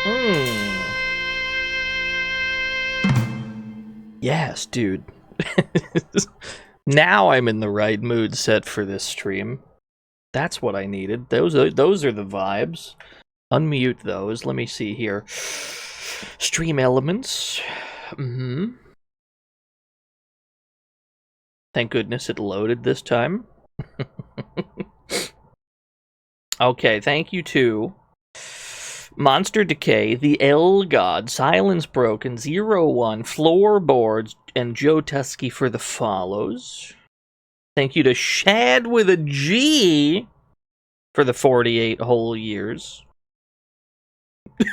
Mm. Yes, dude. Now I'm in the right mood set for this stream. That's what I needed. Those are the vibes. Unmute those. Let me see here. Stream elements. Thank goodness it loaded this time. Okay, thank you to Monster Decay, the L God, Silence Broken, 01, Floorboards, and Joe Tusky for the follows. Thank you to Shad with a G for the 48 whole years.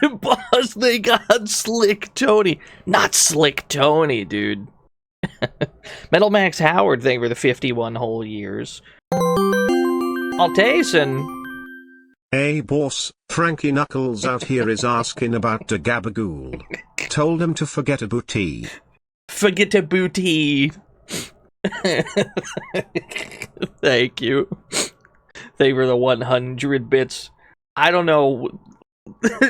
Boss, they got Slick Tony. Not Slick Tony, dude. Metal Max Howard, thank you for the 51 whole years. Altason. Hey boss, Frankie Knuckles out here is asking about the gabagool. Told him to forget a booty. Forget a booty. Thank you. They were the 100 bits. I don't know.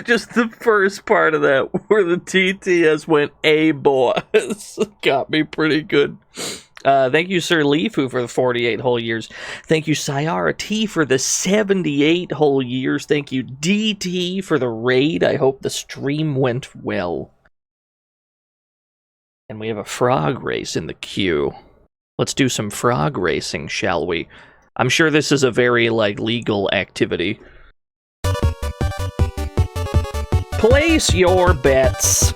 Just the first part of that where the TTS went A boss got me pretty good. Thank you, Sir Leefu, for the 48 whole years. Thank you, Sayara T, for the 78 whole years. Thank you, DT, for the raid. I hope the stream went well. And we have a frog race in the queue. Let's do some frog racing, shall we? I'm sure this is a very, legal activity. Place your bets.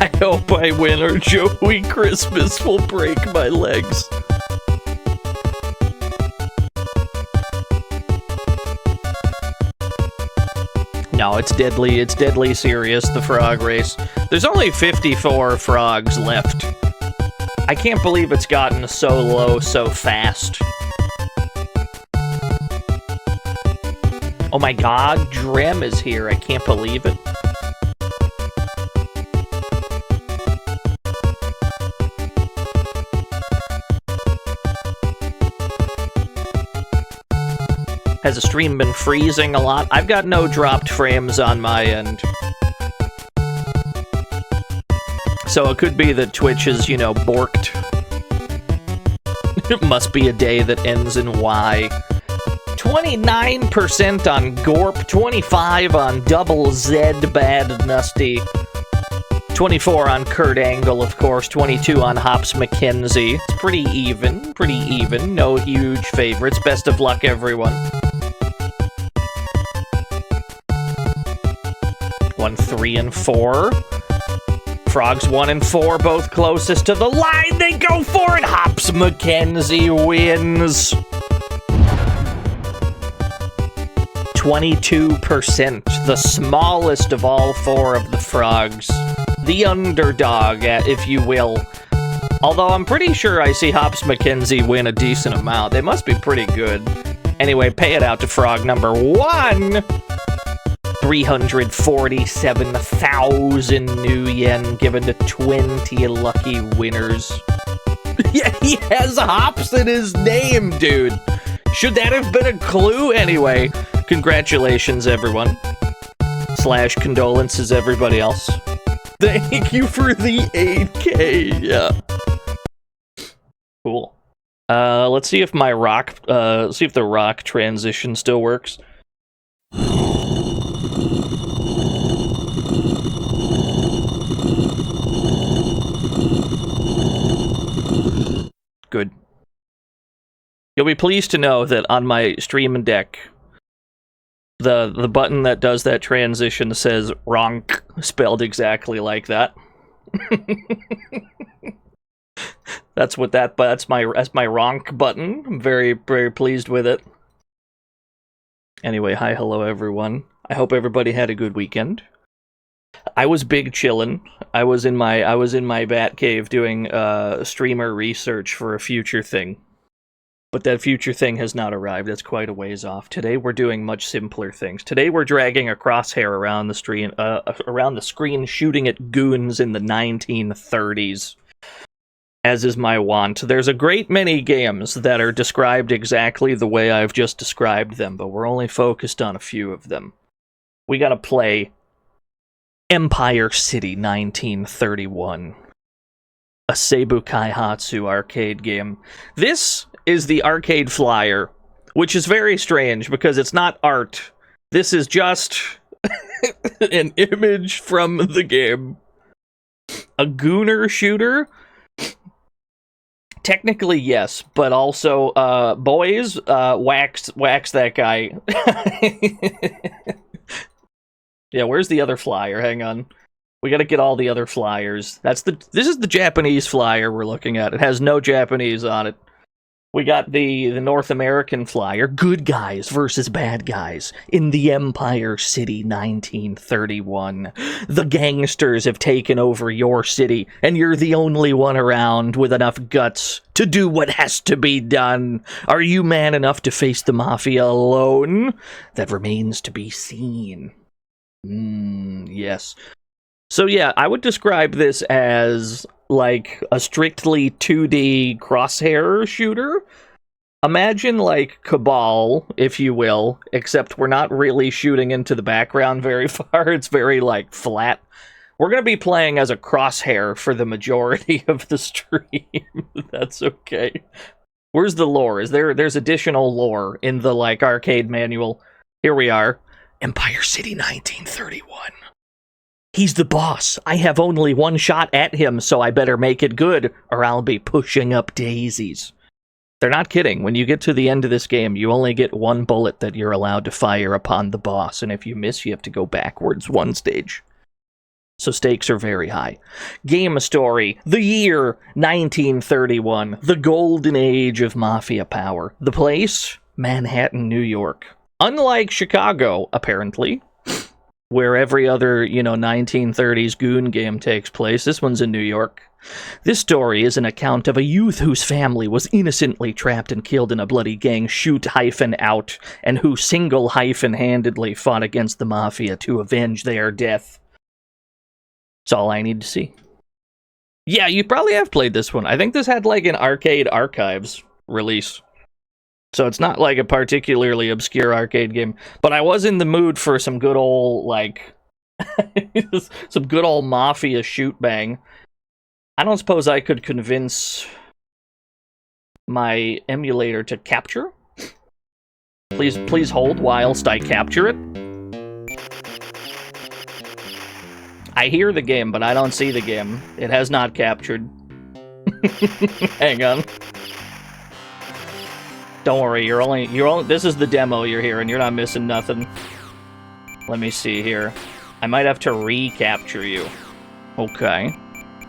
I hope I win or Joey Christmas will break my legs. No, it's deadly serious, the frog race. There's only 54 frogs left. I can't believe it's gotten so low so fast. Oh my god, Drem is here, I can't believe it. Has the stream been freezing a lot? I've got no dropped frames on my end. So it could be that Twitch is, borked. It must be a day that ends in Y. 29% on Gorp, 25 on Double Z Bad Nusty, 24 on Kurt Angle, of course, 22 on Hops McKenzie. It's pretty even, no huge favorites. Best of luck, everyone. 1, 3, and 4. Frogs 1 and 4, both closest to the line. They go for it. Hops McKenzie wins. 22%, the smallest of all 4 of the frogs. The underdog, if you will. Although I'm pretty sure I see Hops McKenzie win a decent amount. They must be pretty good. Anyway, pay it out to frog number 1. 347,000 new yen given to 20 lucky winners. Yeah, he has hops in his name, dude. Should that have been a clue? Anyway, congratulations, everyone. / condolences, everybody else. Thank you for the 8K. Yeah. Cool. Let's see if my rock, see if the rock transition still works. Good. You'll be pleased to know that on my stream deck, the button that does that transition says "ronk," spelled exactly like that. That's my ronk button. I'm very, very pleased with it. Anyway, hi, hello, everyone. I hope everybody had a good weekend. I was big chillin'. I was in my bat cave doing streamer research for a future thing. But that future thing has not arrived. That's quite a ways off. Today we're doing much simpler things. Today we're dragging a crosshair around the screen, shooting at goons in the 1930s. As is my wont. There's a great many games that are described exactly the way I've just described them, but we're only focused on a few of them. We gotta play Empire City 1931. A Seibu Kaihatsu arcade game. This is the arcade flyer, which is very strange because it's not art. This is just an image from the game. A gooner shooter? Technically, yes, but also, boys, wax that guy. Yeah, where's the other flyer? Hang on. We gotta get all the other flyers. This is the Japanese flyer we're looking at. It has no Japanese on it. We got the North American flyer, good guys versus bad guys, in the Empire City 1931. The gangsters have taken over your city, and you're the only one around with enough guts to do what has to be done. Are you man enough to face the Mafia alone? That remains to be seen. Yes. So yeah, I would describe this as like a strictly 2D crosshair shooter. Imagine like Cabal, if you will, except we're not really shooting into the background very far. It's very like flat. We're going to be playing as a crosshair for the majority of the stream. That's okay. Where's the lore? There's additional lore in the like arcade manual. Here we are. Empire City 1931. He's the boss. I have only one shot at him, so I better make it good, or I'll be pushing up daisies. They're not kidding. When you get to the end of this game, you only get one bullet that you're allowed to fire upon the boss, and if you miss, you have to go backwards one stage. So stakes are very high. Game story. The year 1931. The golden age of mafia power. The place? Manhattan, New York. Unlike Chicago, apparently, where every other, 1930s goon game takes place, this one's in New York. This story is an account of a youth whose family was innocently trapped and killed in a bloody gang shoot-out, and who single-handedly fought against the mafia to avenge their death. That's all I need to see. Yeah, you probably have played this one. I think this had like an Arcade Archives release. So it's not like a particularly obscure arcade game, but I was in the mood for some good old, like, some good old mafia shoot bang. I don't suppose I could convince my emulator to capture? Please hold whilst I capture it. I hear the game, but I don't see the game. It has not captured. Hang on. Don't worry, you're only this is the demo you're hearing, you're not missing nothing. Let me see here. I might have to recapture you. Okay,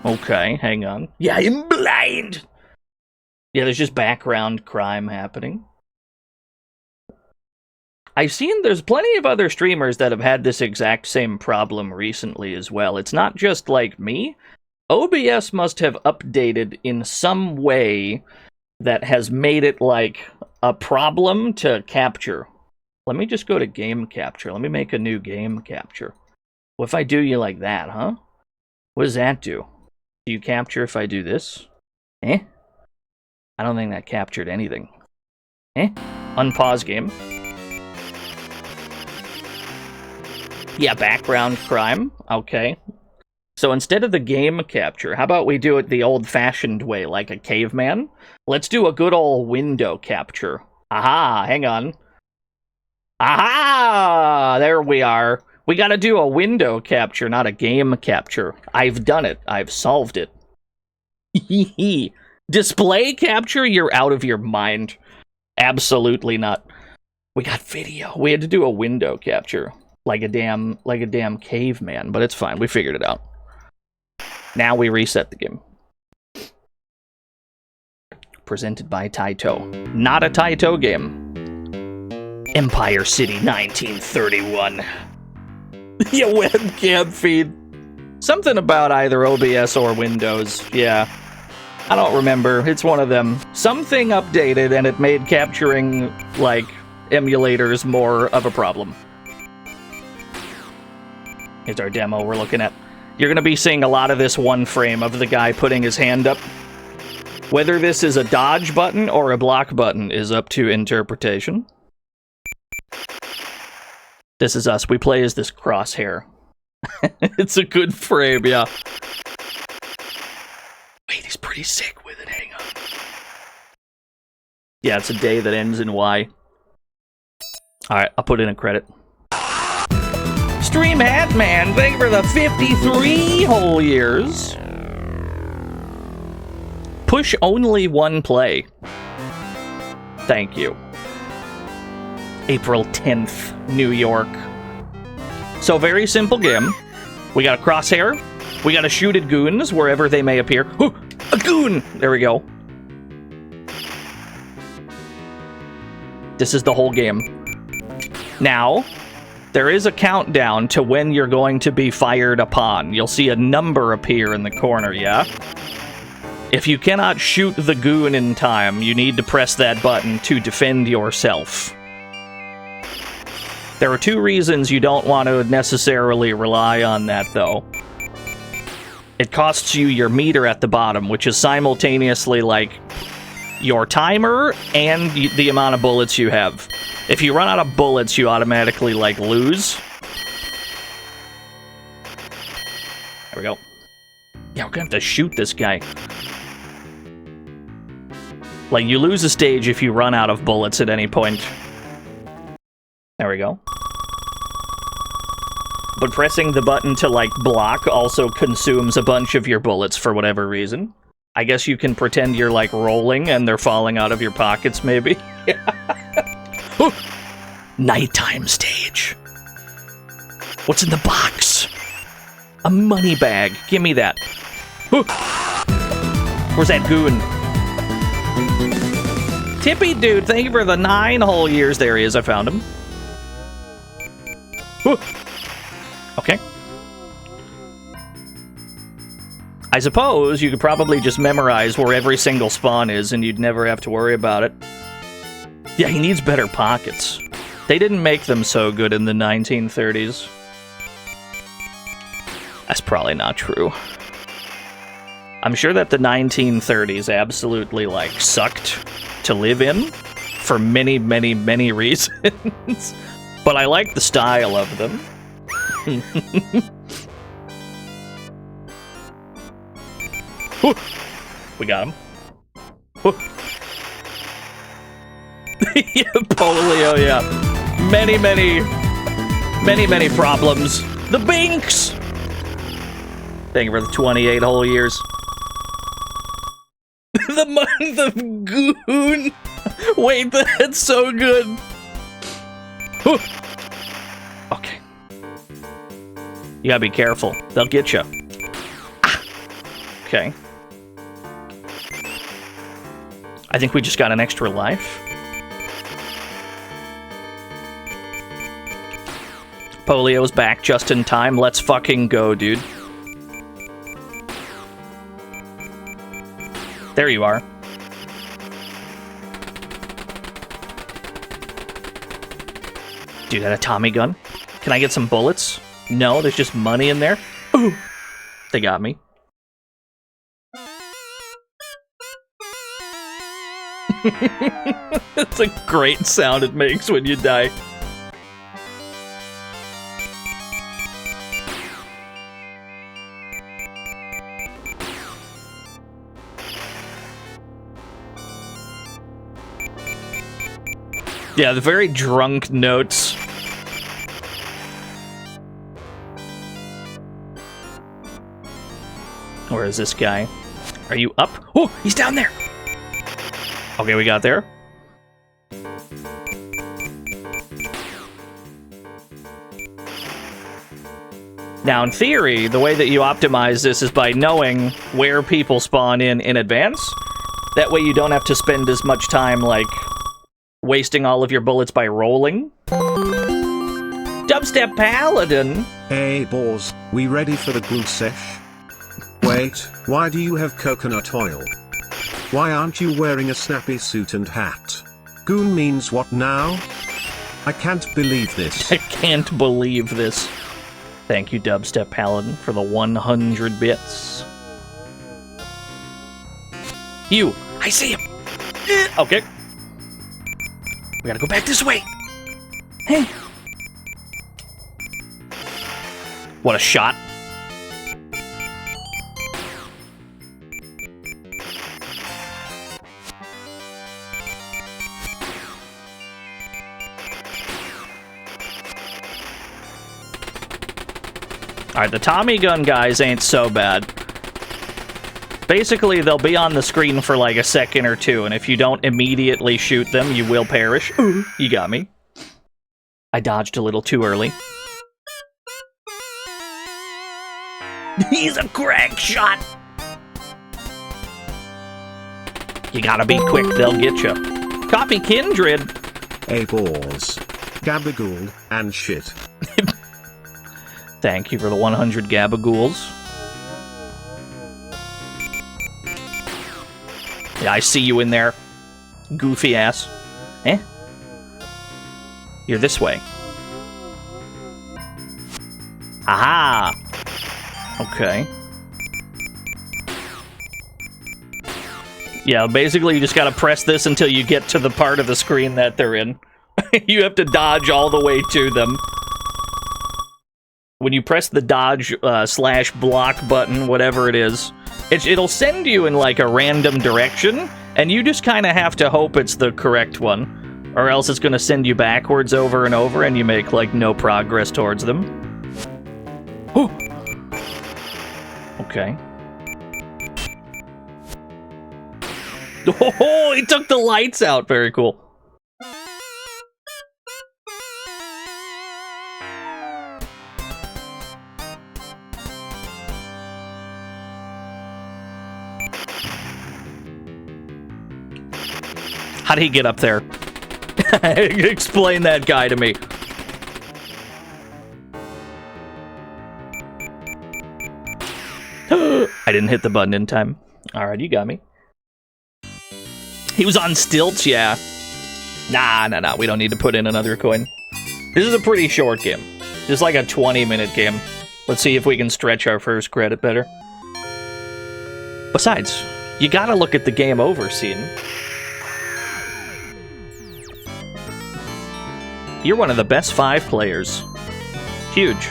hang on. Yeah, I'm blind! Yeah, there's just background crime happening. I've seen there's plenty of other streamers that have had this exact same problem recently as well. It's not just like me. OBS must have updated in some way that has made it like a problem to capture. Let me just go to game capture. Let me make a new game capture. What if I do you like that, huh? What does that do? Do you capture if I do this? I don't think that captured anything. Unpause game. Yeah, background crime. Okay. So instead of the game capture, how about we do it the old-fashioned way, like a caveman? Let's do a good old window capture. Aha, hang on. Aha! There we are. We gotta do a window capture, not a game capture. I've done it. I've solved it. Display capture? You're out of your mind. Absolutely not. We got video. We had to do a window capture. Like a damn caveman, but it's fine. We figured it out. Now we reset the game. Presented by Taito. Not a Taito game. Empire City 1931. Yeah, webcam feed. Something about either OBS or Windows. Yeah. I don't remember. It's one of them. Something updated and it made capturing, like, emulators more of a problem. Here's our demo we're looking at. You're going to be seeing a lot of this one frame of the guy putting his hand up. Whether this is a dodge button or a block button is up to interpretation. This is us. We play as this crosshair. It's a good frame, yeah. Wait, he's pretty sick with it. Hang on. Yeah, it's a day that ends in Y. Alright, I'll put in a credit. Stream Hat Man, thank you for the 53 whole years. Push only one play. Thank you. April 10th, New York. So, very simple game. We got a crosshair. We got to shoot at goons wherever they may appear. Ooh, a goon! There we go. This is the whole game. Now, there is a countdown to when you're going to be fired upon. You'll see a number appear in the corner, yeah? If you cannot shoot the goon in time, you need to press that button to defend yourself. There are two reasons you don't want to necessarily rely on that, though. It costs you your meter at the bottom, which is simultaneously, like, your timer and the amount of bullets you have. If you run out of bullets, you automatically, like, lose. There we go. Yeah, we're gonna have to shoot this guy. Like, you lose a stage if you run out of bullets at any point. There we go. But pressing the button to, like, block also consumes a bunch of your bullets for whatever reason. I guess you can pretend you're, like, rolling and they're falling out of your pockets, maybe. Nighttime stage. What's in the box? A money bag. Give me that. Where's that goon? Tippy Dude, thank you for the 9 whole years. There he is, I found him. Okay. I suppose you could probably just memorize where every single spawn is and you'd never have to worry about it. Yeah, he needs better pockets. They didn't make them so good in the 1930s. That's probably not true. I'm sure that the 1930s absolutely, like, sucked to live in for many, many, many reasons. But I like the style of them. We got him. Yeah, polio, yeah. Many, many, many, many problems. The Binks! Thank you for the 28 whole years. The month of Goon! Wait, that's so good! Okay. You gotta be careful. They'll get you. Ah. Okay. I think we just got an extra life. Polio's back just in time. Let's fucking go, dude. There you are. Dude, that a Tommy gun? Can I get some bullets? No, there's just money in there. Ooh, they got me. That's a great sound it makes when you die. Yeah, the very drunk notes. Where is this guy? Are you up? Oh, he's down there! Okay, we got there. Now, in theory, the way that you optimize this is by knowing where people spawn in advance. That way you don't have to spend as much time, like, wasting all of your bullets by rolling. Dubstep Paladin! Hey boys, we ready for the glue sesh? Wait, why do you have coconut oil? Why aren't you wearing a snappy suit and hat? Goon means what now? I can't believe this. I can't believe this. Thank you, Dubstep Paladin, for the 100 bits. You! I see him! Okay. We gotta go back this way! Hey! What a shot. Alright, the Tommy gun guys ain't so bad. Basically, they'll be on the screen for like a second or two, and if you don't immediately shoot them, you will perish. Ooh, you got me. I dodged a little too early. He's a crack shot! You gotta be quick, they'll get you. Copy Kindred! A balls. Gabagool, and shit. Thank you for the 100 gabagools. Yeah, I see you in there. Goofy ass. Eh? You're this way. Aha! Okay. Yeah, basically you just gotta press this until you get to the part of the screen that they're in. You have to dodge all the way to them. When you press the dodge slash block button, whatever it is, it'll send you in like a random direction, and you just kind of have to hope it's the correct one, or else it's going to send you backwards over and over, and you make like no progress towards them. Whew. Okay. Oh, he took the lights out. Very cool. How did he get up there? Explain that guy to me. I didn't hit the button in time. Alright, you got me. He was on stilts, yeah. Nah, we don't need to put in another coin. This is a pretty short game. This is like a 20-minute game. Let's see if we can stretch our first credit better. Besides, you gotta look at the game over scene. You're one of the best 5 players. Huge.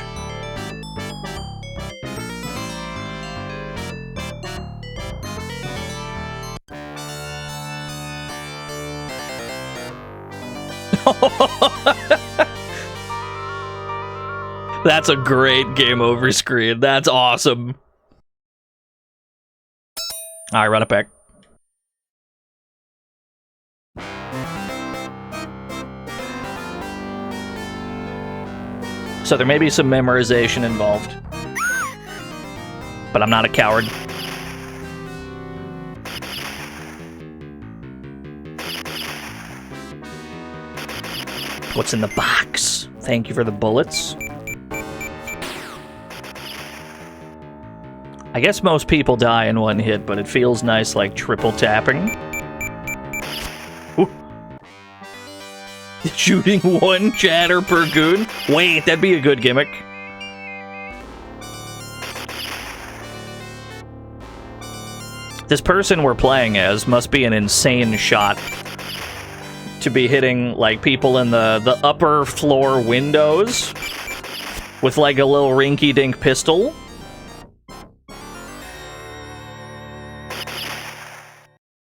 That's a great game over screen. That's awesome. Alright, run it back. So there may be some memorization involved. But I'm not a coward. What's in the box? Thank you for the bullets. I guess most people die in one hit, but it feels nice like triple tapping. Ooh. Shooting one chatter per goon? Wait, that'd be a good gimmick. This person we're playing as must be an insane shot to be hitting like people in the upper floor windows with like a little rinky-dink pistol.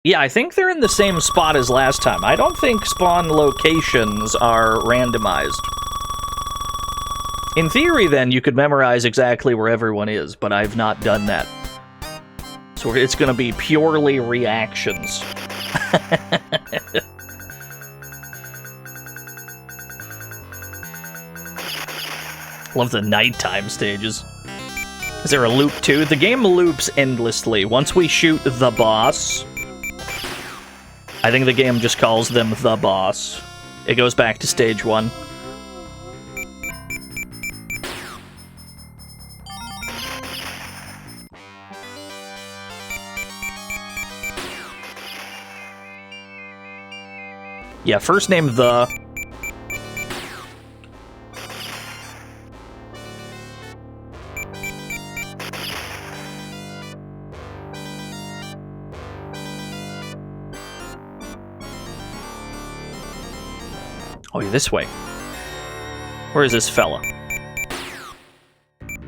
Yeah, I think they're in the same spot as last time. I don't think spawn locations are randomized. In theory, then, you could memorize exactly where everyone is, but I've not done that. So it's gonna be purely reactions. Love the nighttime stages. Is there a loop too? The game loops endlessly. Once we shoot the boss, I think the game just calls them the boss. It goes back to stage 1. Yeah, first name the. Oh, you're this way. Where is this fella?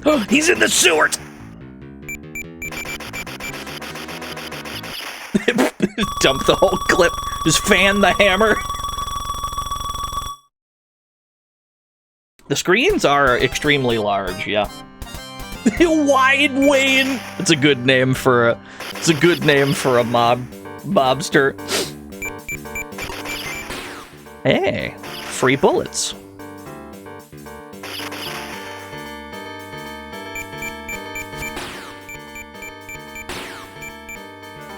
Oh, he's in the sewers! Dump the whole clip. Just fan the hammer. The screens are extremely large, yeah. Wide Wayne. It's a good name for a. It's a good name for a mobster. Hey, free bullets.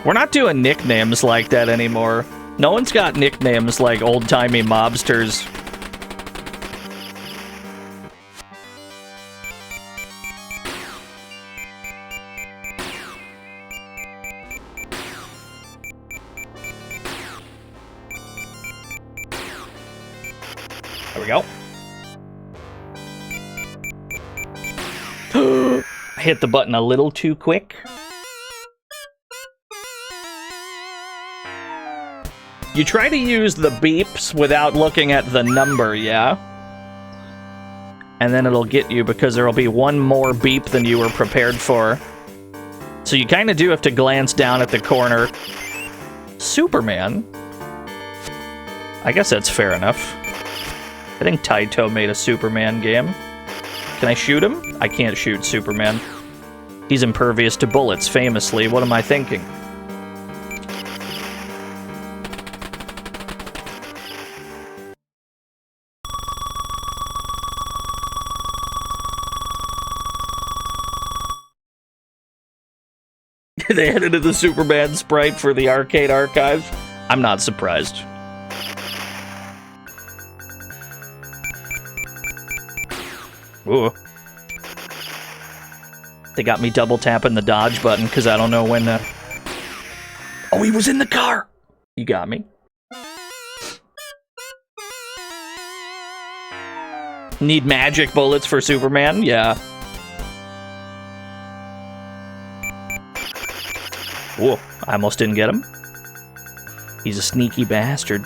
We're not doing nicknames like that anymore. No one's got nicknames like old-timey mobsters. There we go. I hit the button a little too quick. You try to use the beeps without looking at the number, yeah? And then it'll get you because there'll be one more beep than you were prepared for. So you kind of do have to glance down at the corner. Superman? I guess that's fair enough. I think Taito made a Superman game. Can I shoot him? I can't shoot Superman. He's impervious to bullets, famously. What am I thinking? They edited the Superman sprite for the arcade archive. I'm not surprised. Ooh. They got me double tapping the dodge button because I don't know when to... Oh, he was in the car! You got me. Need magic bullets for Superman? Yeah. Whoa, I almost didn't get him. He's a sneaky bastard.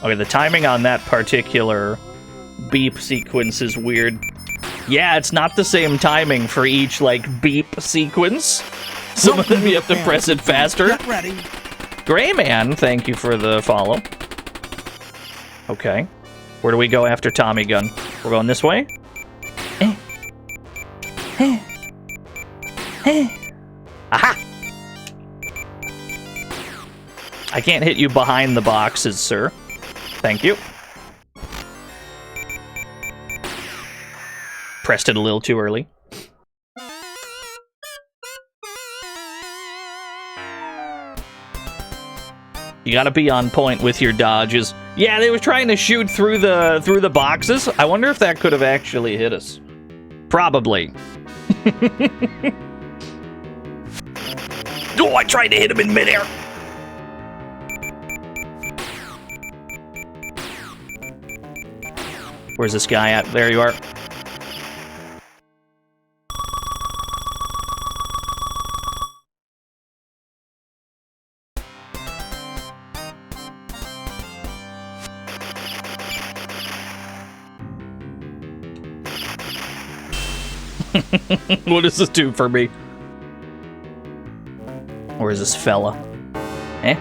Okay, the timing on that particular beep sequence is weird. Yeah, it's not the same timing for each, like, beep sequence. Some of them you have to press it faster. Get ready. Gray Man, thank you for the follow. Okay. Where do we go after Tommy Gun? We're going this way? Aha! I can't hit you behind the boxes, sir. Thank you. Pressed it a little too early. You gotta be on point with your dodges. Yeah, they were trying to shoot through the boxes. I wonder if that could have actually hit us. Probably. Oh, I tried to hit him in midair. Where's this guy at? There you are. What does this do for me? Where's this fella? Eh?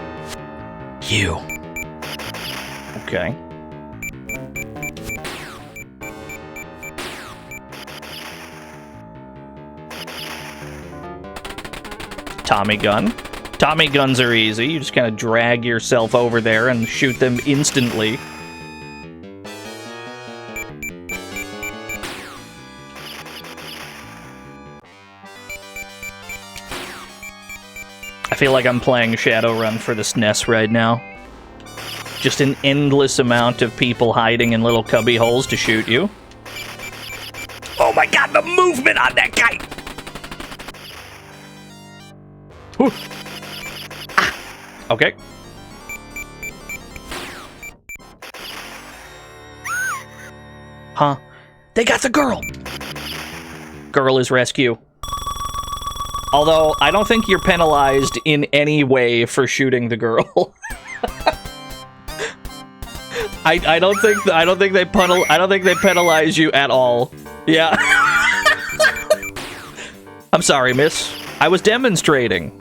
You. Okay. Tommy gun. Tommy guns are easy. You just kind of drag yourself over there and shoot them instantly. I feel like I'm playing Shadowrun for the SNES right now. Just an endless amount of people hiding in little cubby holes to shoot you. movement on that guy. Whew. Ah. Okay. Huh? They got the girl. Girl is rescue. Although I don't think you're penalized in any way for shooting the girl. I don't think they penalize you at all. Yeah. I'm sorry, miss. I was demonstrating.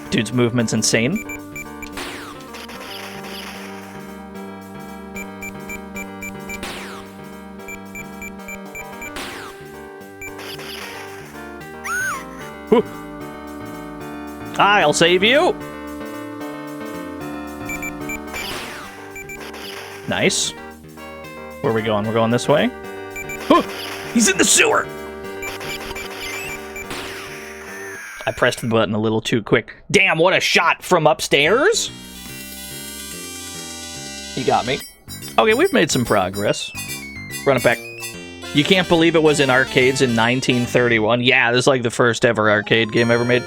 Dude's movement's insane. Whew. I'll save you. Nice. Where are we going? We're going this way. Oh, he's in the sewer. I pressed the button a little too quick. Damn, what a shot from upstairs. He got me. Okay, we've made some progress. Run it back. You can't believe it was in arcades in 1931. Yeah, this is like the first ever arcade game ever made.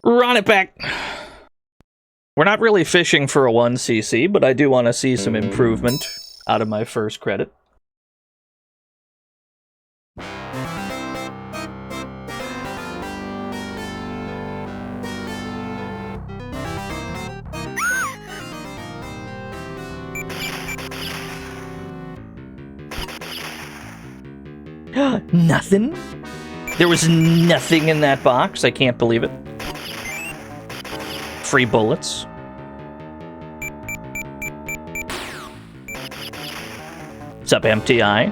Run it back. We're not really fishing for a 1cc, but I do want to see some improvement out of my first credit. Nothing? There was nothing in that box? I can't believe it. Free bullets. What's up, Empty Eye?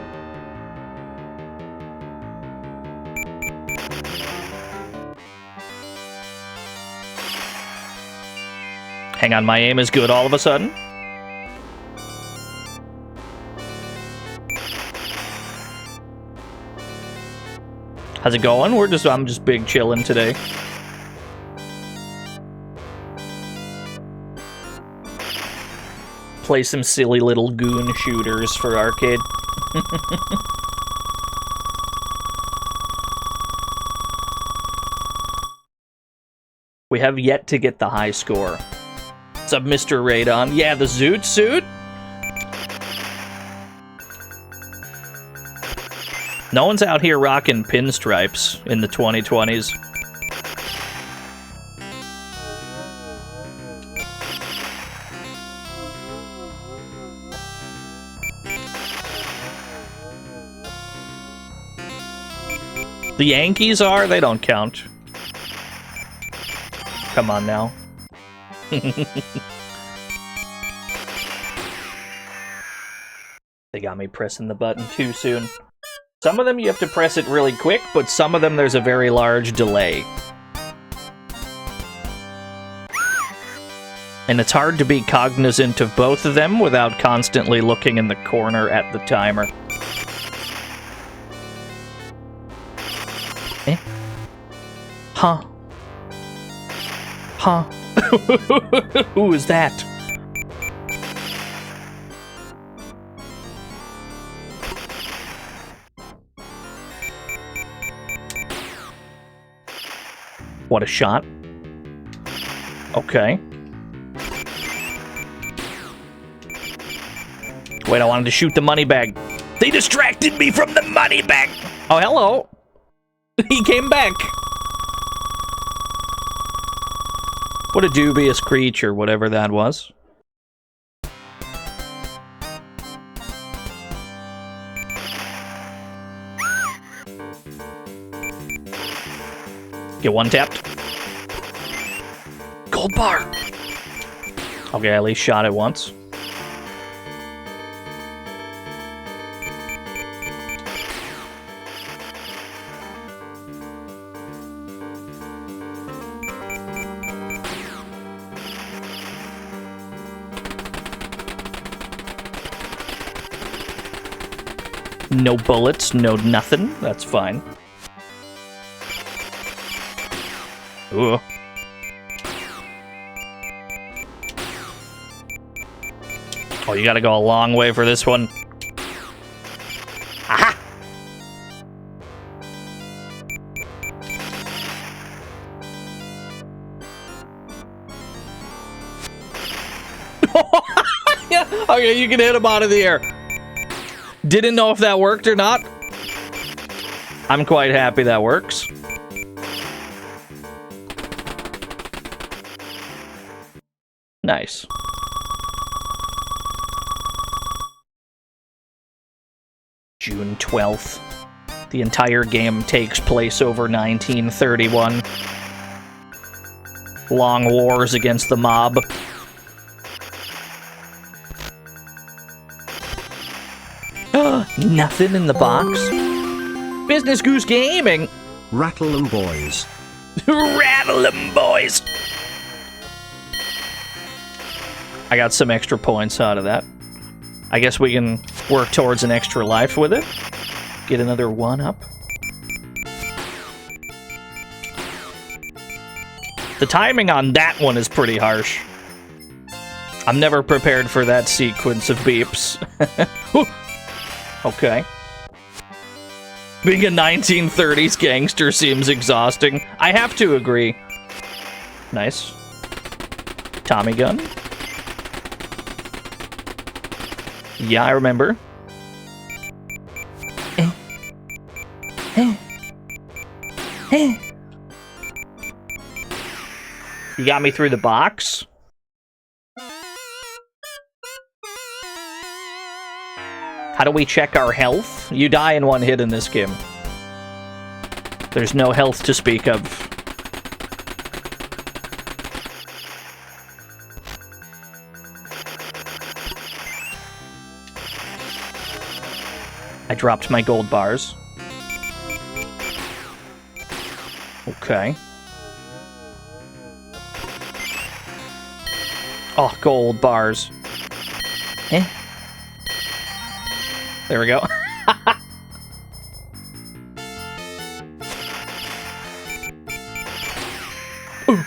Hang on, my aim is good all of a sudden. How's it going? I'm just big chillin' today. Play some silly little goon shooters for arcade. We have yet to get the high score. What's up, Mr. Radon? Yeah, the Zoot suit? No one's out here rocking pinstripes in the 2020s. The Yankees are? They don't count. Come on now. They got me pressing the button too soon. Some of them you have to press it really quick, but some of them there's a very large delay. And it's hard to be cognizant of both of them without constantly looking in the corner at the timer. Eh? Huh? Huh? Who is that? What a shot. Okay. Wait, I wanted to shoot the money bag. They distracted me from the money bag! Oh, hello! He came back! What a dubious creature, whatever that was. Get one tapped. Gold bar! Okay, I at least shot it once. No bullets, no nothing. That's fine. Ooh. Oh, you gotta go a long way for this one. Aha! Yeah, okay, you can hit him out of the air. Didn't know if that worked or not. I'm quite happy that works. Nice. June 12th. The entire game takes place over 1931. Long wars against the mob. Nothing in the box. Business Goose Gaming. Rattle 'em boys. Rattle 'em boys. I got some extra points out of that. I guess we can work towards an extra life with it. Get another 1-up. The timing on that one is pretty harsh. I'm never prepared for that sequence of beeps. Okay. Being a 1930s gangster seems exhausting. I have to agree. Nice. Tommy gun. Yeah, I remember. You got me through the box? How do we check our health? You die in one hit in this game. There's no health to speak of. I dropped my gold bars. Okay. Oh, gold bars. Eh. There we go. Ooh.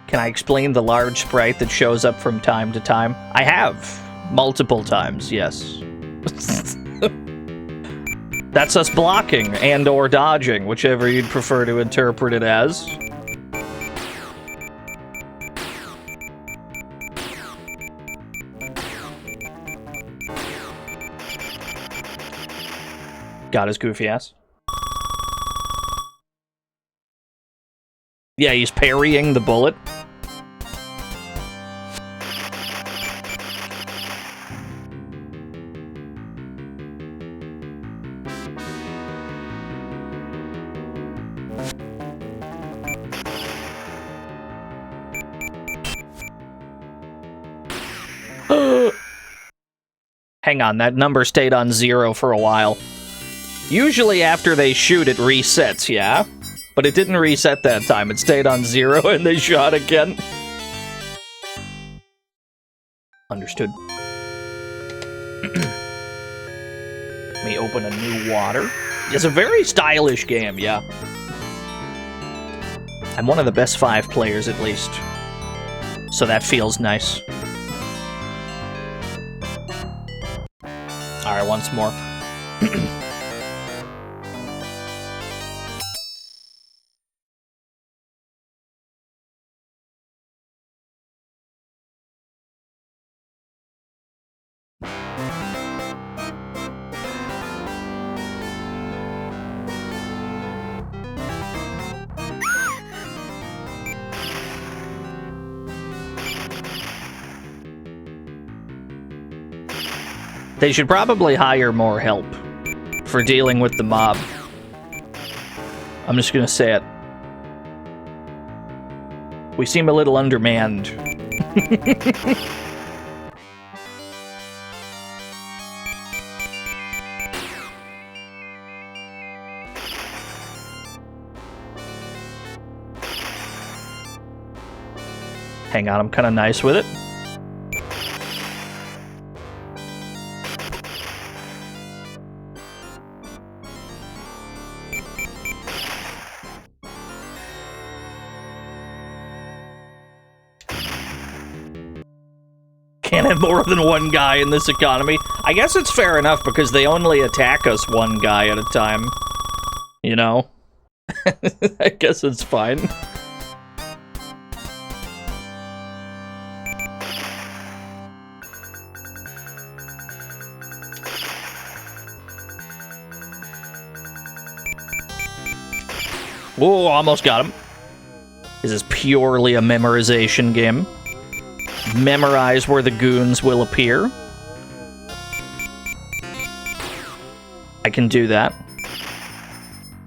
Can I explain the large sprite that shows up from time to time? I have. Multiple times, yes. That's us blocking and or dodging, whichever you'd prefer to interpret it as. Got his goofy ass. Yeah, he's parrying the bullet. Hang on, that number stayed on 0 for a while. Usually after they shoot, it resets, yeah? But it didn't reset that time. It stayed on 0 and they shot again. Understood. Let me open a new water. It's a very stylish game, yeah. I'm one of the best 5 players, at least. So that feels nice. Alright, once more. They should probably hire more help for dealing with the mob. I'm just gonna say it. We seem a little undermanned. Hang on, I'm kind of nice with it. Can't have more than one guy in this economy. I guess it's fair enough because they only attack us one guy at a time. You know? I guess it's fine. Whoa, almost got him. This is purely a memorization game. Memorize where the goons will appear. I can do that.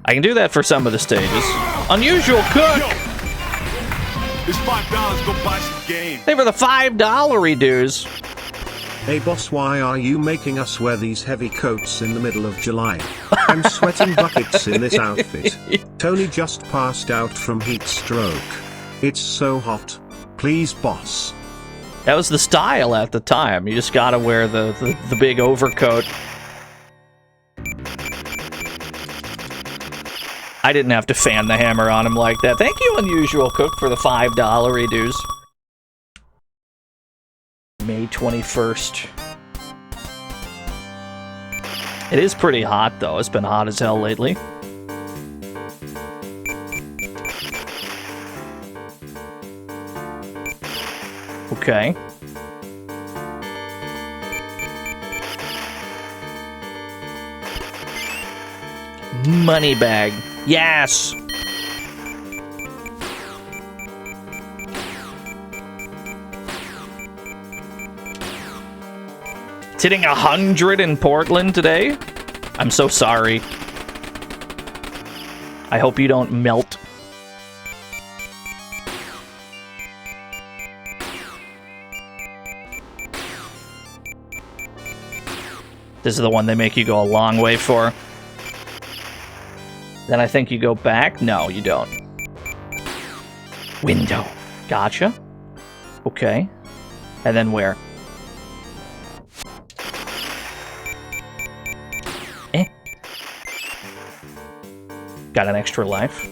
I can do that for some of the stages. Unusual cook! Yo, it's $5, go buy some game. They were the $5 dues. Hey boss, why are you making us wear these heavy coats in the middle of July? I'm sweating buckets in this outfit. Tony just passed out from heat stroke. It's so hot. Please, boss. That was the style at the time. You just gotta wear the big overcoat. I didn't have to fan the hammer on him like that. Thank you, Unusual Cook, for the $5 dues. May 21st. It is pretty hot, though. It's been hot as hell lately. Okay. Money bag. Yes! It's hitting 100 in Portland today. I'm so sorry. I hope you don't melt. This is the one they make you go a long way for. Then I think you go back. No, you don't. Window. Gotcha. Okay. And then where? Eh. Got an extra life.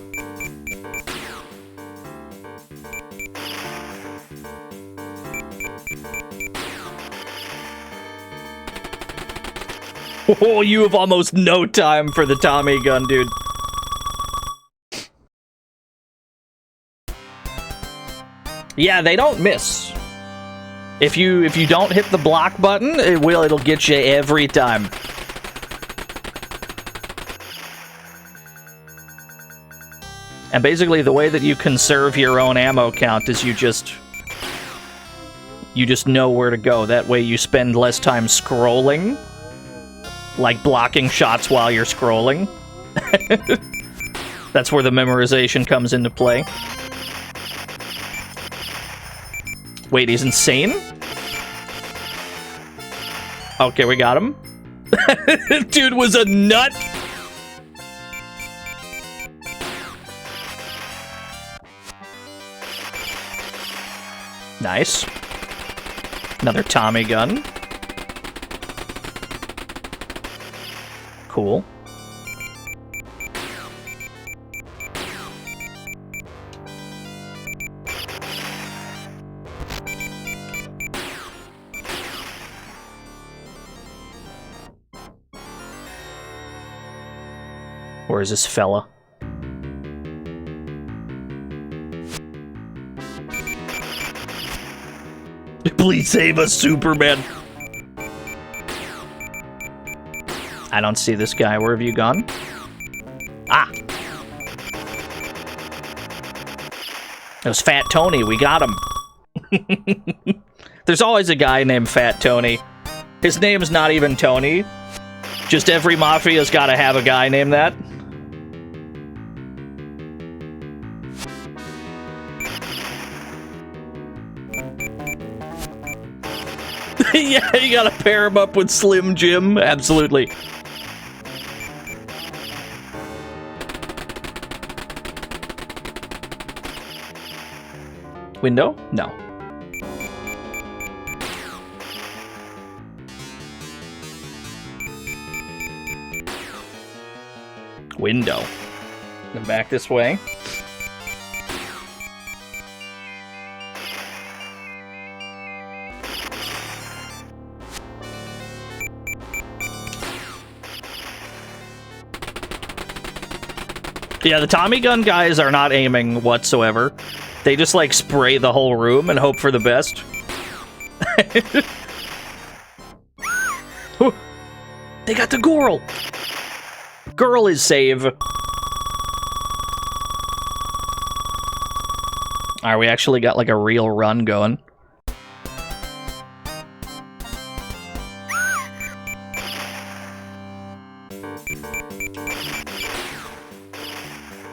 Oh, you have almost no time for the Tommy gun, dude. Yeah, they don't miss. If you don't hit the block button, it'll get you every time. And basically the way that you conserve your own ammo count is you just know where to go. That way you spend less time scrolling. Like blocking shots while you're scrolling. That's where the memorization comes into play. Wait, he's insane? Okay, we got him. Dude was a nut. Nice. Another Tommy gun. Cool. Where is this fella? Please save us, Superman. I don't see this guy. Where have you gone? Ah! It was Fat Tony. We got him. There's always a guy named Fat Tony. His name's not even Tony. Just every mafia's gotta have a guy named that. Yeah, you gotta pair him up with Slim Jim. Absolutely. Window? No. Window. Come back this way. Yeah, the Tommy gun guys are not aiming whatsoever. They just, like, spray the whole room and hope for the best. Ooh, they got the girl. Girl is save. Alright, we actually got, like, a real run going.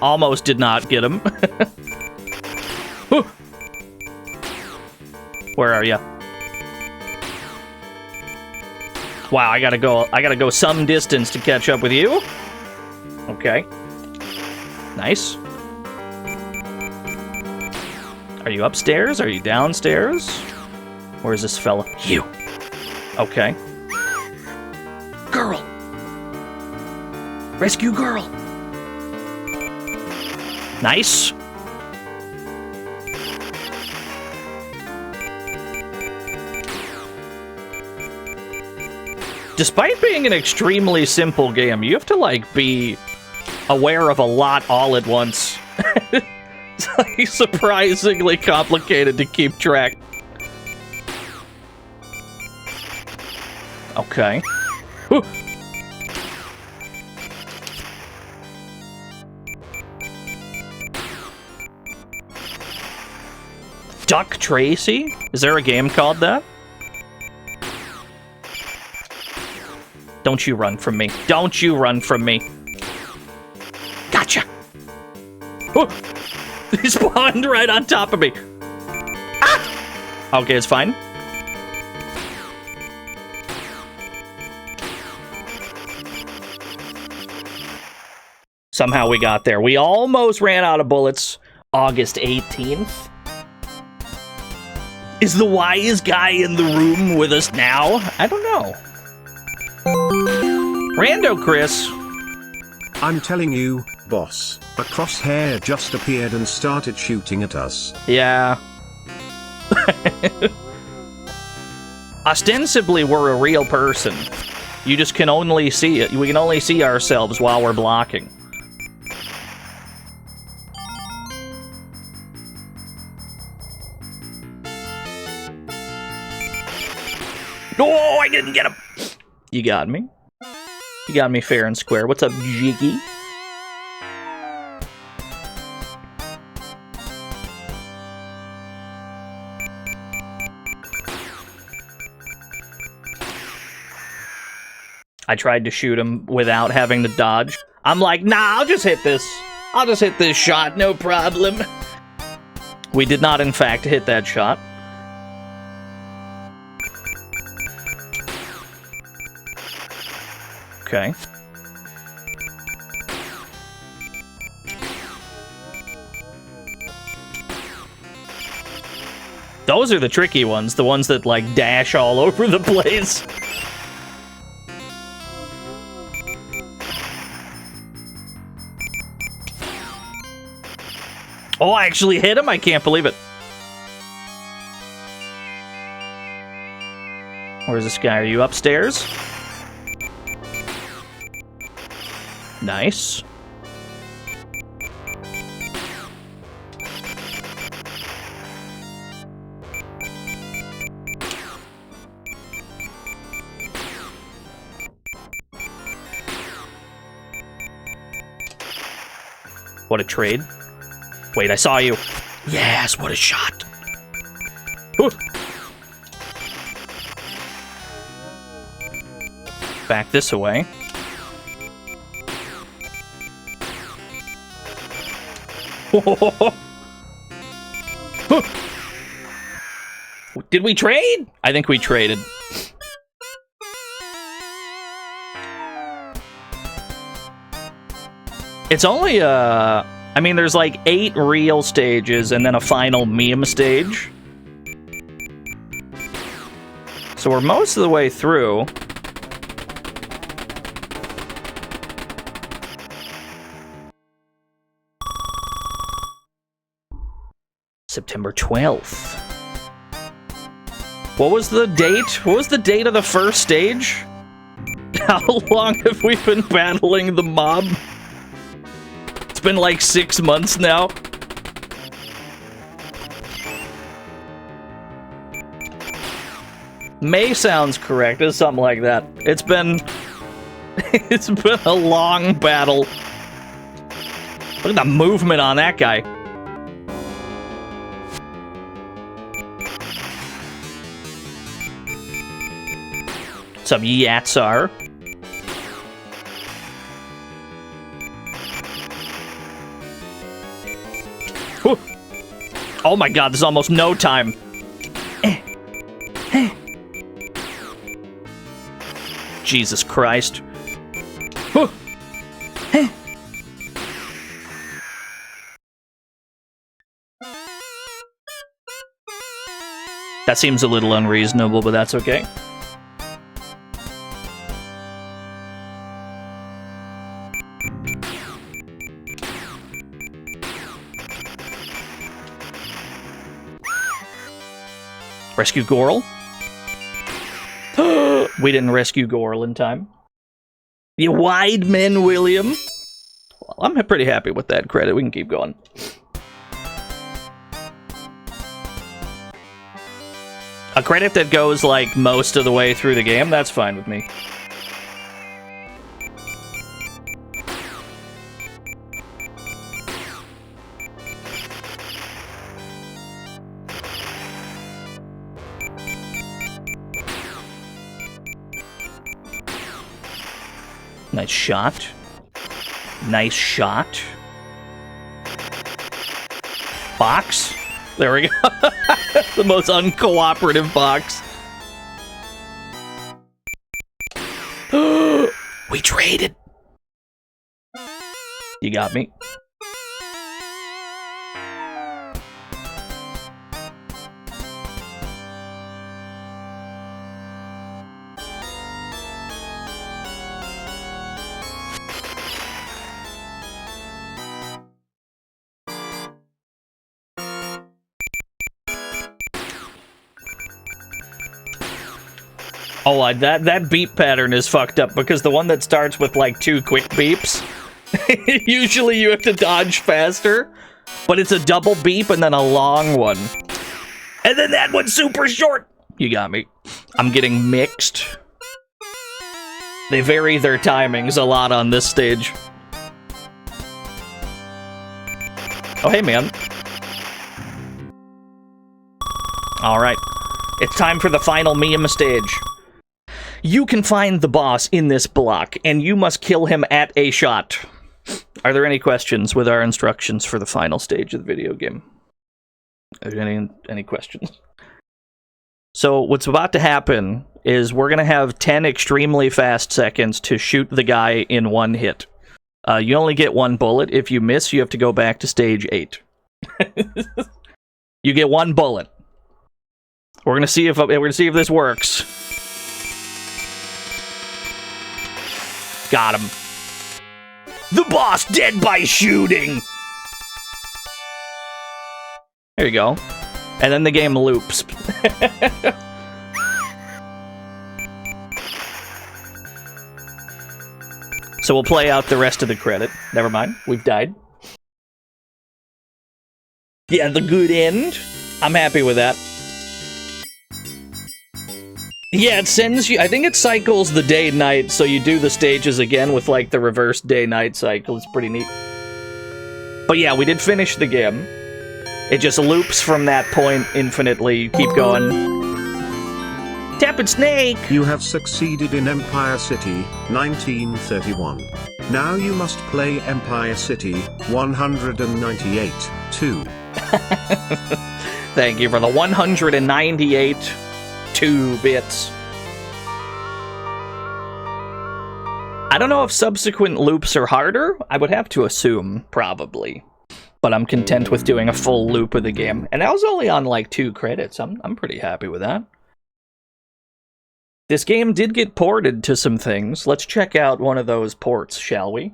Almost did not get him. Where are you? Wow, I gotta go some distance to catch up with you. Okay. Nice. Are you upstairs? Are you downstairs? Where's this fella? You. Okay. Girl. Rescue girl. Nice. Despite being an extremely simple game, you have to, like, be aware of a lot all at once. It's, like, surprisingly complicated to keep track. Okay. Whew. Duck Tracy? Is there a game called that? Don't you run from me. Don't you run from me. Gotcha. Oh, he spawned right on top of me. Ah! Okay, it's fine. Somehow we got there. We almost ran out of bullets. August 18th. Is the wise guy in the room with us now? I don't know. Rando Chris. I'm telling you, boss, a crosshair just appeared and started shooting at us. Yeah. Ostensibly, we're a real person. You just can only see it. We can only see ourselves while we're blocking. No, I didn't get him. You got me. You got me fair and square. What's up, Jiggy? I tried to shoot him without having to dodge. I'm like, nah, I'll just hit this. I'll just hit this shot, no problem. We did not, in fact, hit that shot. Okay. Those are the tricky ones, the ones that, like, dash all over the place. Oh, I actually hit him? I can't believe it. Where's this guy? Are you upstairs? Nice. What a trade. Wait, I saw you. Yes, what a shot. Ooh. Back this way. Did we trade? I think we traded. It's only I mean, there's like 8 real stages and then a final meme stage. So we're most of the way through. September 12th. What was the date? What was the date of the first stage? How long have we been battling the mob? It's been like 6 months now. May sounds correct. It's something like that. It's been... it's been a long battle. Look at the movement on that guy. Some Yatsar. Whew. Oh my god, there's almost no time. Jesus Christ. Whew. That seems a little unreasonable, but that's okay. Rescue Goral? We didn't rescue Goral in time. You wide men, William. Well, I'm pretty happy with that credit. We can keep going. A credit that goes, like, most of the way through the game, that's fine with me. Nice shot. Nice shot. Box. There we go. The most uncooperative box. We traded. You got me. Oh, that beep pattern is fucked up, because the one that starts with, like, 2 quick beeps, usually you have to dodge faster, but it's a double beep and then a long one. And then that one's super short! You got me. I'm getting mixed. They vary their timings a lot on this stage. Oh, hey, man. Alright. It's time for the final meme stage. You can find the boss in this block, and you must kill him at a shot. Are there any questions with our instructions for the final stage of the video game? Are there any questions? So what's about to happen is we're going to have 10 extremely fast seconds to shoot the guy in one hit. You only get 1 bullet. If you miss, you have to go back to stage 8. You get 1 bullet. We're going to see if this works. Got him. The boss dead by shooting! There you go. And then the game loops. So we'll play out the rest of the credit. Never mind, we've died. Yeah, the good end. I'm happy with that. Yeah, it sends you... I think it cycles the day-night, so you do the stages again with, like, the reverse day-night cycle. It's pretty neat. But yeah, we did finish the game. It just loops from that point infinitely. You keep going. Tapping Snake! You have succeeded in Empire City, 1931. Now you must play Empire City, 198, too. Thank you for the 198... 2 bits. I don't know if subsequent loops are harder. I would have to assume, probably. But I'm content with doing a full loop of the game. And that was only on like 2 credits. I'm pretty happy with that. This game did get ported to some things. Let's check out one of those ports, shall we?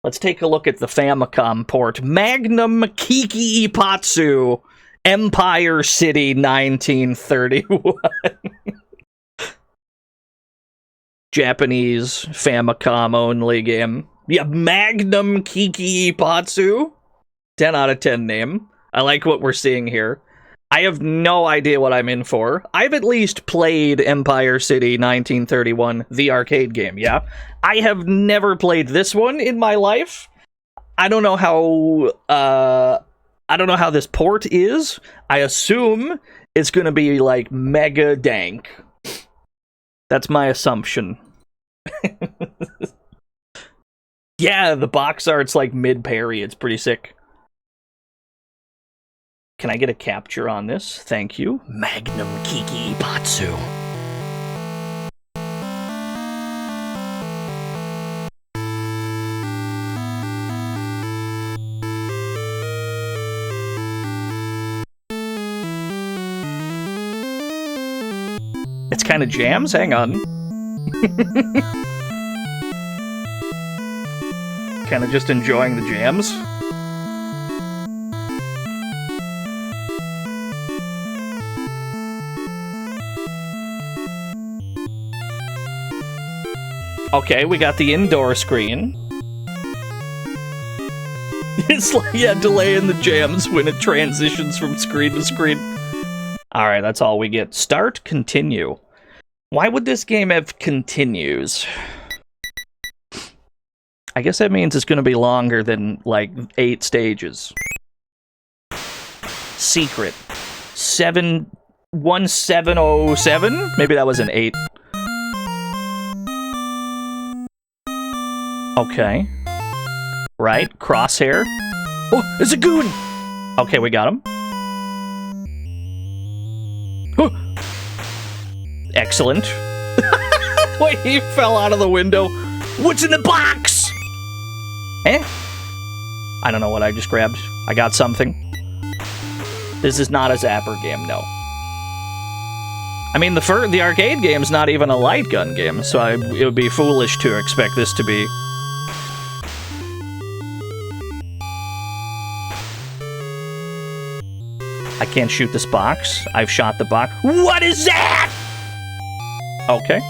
Let's take a look at the Famicom port. Magnum Kiki Ippatsu. Empire City 1931. Japanese Famicom only game. Yeah, Magnum Kiki Ippatsu. 10 out of 10 name. I like what we're seeing here. I have no idea what I'm in for. I've at least played Empire City 1931, the arcade game, yeah? I have never played this one in my life. I don't know how this port is. I assume it's gonna be like mega dank. That's my assumption. Yeah, the box art's like mid-parry. It's pretty sick. Can I get a capture on this? Thank you. Magnum Kiki Ippatsu. It's kind of jams? Hang on. Kind of just enjoying the jams. Okay, we got the indoor screen. It's like, yeah, delay in the jams when it transitions from screen to screen. Alright, that's all we get. Start, continue. Why would this game have continues? I guess that means it's going to be longer than, like, 8 stages. Secret. 1707? Maybe that was an 8. Okay. Right, crosshair. Oh, it's a goon! Okay, we got him. Oh. Excellent. Wait, he fell out of the window. What's in the box? Eh? I don't know what I just grabbed. I got something. This is not a Zapper game, no. I mean, the arcade game's not even a light gun game, so it would be foolish to expect this to be. I can't shoot this box. I've shot the box. What is that? Okay.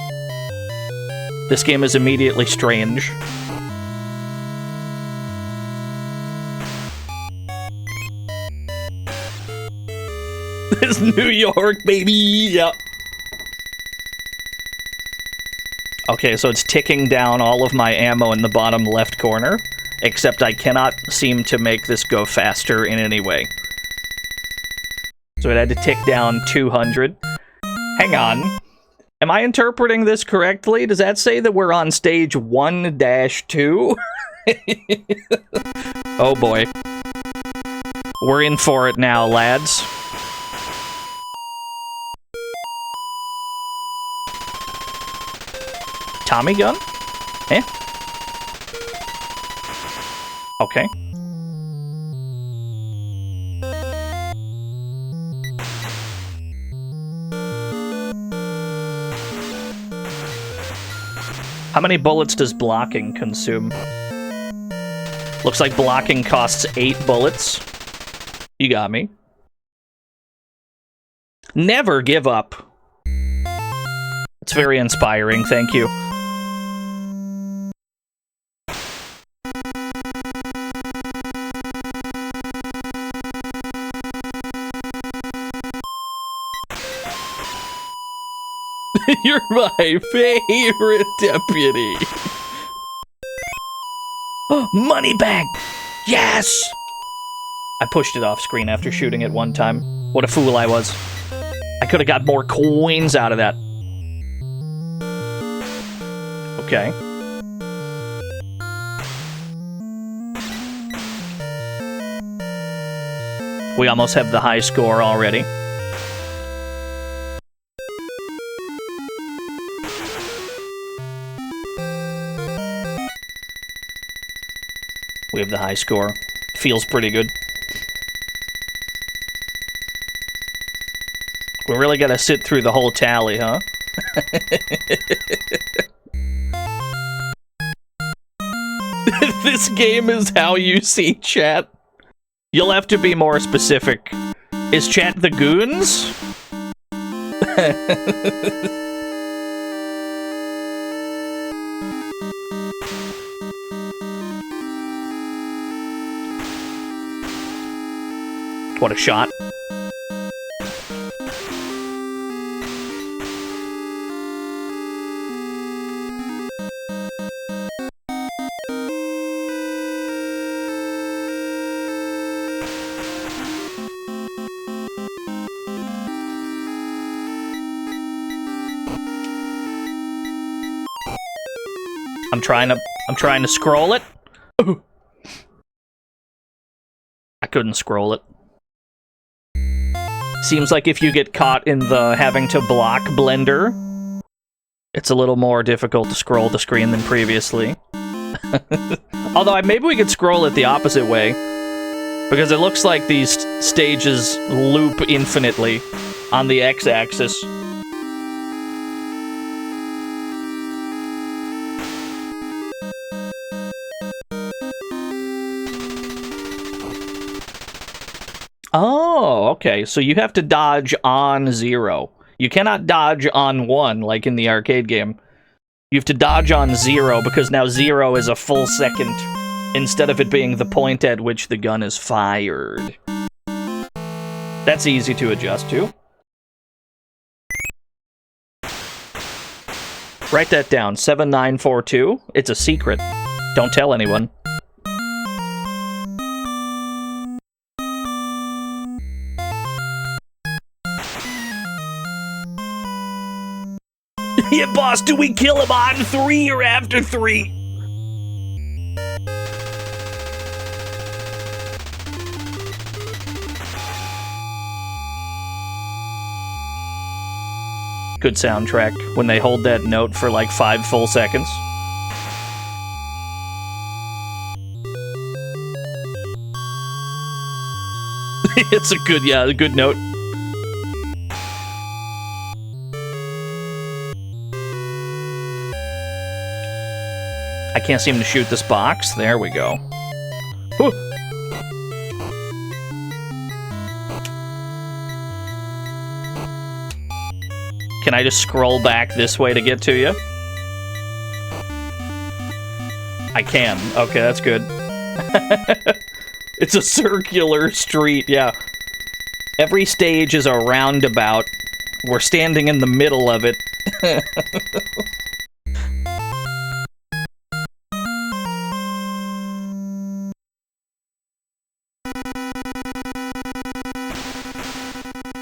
This game is immediately strange. This New York, baby! Yep. Okay, so it's ticking down all of my ammo in the bottom left corner, except I cannot seem to make this go faster in any way. So it had to tick down 200. Hang on. Am I interpreting this correctly? Does that say that we're on stage 1-2? Oh boy. We're in for it now, lads. Tommy gun? Eh? Okay. How many bullets does blocking consume? Looks like blocking costs 8 bullets. You got me. Never give up. It's very inspiring, thank you. You're my favorite deputy. Oh, money bag! Yes! I pushed it off screen after shooting it one time. What a fool I was. I could have got more coins out of that. Okay. We almost have the high score already. We have the high score. Feels pretty good. We really gotta sit through the whole tally, huh? This game is how you see chat. You'll have to be more specific. Is chat the goons? What a shot. I'm trying to scroll it. I couldn't scroll it. Seems like if you get caught in the having to block blender, it's a little more difficult to scroll the screen than previously. Although maybe we could scroll it the opposite way, because it looks like these stages loop infinitely on the x-axis. Oh, okay. So you have to dodge on 0. You cannot dodge on 1 like in the arcade game. You have to dodge on 0 because now 0 is a full second instead of it being the point at which the gun is fired. That's easy to adjust to. Write that down. 7942. It's a secret. Don't tell anyone. Yeah, boss, do we kill him on 3 or after 3? Good soundtrack when they hold that note for like 5 full seconds. It's a good note. I can't seem to shoot this box. There we go. Whew. Can I just scroll back this way to get to you? I can. Okay, that's good. It's a circular street, yeah. Every stage is a roundabout. We're standing in the middle of it.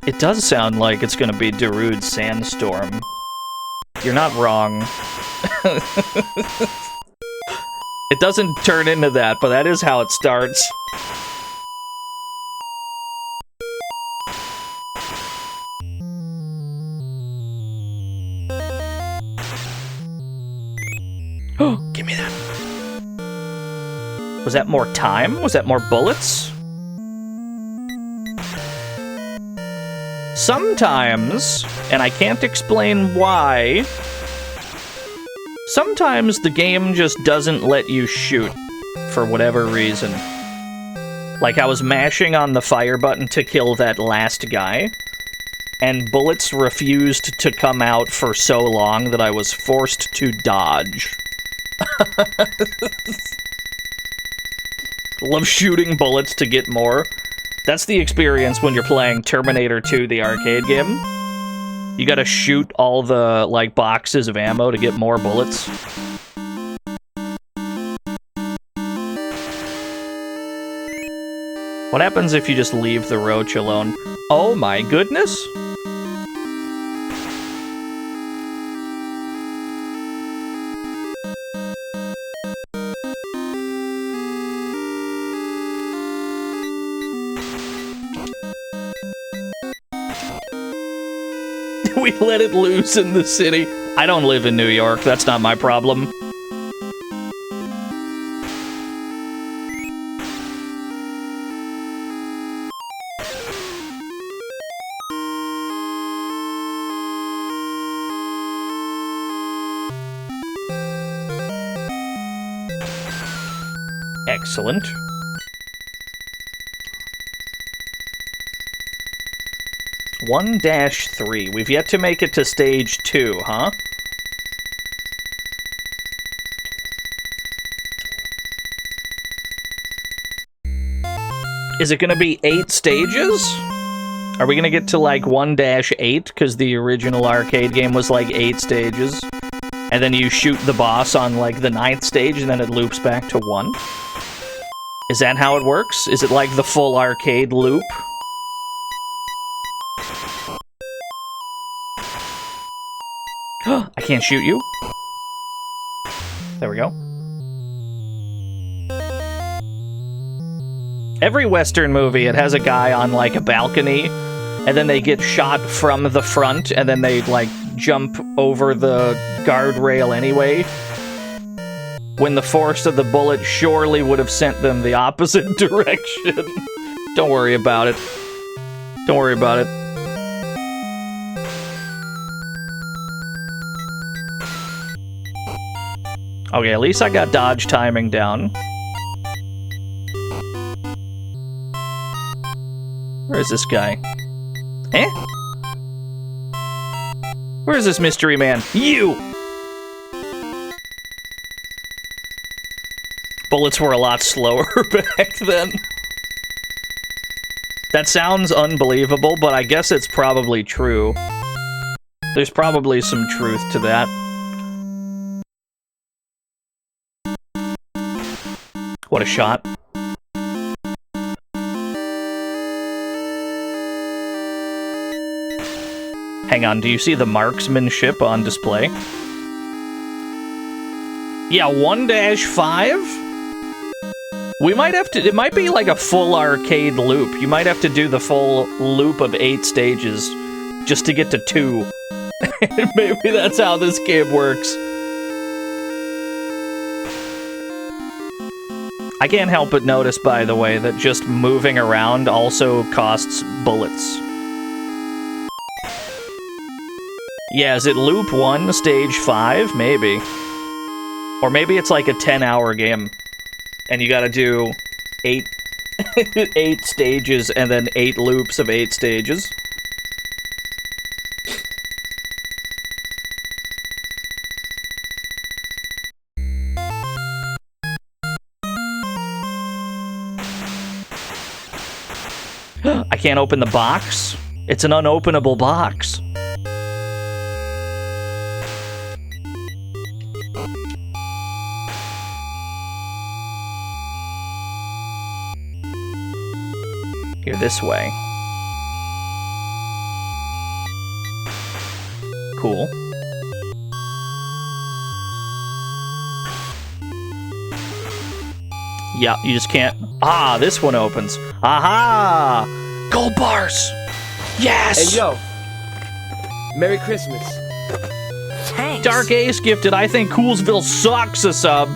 It does sound like it's gonna be Darude's Sandstorm. You're not wrong. It doesn't turn into that, but that is how it starts. Oh, give me that. Was that more time? Was that more bullets? Sometimes, and I can't explain why, sometimes the game just doesn't let you shoot for whatever reason. Like I was mashing on the fire button to kill that last guy, and bullets refused to come out for so long that I was forced to dodge. Love shooting bullets to get more. That's the experience when you're playing Terminator 2, the arcade game. You gotta shoot all the, like, boxes of ammo to get more bullets. What happens if you just leave the roach alone? Oh my goodness! We let it loose in the city. I don't live in New York. That's not my problem. Excellent. -3. We've yet to make it to stage 2, huh? Is it gonna be 8 stages? Are we gonna get to like 1-8? Because the original arcade game was like 8 stages. And then you shoot the boss on like the 9th stage and then it loops back to 1? Is that how it works? Is it like the full arcade loop? I can't shoot you. There we go. Every Western movie, it has a guy on like a balcony, and then they get shot from the front, and then they like jump over the guardrail anyway. When the force of the bullet surely would have sent them the opposite direction. Don't worry about it. Don't worry about it. Okay, at least I got dodge timing down. Where is this guy? Eh? Where is this mystery man? You! Bullets were a lot slower back then. That sounds unbelievable, but I guess it's probably true. There's probably some truth to that. What a shot. Hang on, do you see the marksmanship on display? Yeah, 1-5? We might have to, it might be like a full arcade loop. You might have to do the full loop of 8 stages just to get to 2. Maybe that's how this game works. I can't help but notice, by the way, that just moving around also costs bullets. Yeah, is it loop 1, stage 5? Maybe. Or maybe it's like a 10-hour game, and you gotta do 8 stages and then 8 loops of 8 stages. I can't open the box? It's an unopenable box. Here, this way. Cool. Yeah, you just can't... Ah, this one opens. Aha! Gold bars! Yes! Hey, yo. Merry Christmas. Thanks. Dark Ace gifted, I think Coolsville sucks a sub.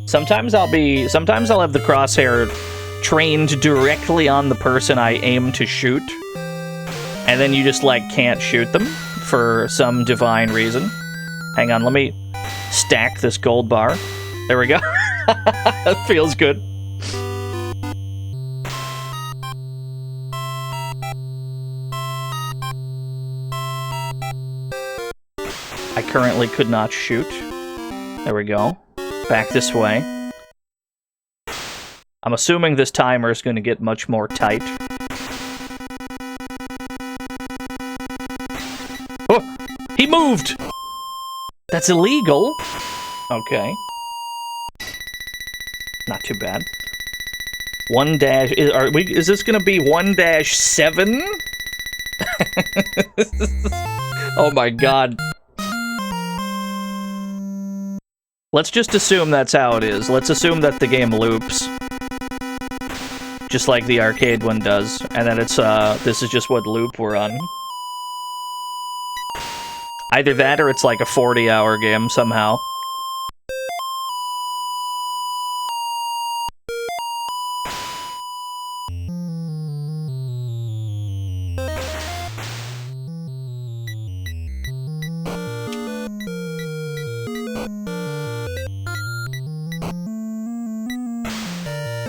Sometimes I'll have the crosshair trained directly on the person I aim to shoot. And then you just, like, can't shoot them for some divine reason. Hang on, let me stack this gold bar. There we go. That feels good. I currently could not shoot. There we go. Back this way. I'm assuming this timer is going to get much more tight. Oh! He moved! That's illegal. Okay. Not too bad. 1 dash... Is this going to be 1-7? Oh my god. Let's just assume that's how it is. Let's assume that the game loops. Just like the arcade one does. And then it's, this is just what loop we're on. Either that or it's like a 40-hour game somehow.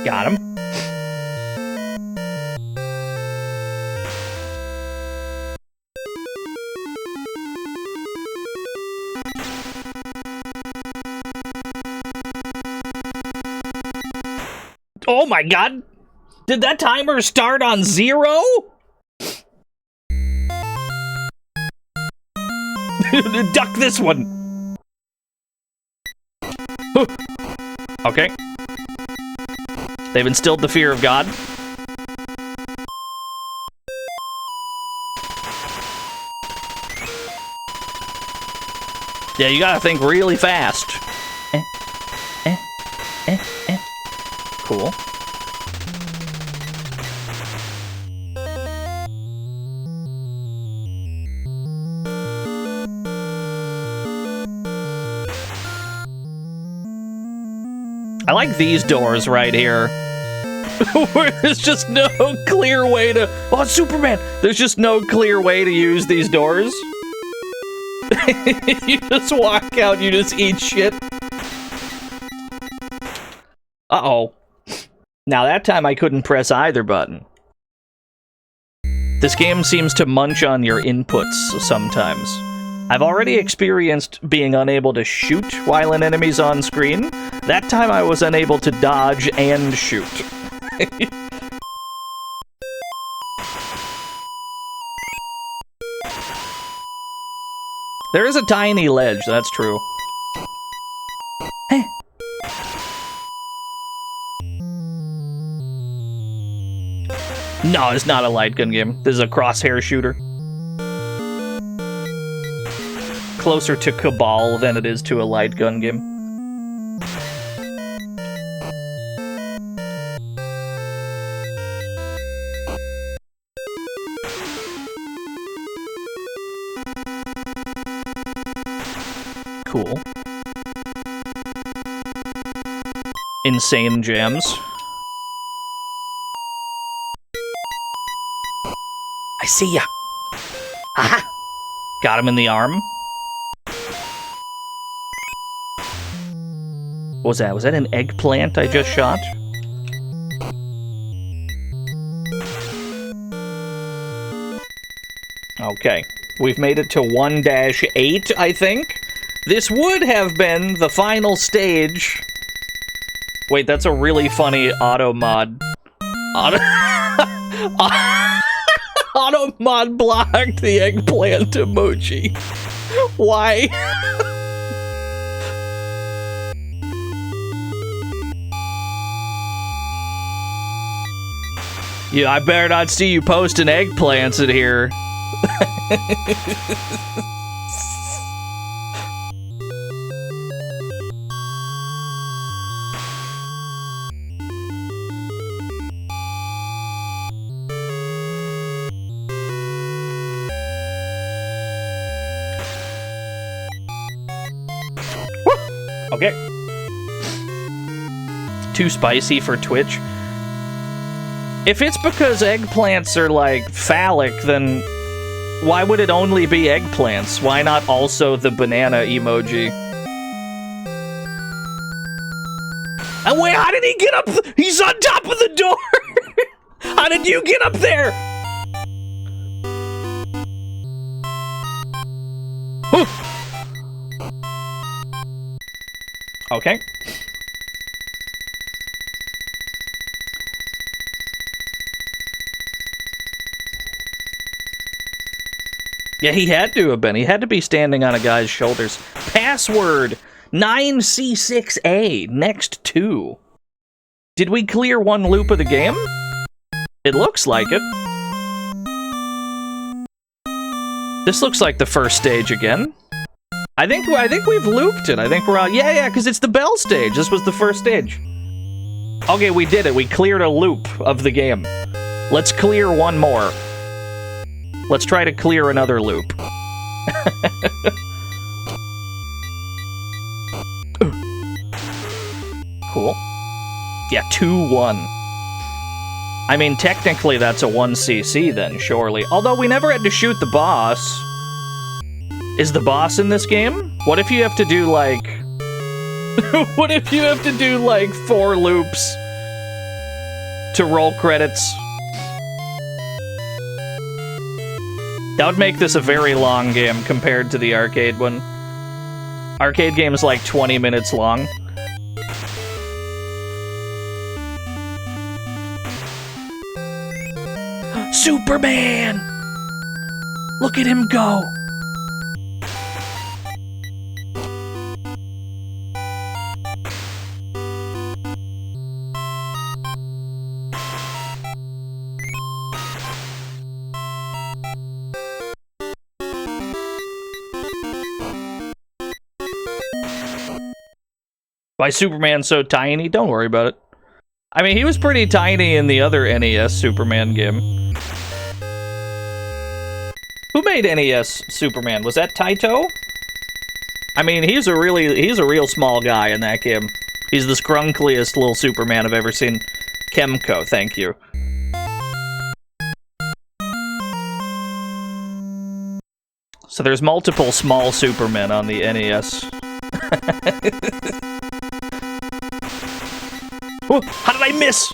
Got him. Oh my god! Did that timer start on 0? Duck this one. Okay. They've instilled the fear of God. Yeah, you gotta think really fast. Cool. I like these doors right here. Where there's just no clear way to... Oh, it's Superman! There's just no clear way to use these doors. You just walk out, you just eat shit. Uh-oh. Now that time I couldn't press either button. This game seems to munch on your inputs sometimes. I've already experienced being unable to shoot while an enemy's on screen. That time I was unable to dodge and shoot. There is a tiny ledge, that's true. Hey. No, it's not a light gun game. This is a crosshair shooter. Closer to Cabal than it is to a light gun game. Cool. Insane jams. I see ya. Aha! Got him in the arm. What was that? Was that an eggplant I just shot? Okay. We've made it to 1-8, I think. This would have been the final stage. Wait, that's a really funny auto mod. Auto mod blocked the eggplant emoji. Why? Yeah, I better not see you posting eggplants in here. Okay. Too spicy for Twitch. If it's because eggplants are, like, phallic, then why would it only be eggplants? Why not also the banana emoji? And wait, how did he get up? He's on top of the door! How did you get up there? Okay. Yeah, he had to have been. He had to be standing on a guy's shoulders. Password 9C6A, next 2. Did we clear one loop of the game? It looks like it. This looks like the first stage again. I think we've looped it. I think we're on. Yeah, because it's the bell stage. This was the first stage. Okay, we did it. We cleared a loop of the game. Let's clear one more. Let's try to clear another loop. Cool. Yeah, 2-1. I mean, technically that's a 1cc then, surely. Although we never had to shoot the boss. Is the boss in this game? What if you have to do, like... what if you have to do, like, 4 loops to roll credits? That would make this a very long game compared to the arcade one. Arcade game is like 20 minutes long. Superman! Look at him go! Why Superman's so tiny? Don't worry about it. I mean, he was pretty tiny in the other NES Superman game. Who made NES Superman? Was that Taito? I mean, he's a real small guy in that game. He's the scrunkliest little Superman I've ever seen. Chemco, thank you. So there's multiple small Supermen on the NES. Oh, how did I miss?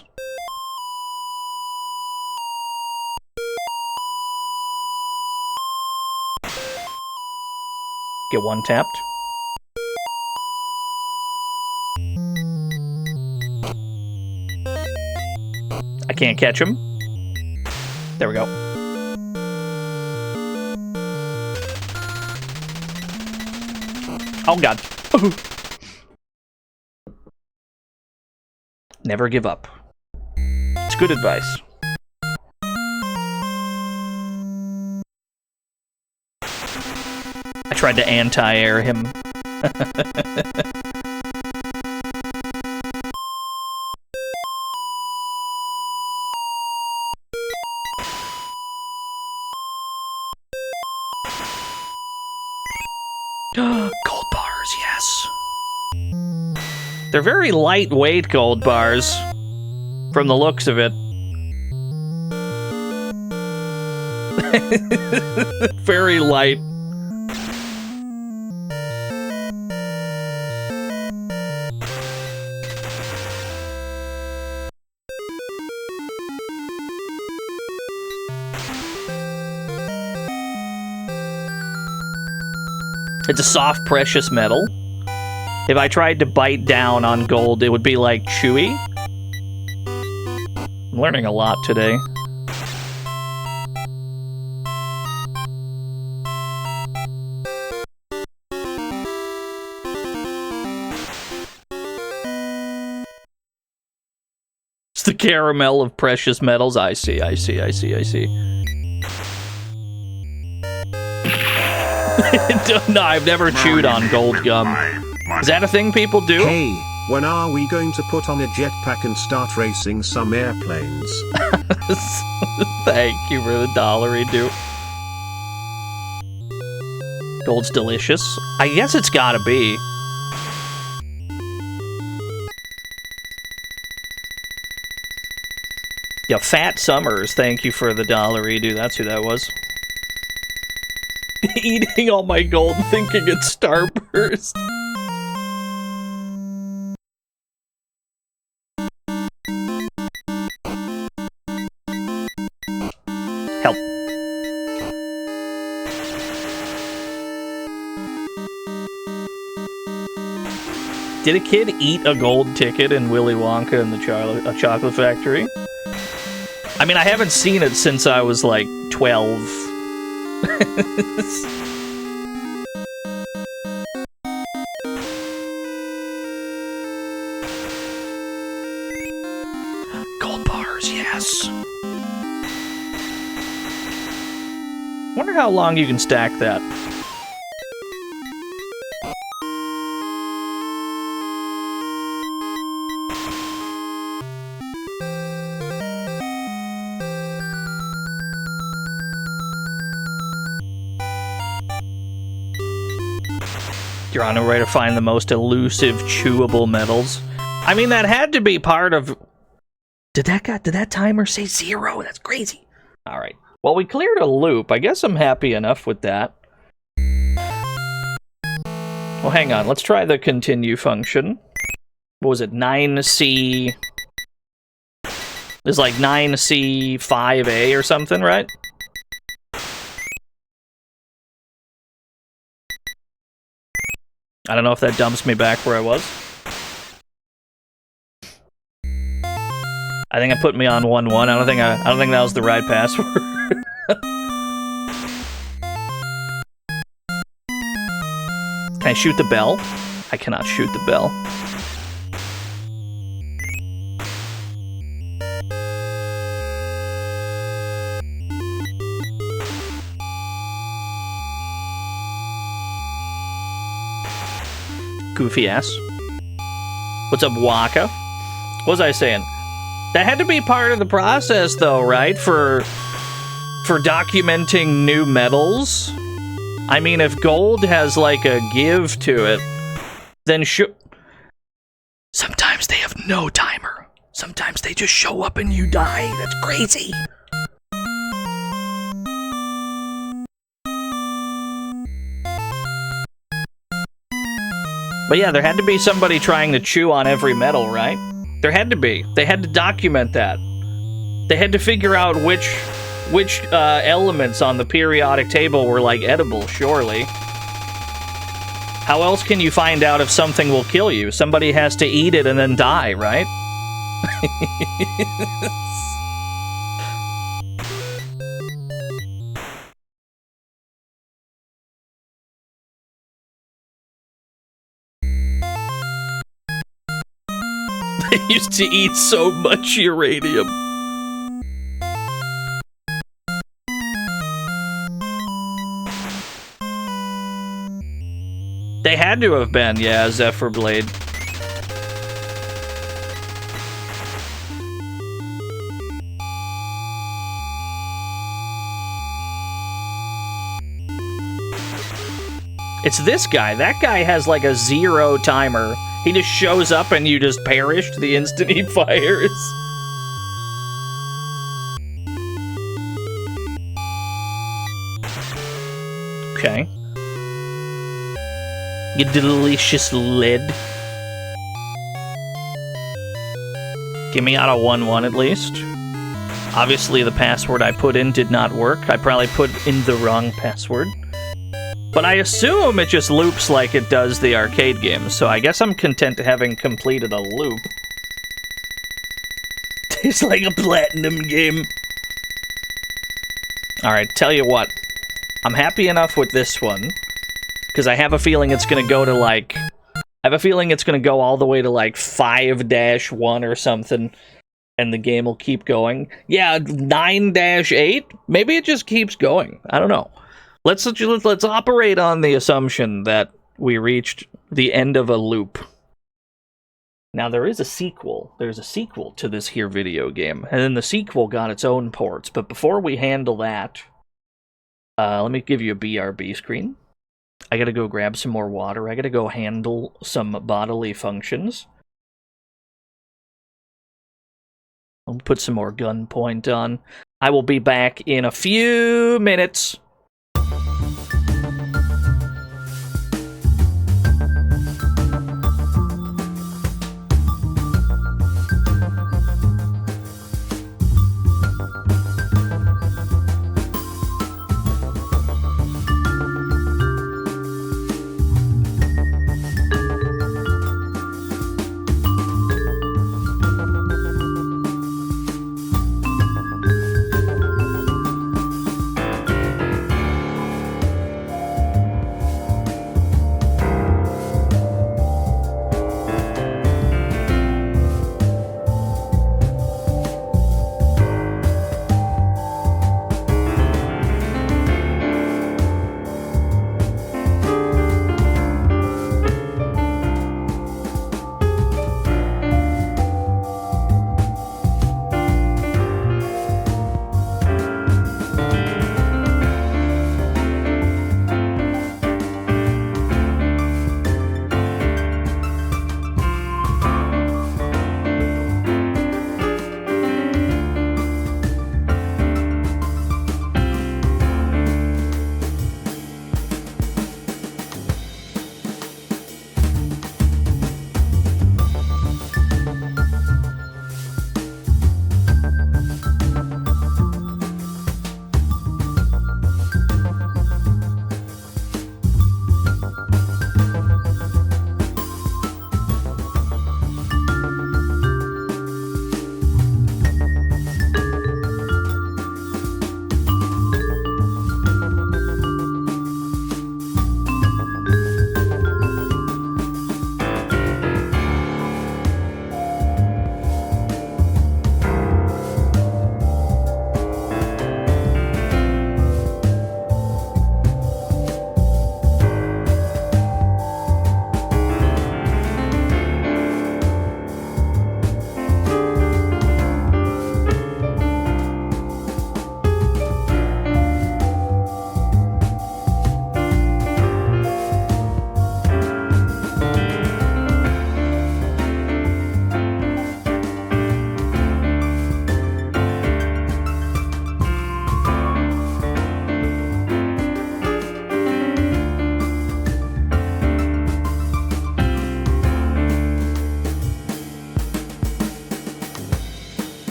Get one tapped. I can't catch him. There we go. Oh god. Never give up. It's good advice. I tried to anti-air him. Gold bars, yes. They're very lightweight gold bars, from the looks of it. Very light. It's a soft, precious metal. If I tried to bite down on gold, it would be like chewy. I'm learning a lot today. It's the caramel of precious metals. I see. No, I've never chewed on gold gum. Is that a thing people do? Hey, when are we going to put on a jetpack and start racing some airplanes? Thank you for the $1, dude. Gold's delicious. I guess it's gotta be. Yeah, Fat Summers, thank you for the $1, dude. That's who that was. Eating all my gold, thinking it's Starburst. Help. Did a kid eat a gold ticket in Willy Wonka and the Chocolate Factory? I mean, I haven't seen it since I was like 12. Gold bars, yes. Wonder how long you can stack that. You're on a way to find the most elusive, chewable metals. I mean, that had to be part of... Did that timer say 0? That's crazy. All right. Well, we cleared a loop. I guess I'm happy enough with that. Well, hang on. Let's try the continue function. What was it? 9C... It's like 9C5A or something, right? I don't know if that dumps me back where I was. I think it put me on 1-1. I don't think that was the right password. Can I shoot the bell? I cannot shoot the bell. Goofy ass. What's up, Waka? What was I saying? That had to be part of the process, though, right? For documenting new metals. I mean, if gold has like a give to it, then sometimes they have no timer. Sometimes they just show up and you die. That's crazy. But yeah, there had to be somebody trying to chew on every metal, right? There had to be. They had to document that. They had to figure out which elements on the periodic table were, like, edible, surely. How else can you find out if something will kill you? Somebody has to eat it and then die, right? They used to eat so much uranium. They had to have been, yeah, Zephyr Blade. It's this guy. That guy has like a 0 timer. He just shows up and you just perished the instant he fires. Okay. You delicious lead. Get me out of 1-1 at least. Obviously the password I put in did not work. I probably put in the wrong password. But I assume it just loops like it does the arcade games, so I guess I'm content having completed a loop. It's like a platinum game. Alright, tell you what. I'm happy enough with this one. Because I have a feeling it's going to go to like... I have a feeling it's going to go all the way to like 5-1 or something. And the game will keep going. Yeah, 9-8? Maybe it just keeps going. I don't know. Let's operate on the assumption that we reached the end of a loop. Now, there is a sequel. There's a sequel to this here video game. And then the sequel got its own ports. But before we handle that, let me give you a BRB screen. I gotta go grab some more water. I gotta go handle some bodily functions. I'll put some more gunpoint on. I will be back in a few minutes.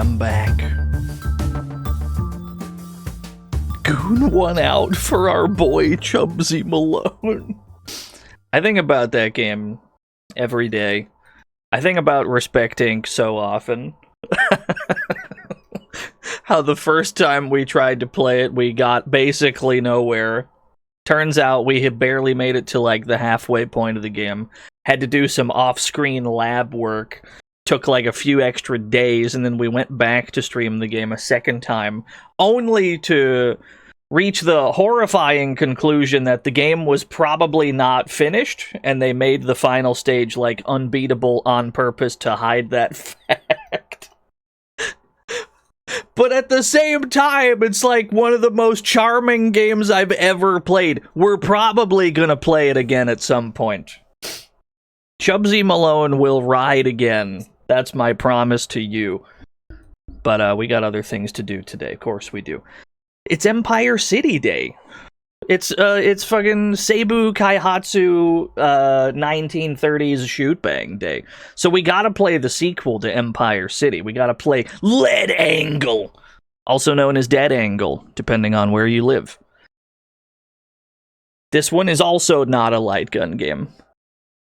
I'm back. Goon one out for our boy Chubsy Malone. I think about that game every day. I think about Respect Inc. so often. How the first time we tried to play it, we got basically nowhere. Turns out we had barely made it to like the halfway point of the game. Had to do some off-screen lab work. Took like a few extra days, and then we went back to stream the game a second time, only to reach the horrifying conclusion that the game was probably not finished, and they made the final stage like unbeatable on purpose to hide that fact. But at the same time, it's like one of the most charming games I've ever played. We're probably gonna play it again at some point. Chubsy Malone will ride again. That's my promise to you. But we got other things to do today. Of course we do. It's Empire City Day. It's fucking Seibu Kaihatsu 1930s shoot bang day. So we gotta play the sequel to Empire City. We gotta play Lead Angle, also known as Dead Angle, depending on where you live. This one is also not a light gun game.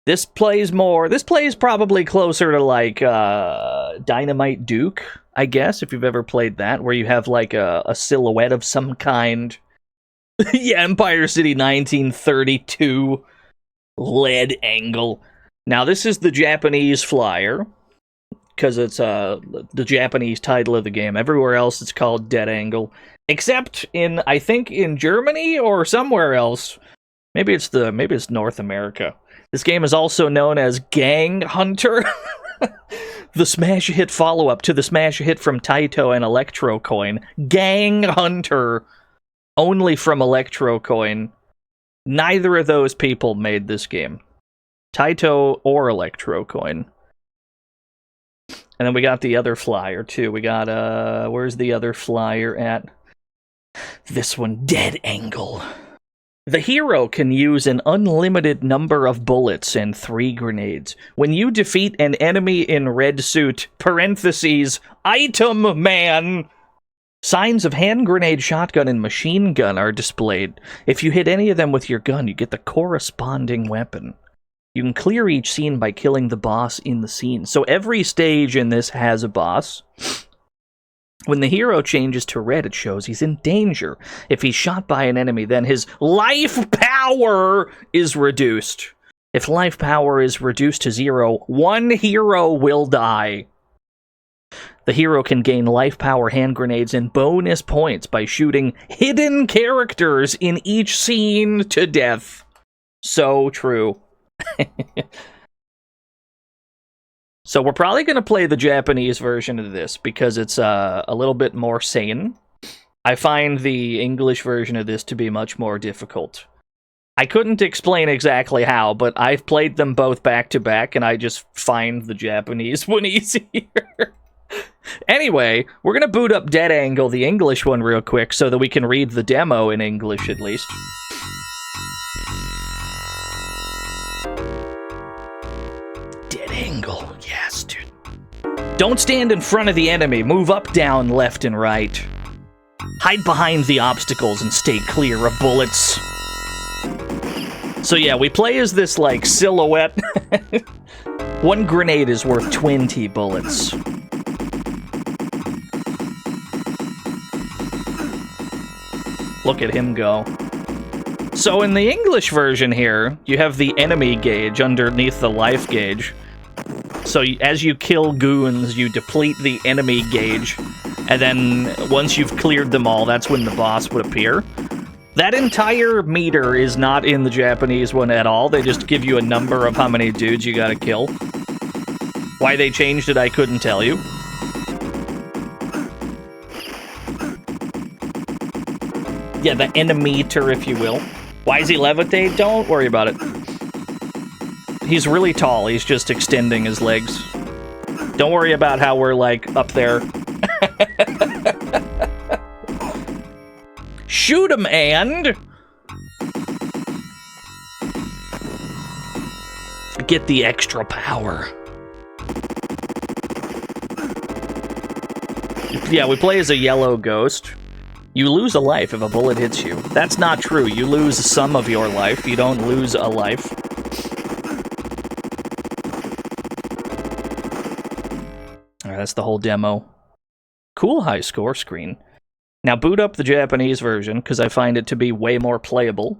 This plays probably closer to like Dynamite Duke, I guess, if you've ever played that, where you have like a silhouette of some kind. Yeah, Empire City 1932 Lead Angle. Now, this is the Japanese flyer, because it's the Japanese title of the game. Everywhere else it's called Dead Angle, except in, I think, in Germany or somewhere else. Maybe it's North America. This game is also known as Gang Hunter, the smash hit follow-up to the smash hit from Taito and Electro Coin. Gang Hunter, only from Electro Coin. Neither of those people made this game. Taito or Electro Coin. And then we got the other flyer, too. We got, where's the other flyer at? This one, Dead Angle. The hero can use an unlimited number of bullets and 3 grenades. When you defeat an enemy in red suit, parentheses, item man, signs of hand grenade, shotgun, and machine gun are displayed. If you hit any of them with your gun, you get the corresponding weapon. You can clear each scene by killing the boss in the scene. So every stage in this has a boss. When the hero changes to red, it shows he's in danger. If he's shot by an enemy, then his life power is reduced. If life power is reduced to 0, one hero will die. The hero can gain life power, hand grenades, and bonus points by shooting hidden characters in each scene to death. So true. So we're probably going to play the Japanese version of this because it's a little bit more sane. I find the English version of this to be much more difficult. I couldn't explain exactly how, but I've played them both back to back, and I just find the Japanese one easier. Anyway, we're going to boot up Dead Angle, the English one, real quick so that we can read the demo in English at least. Dead Angle. Yes, dude. Don't stand in front of the enemy. Move up, down, left, and right. Hide behind the obstacles and stay clear of bullets. So yeah, we play as this, like, silhouette. 1 grenade is worth 20 bullets. Look at him go. So in the English version here, you have the enemy gauge underneath the life gauge. So as you kill goons, you deplete the enemy gauge, and then once you've cleared them all, that's when the boss would appear. That entire meter is not in the Japanese one at all. They just give you a number of how many dudes you gotta kill. Why they changed it, I couldn't tell you. Yeah, the enemy-ter, if you will. Why does he levitate? Don't worry about it. He's really tall. He's just extending his legs. Don't worry about how we're, like, up there. Shoot him, and... get the extra power. Yeah, we play as a yellow ghost. You lose a life if a bullet hits you. That's not true. You lose some of your life. You don't lose a life. Alright, that's the whole demo. Cool high score screen. Now boot up the Japanese version, because I find it to be way more playable.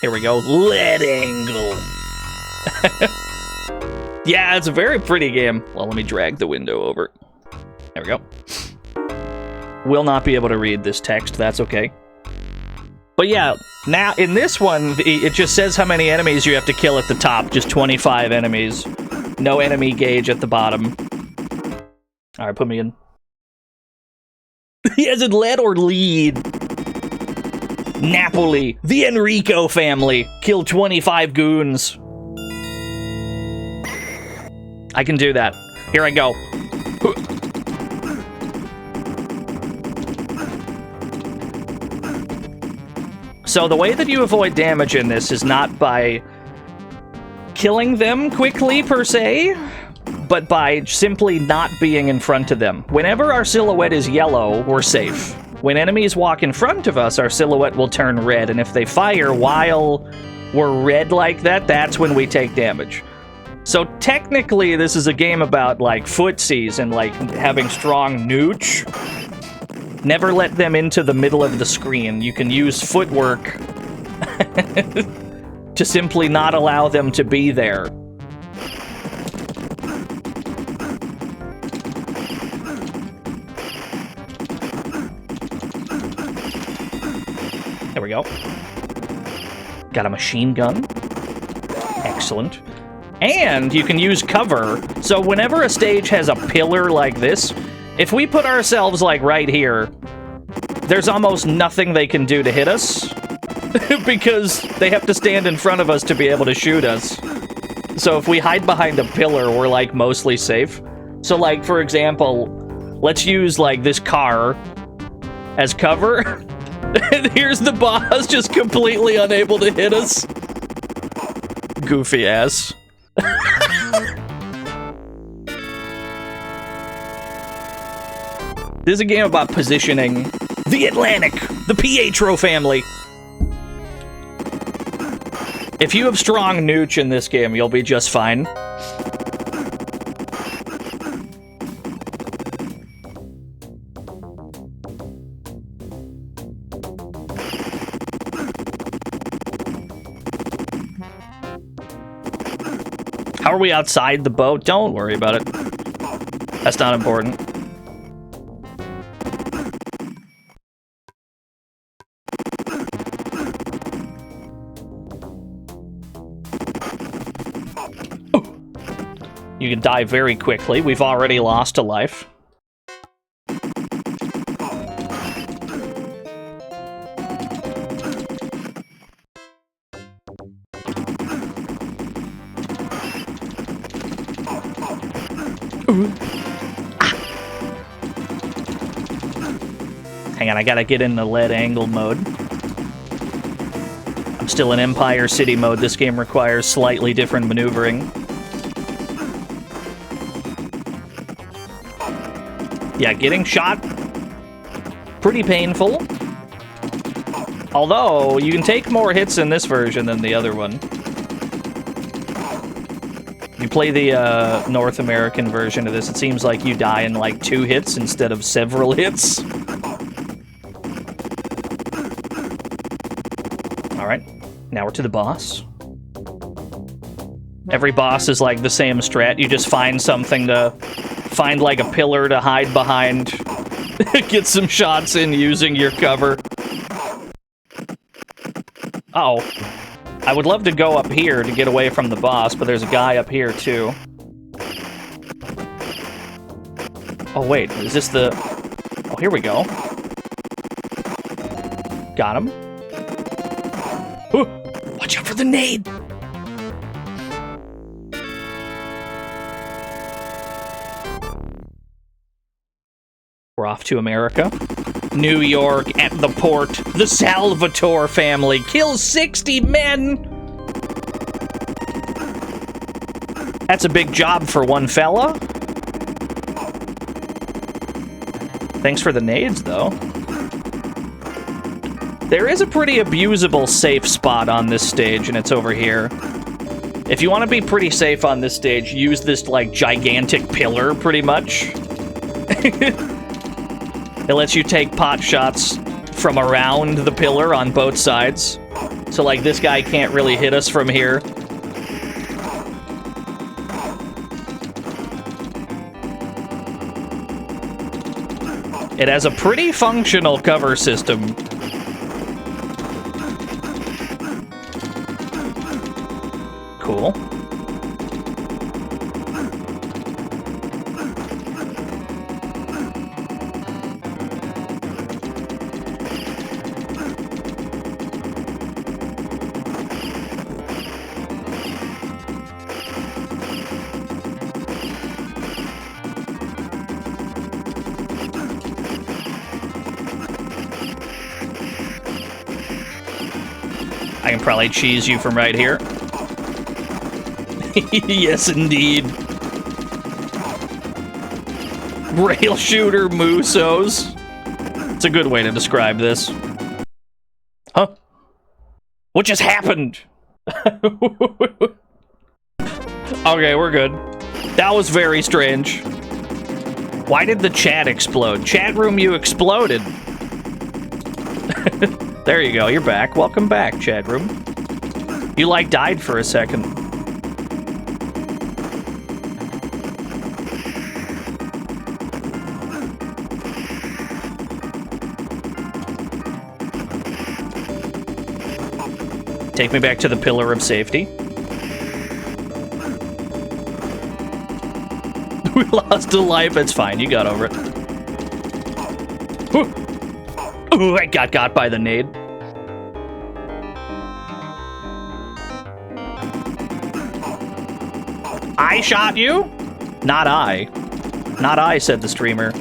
Here we go. Lead angle. Yeah, it's a very pretty game. Well, let me drag the window over. There we go. Will not be able to read this text, that's okay. But yeah, now in this one, it just says how many enemies you have to kill at the top. Just 25 enemies. No enemy gauge at the bottom. Alright, put me in. He has it lead or lead. Napoli. The Enrico family. Kill 25 goons. I can do that. Here I go. So the way that you avoid damage in this is not by killing them quickly, per se, but by simply not being in front of them. Whenever our silhouette is yellow, we're safe. When enemies walk in front of us, our silhouette will turn red, and if they fire while we're red like that, that's when we take damage. So technically, this is a game about, like, footsies and, like, having strong nooch. Never let them into the middle of the screen. You can use footwork to simply not allow them to be there. There we go. Got a machine gun. Excellent. And you can use cover. So whenever a stage has a pillar like this, if we put ourselves, like, right here, there's almost nothing they can do to hit us. Because they have to stand in front of us to be able to shoot us. So if we hide behind a pillar, we're, like, mostly safe. So, like, for example, let's use, like, this car as cover. And here's the boss just completely unable to hit us. Goofy ass. This is a game about positioning. The Atlantic! The Pietro family! If you have strong nooch in this game, you'll be just fine. How are we outside the boat? Don't worry about it. That's not important. You can die very quickly. We've already lost a life. Hang on, I gotta get in the lead angle mode. I'm still in Empire City mode. This game requires slightly different maneuvering. Yeah, getting shot, pretty painful. Although, you can take more hits in this version than the other one. You play the North American version of this, it seems like you die in like 2 hits instead of several hits. Alright, now we're to the boss. Every boss is like the same strat, you just find something to... Find, like, a pillar to hide behind. Get some shots in using your cover. Uh-oh. I would love to go up here to get away from the boss, but there's a guy up here, too. Oh, wait. Is this the... Oh, here we go. Got him. Ooh, watch out for the nade! We're off to America. New York, at the port, the Salvatore family kills 60 men! That's a big job for one fella. Thanks for the nades, though. There is a pretty abusable safe spot on this stage, and it's over here. If you want to be pretty safe on this stage, use this, like, gigantic pillar, pretty much. It lets you take pot shots from around the pillar on both sides. So, like, this guy can't really hit us from here. It has a pretty functional cover system. Cool. I can probably cheese you from right here. Yes, indeed. Rail shooter Musos. It's a good way to describe this. Huh? What just happened? Okay, we're good. That was very strange. Why did the chat explode? Chat room, you exploded. There you go, you're back. Welcome back, chat room. You, like, died for a second. Take me back to the pillar of safety. We lost a life. It's fine. You got over it. Ooh, I got by the nade. I shot you? Not I. Not I, said the streamer.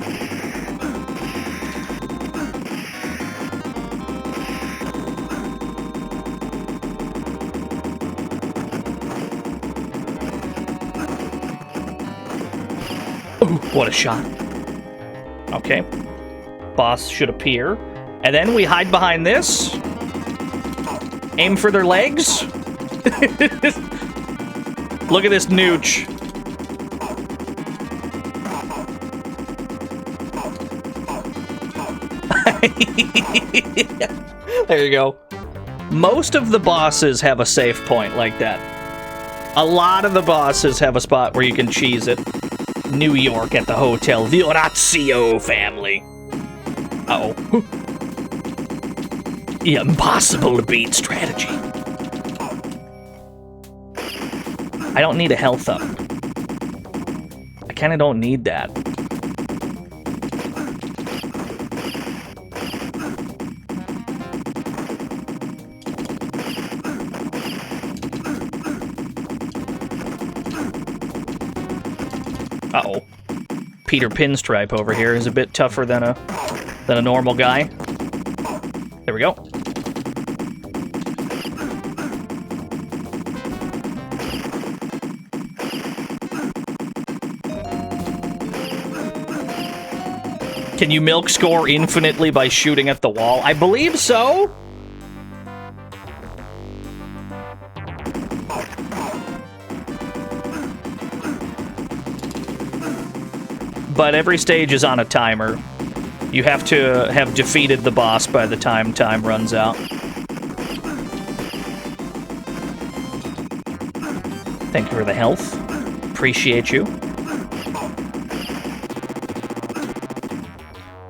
What a shot. Okay. Boss should appear. And then we hide behind this. Aim for their legs. Look at this nooch. There you go. Most of the bosses have a safe point like that. A lot of the bosses have a spot where you can cheese it. New York at the hotel, the Orazio family. Uh-oh. The impossible to beat strategy. I don't need a health up. I kinda don't need that. Uh-oh. Peter Pinstripe over here is a bit tougher than a normal guy. There we go. Can you milk score infinitely by shooting at the wall? I believe so. But every stage is on a timer. You have to have defeated the boss by the time runs out. Thank you for the health. Appreciate you.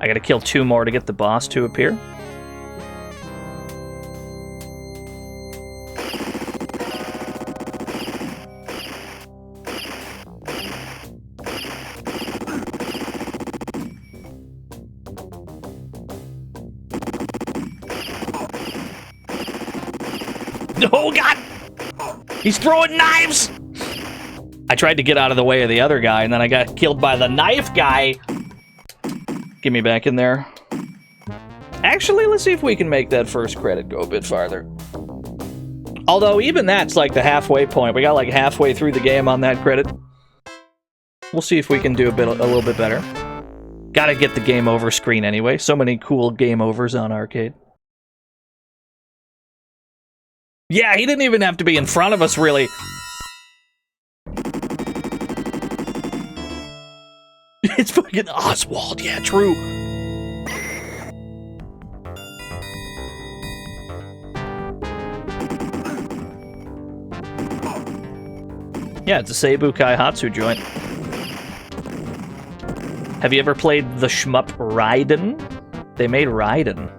I gotta kill 2 more to get the boss to appear. Oh, God! He's throwing knives! I tried to get out of the way of the other guy, and then I got killed by the knife guy. Get me back in there. Actually, let's see if we can make that first credit go a bit farther. Although, even that's like the halfway point. We got like halfway through the game on that credit. We'll see if we can do a little bit better. Gotta get the game over screen anyway. So many cool game overs on arcade. Yeah, he didn't even have to be in front of us, really. It's fucking Oswald. Yeah, true. Yeah, it's a Seibu Kaihatsu joint. Have you ever played the shmup Raiden? They made Raiden.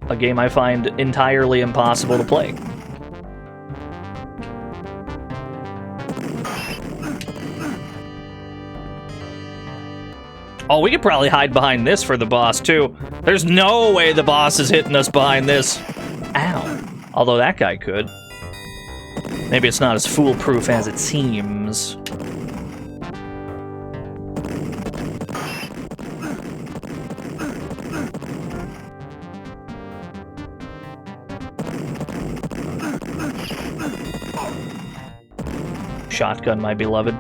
A game I find entirely impossible to play. Oh, we could probably hide behind this for the boss, too. There's no way the boss is hitting us behind this. Ow. Although that guy could. Maybe it's not as foolproof as it seems. Shotgun, my beloved.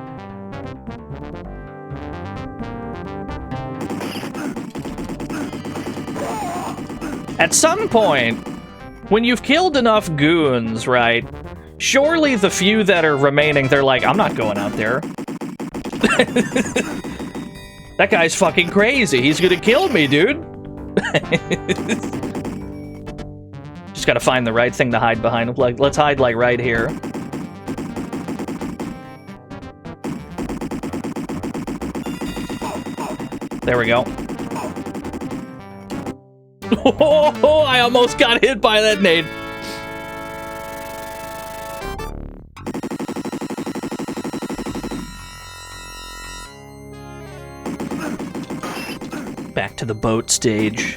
At some point, when you've killed enough goons, right, surely the few that are remaining, they're like, I'm not going out there. That guy's fucking crazy. He's gonna kill me, dude. Just gotta find the right thing to hide behind. Like, let's hide, like, right here. There we go. Oh, I almost got hit by that nade. Back to the boat stage.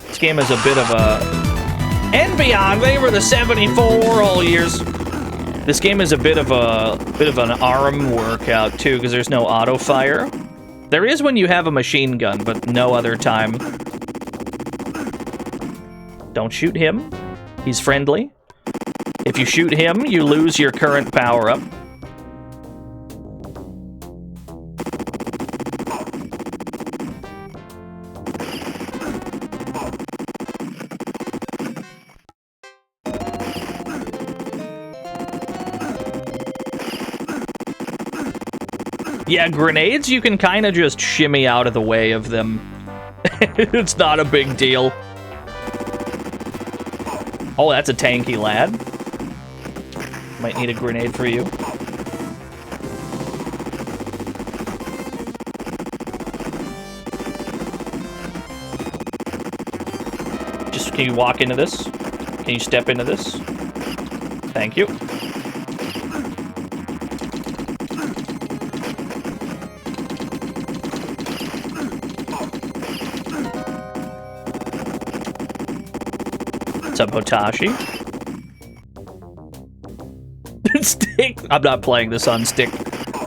This game is a bit of a... And beyond, they were the 74 all years. This game is a bit of an arm workout too, because there's no auto fire. There is when you have a machine gun, but no other time. Don't shoot him. He's friendly. If you shoot him, you lose your current power-up. Yeah, grenades, you can kind of just shimmy out of the way of them. It's not a big deal. Oh, that's a tanky lad. Might need a grenade for you. Just, can you walk into this? Can you step into this? Thank you. What's up, Hotashi? Stick? I'm not playing this on stick.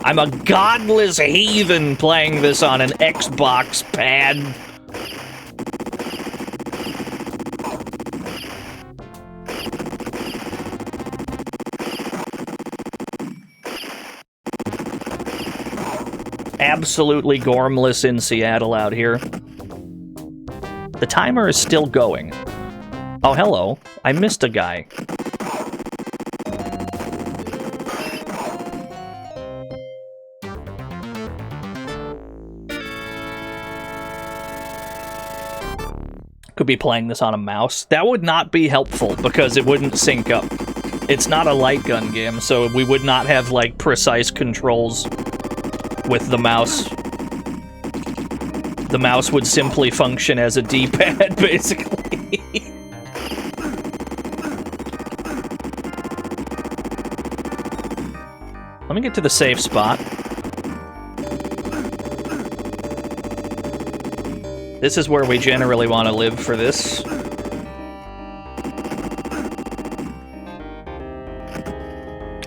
I'm a godless heathen playing this on an Xbox pad. Absolutely gormless in Seattle out here. The timer is still going. Oh, hello. I missed a guy. Could be playing this on a mouse. That would not be helpful because it wouldn't sync up. It's not a light gun game, so we would not have, like, precise controls with the mouse. The mouse would simply function as a D-pad, basically. Let me get to the safe spot. This is where we generally want to live for this.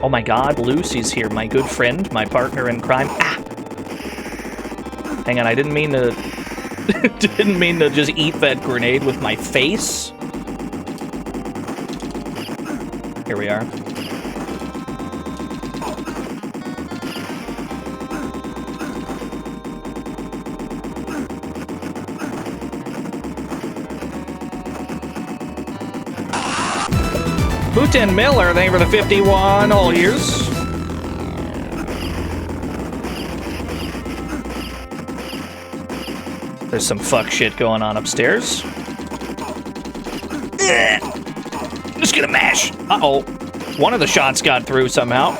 Oh my god, Lucy's here, my good friend, my partner in crime. Ah! Hang on, I didn't mean to... didn't mean to just eat that grenade with my face. Here we are. Putin Miller, thank you for the 51 all years. There's some fuck shit going on upstairs. Just gonna mash. Uh-oh. One of the shots got through somehow.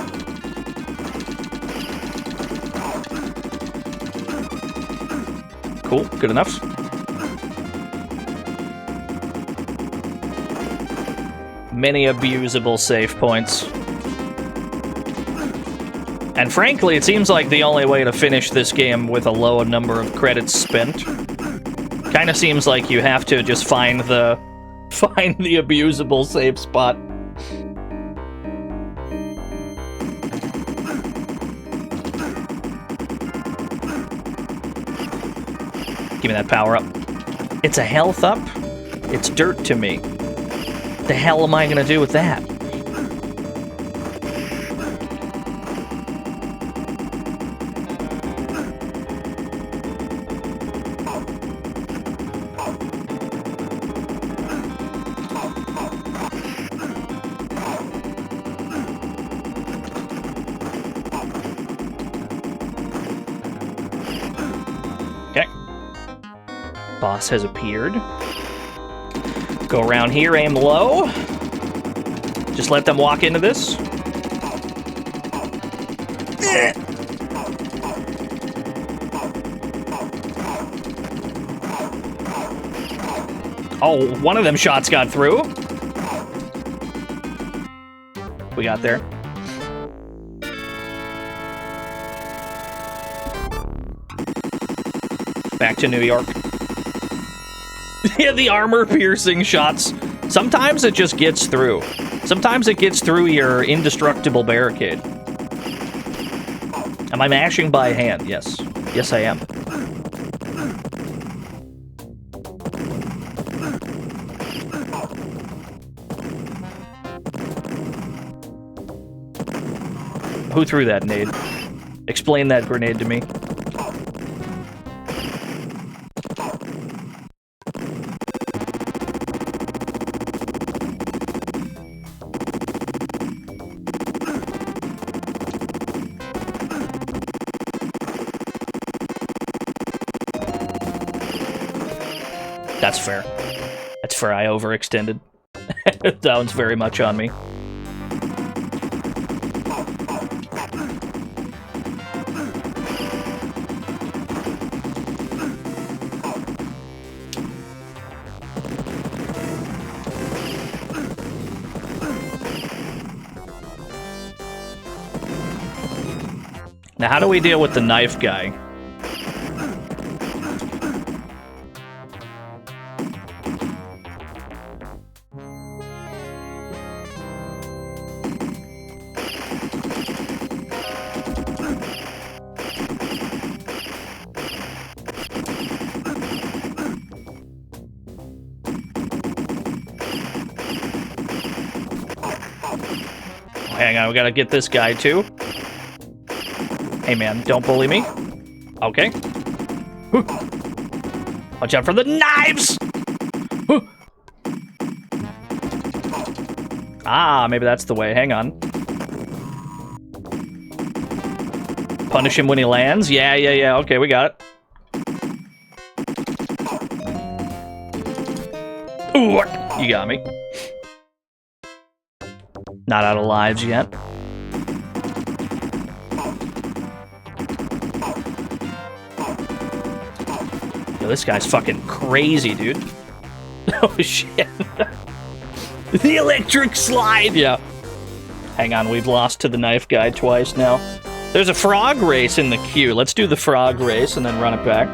Cool, good enough. Many abusable save points. And frankly, it seems like the only way to finish this game with a low number of credits spent. Kinda seems like you have to just find the abusable save spot. Give me that power up. It's a health up? It's dirt to me. The hell am I gonna do with that? Boss has appeared. Go around here, aim low. Just let them walk into this. Oh, one of them shots got through. We got there. Back to New York. Yeah, the armor-piercing shots. Sometimes it just gets through. Sometimes it gets through your indestructible barricade. Am I mashing by hand? Yes. Yes, I am. Who threw that nade? Explain that grenade to me. That's fair. That's fair, I overextended. That one's very much on me. Now, how do we deal with the knife guy? Hang on, we gotta get this guy too. Hey man, don't bully me. Okay. Watch out for the knives! Ah, maybe that's the way. Hang on. Punish him when he lands? Yeah. Okay, we got it. Ooh, you got me. Not out of lives yet. Yo, this guy's fucking crazy, dude. Oh, shit. The electric slide! Yeah. Hang on, we've lost to the knife guy twice now. There's a frog race in the queue. Let's do the frog race and then run it back.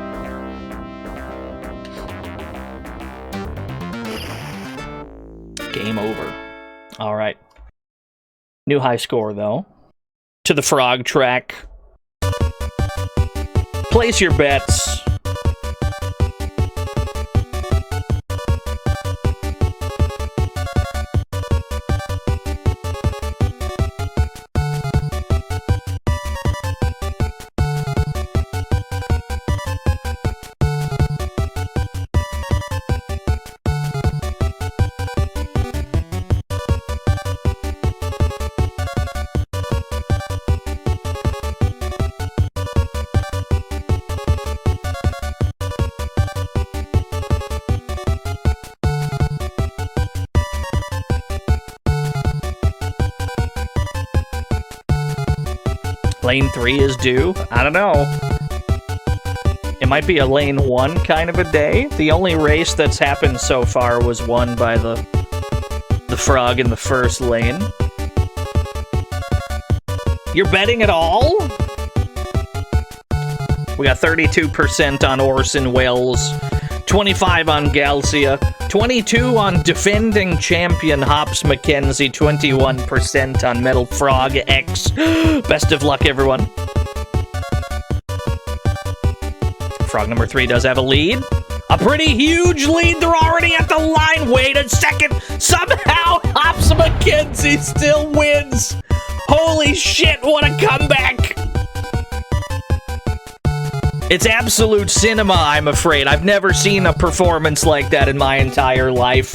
Game over. Alright. New high score, though. To the frog track. Place your bets. Lane 3 is due? I don't know. It might be a lane 1 kind of a day. The only race that's happened so far was won by the frog in the first lane. You're betting at all? We got 32% on Orson Welles, 25 on Galcia, 22 on defending champion Hops McKenzie, 21% on Metal Frog X. Best of luck, everyone. Frog number 3 does have a lead. A pretty huge lead. They're already at the line. Wait a second. Somehow Hops McKenzie still wins. Holy shit, what a comeback. It's absolute cinema, I'm afraid. I've never seen a performance like that in my entire life.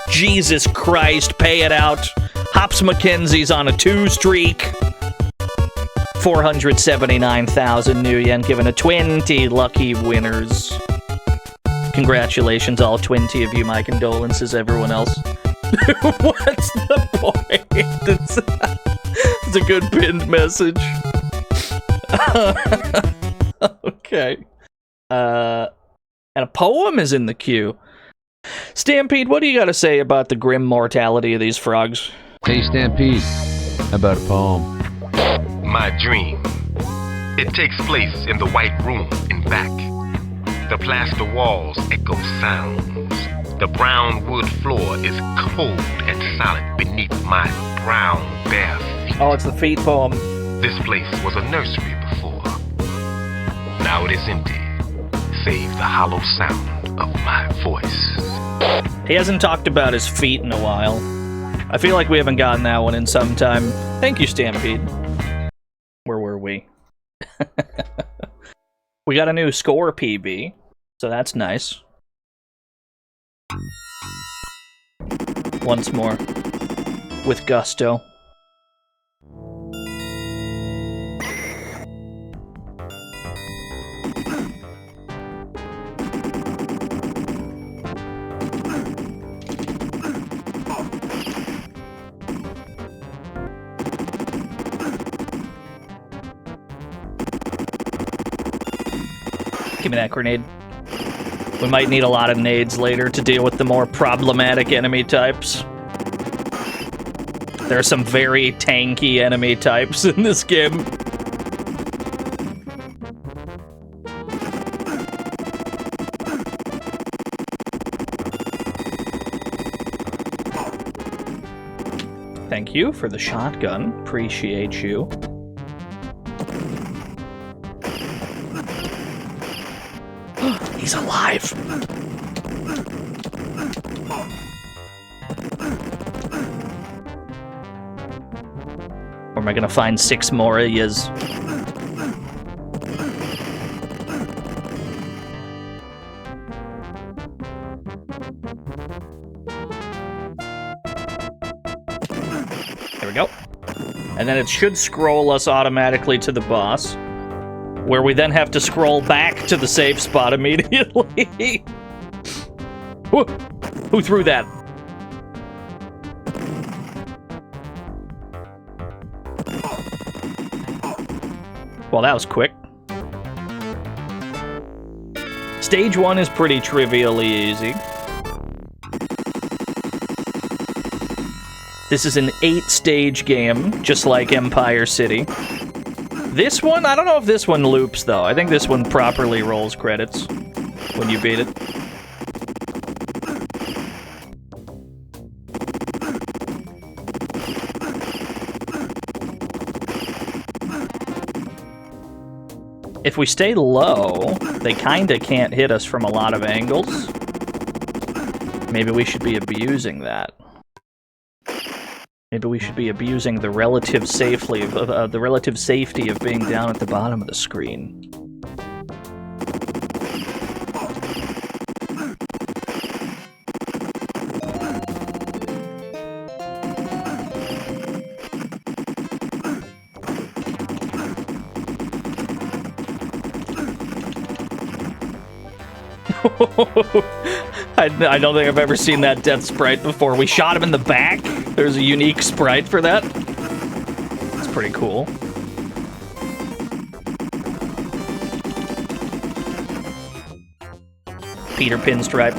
Jesus Christ, pay it out. Hops McKenzie's on a 2 streak. 479,000 new yen, given to 20 lucky winners. Congratulations, all 20 of you. My condolences, everyone else. What's the point? It's a good pinned message. Okay. And a poem is in the queue. Stampede, what do you got to say about the grim mortality of these frogs? Hey, Stampede. How about a poem? My dream. It takes place in the white room in back. The plaster walls echo sounds. The brown wood floor is cold and silent beneath my brown bare feet. Oh, it's the feet poem. This place was a nursery before. Now it is empty, save the hollow sound of my voice. He hasn't talked about his feet in a while. I feel like we haven't gotten that one in some time. Thank you, Stampede. Where were we? We got a new score PB, so that's nice. Once more. With gusto. Give me that grenade. We might need a lot of nades later to deal with the more problematic enemy types. There are some very tanky enemy types in this game. Thank you for the shotgun. Appreciate you. He's alive. Or am I gonna find 6 more of yous? There we go. And then it should scroll us automatically to the boss, where we then have to scroll back to the safe spot immediately. Who threw that? Well, that was quick. Stage 1 is pretty trivially easy. This is an 8-stage game, just like Empire City. This one, I don't know if this one loops, though. I think this one properly rolls credits when you beat it. If we stay low, they kinda can't hit us from a lot of angles. Maybe we should be abusing that. Maybe we should be abusing the relative safety of being down at the bottom of the screen. I don't think I've ever seen that death sprite before. We shot him in the back. There's a unique sprite for that. It's pretty cool. Peter Pinstripe.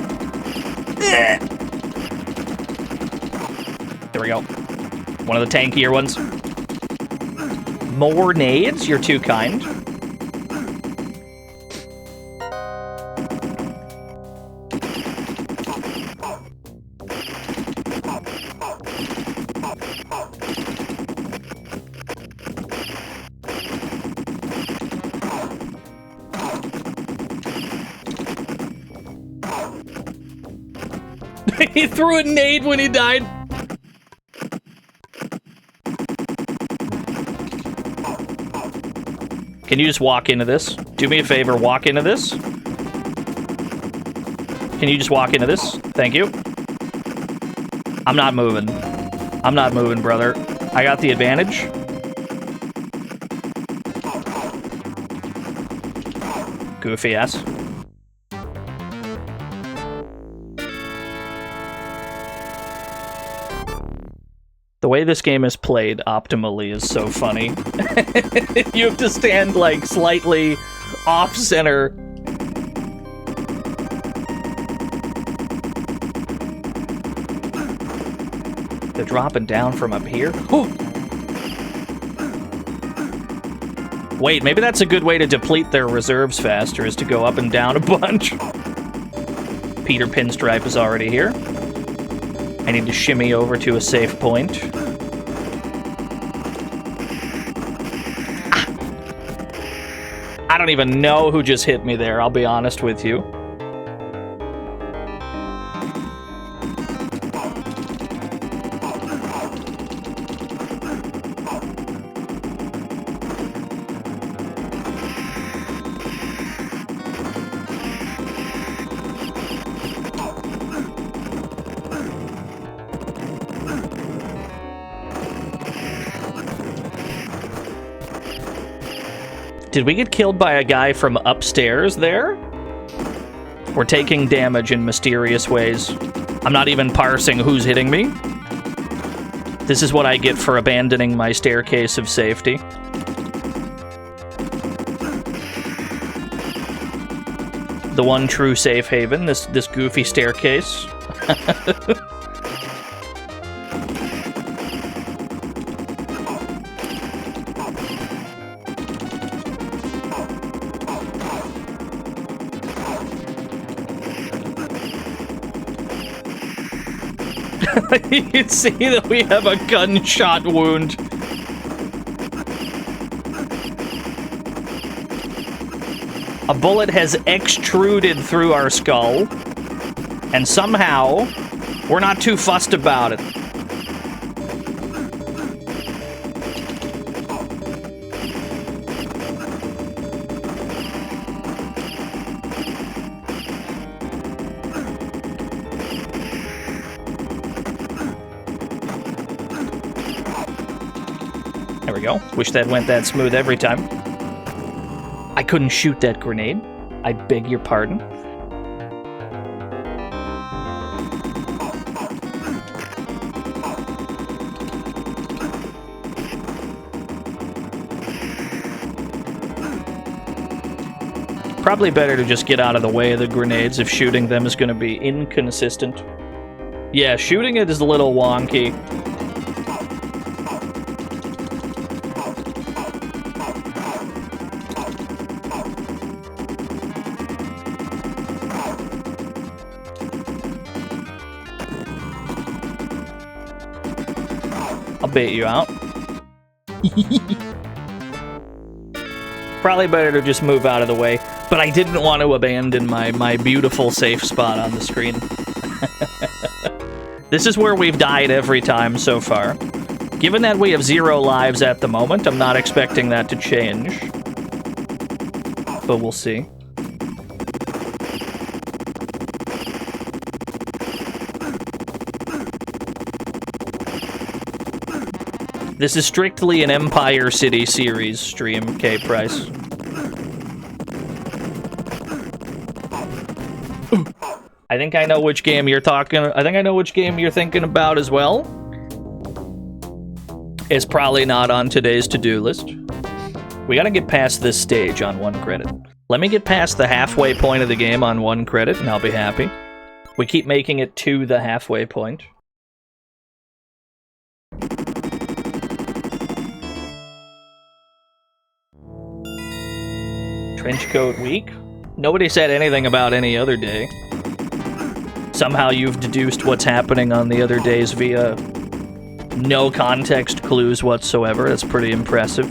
There we go. One of the tankier ones. More nades? You're too kind. He threw a nade when he died. Can you just walk into this? Do me a favor, walk into this. Can you just walk into this? Thank you. I'm not moving. I'm not moving, brother. I got the advantage. Goofy ass. The way this game is played optimally is so funny. You have to stand, like, slightly off-center. They're dropping down from up here. Oh. Wait, maybe that's a good way to deplete their reserves faster, is to go up and down a bunch. Peter Pinstripe is already here. I need to shimmy over to a safe point. I don't even know who just hit me there, I'll be honest with you. Did we get killed by a guy from upstairs there? We're taking damage in mysterious ways. I'm not even parsing who's hitting me. This is what I get for abandoning my staircase of safety. The one true safe haven, this goofy staircase. You can see that we have a gunshot wound. A bullet has extruded through our skull, and somehow we're not too fussed about it. There we go. Wish that went that smooth every time. I couldn't shoot that grenade. I beg your pardon. Probably better to just get out of the way of the grenades if shooting them is going to be inconsistent. Yeah, shooting it is a little wonky. I'll bait you out. Probably better to just move out of the way, but I didn't want to abandon my beautiful safe spot on the screen. This is where we've died every time so far. Given that we have 0 lives at the moment, I'm not expecting that to change. But we'll see. This is strictly an Empire City series stream, K-Price. I think I know which game you're thinking about as well. It's probably not on today's to-do list. We gotta get past this stage on 1 credit. Let me get past the halfway point of the game on 1 credit, and I'll be happy. We keep making it to the halfway point. Trenchcoat week? Nobody said anything about any other day. Somehow you've deduced what's happening on the other days via no context clues whatsoever. That's pretty impressive.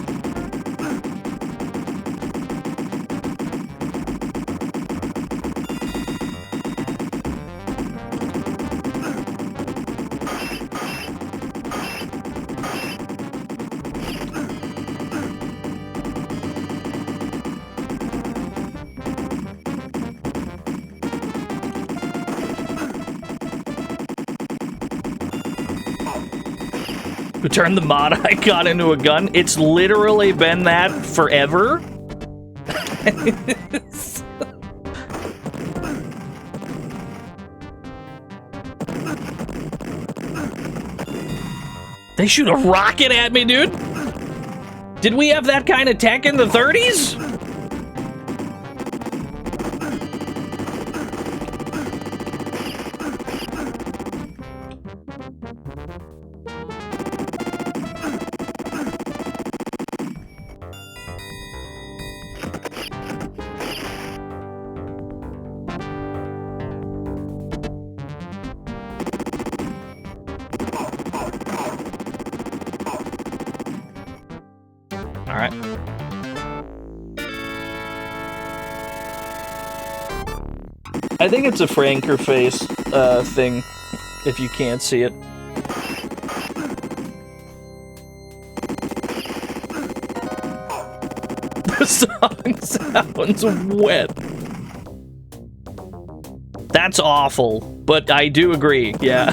Who turned the mod icon into a gun? It's literally been that forever. They shoot a rocket at me, dude. Did we have that kind of tech in the 30s? I think it's a franker face thing, if you can't see it. The song sounds wet. That's awful, but I do agree, yeah.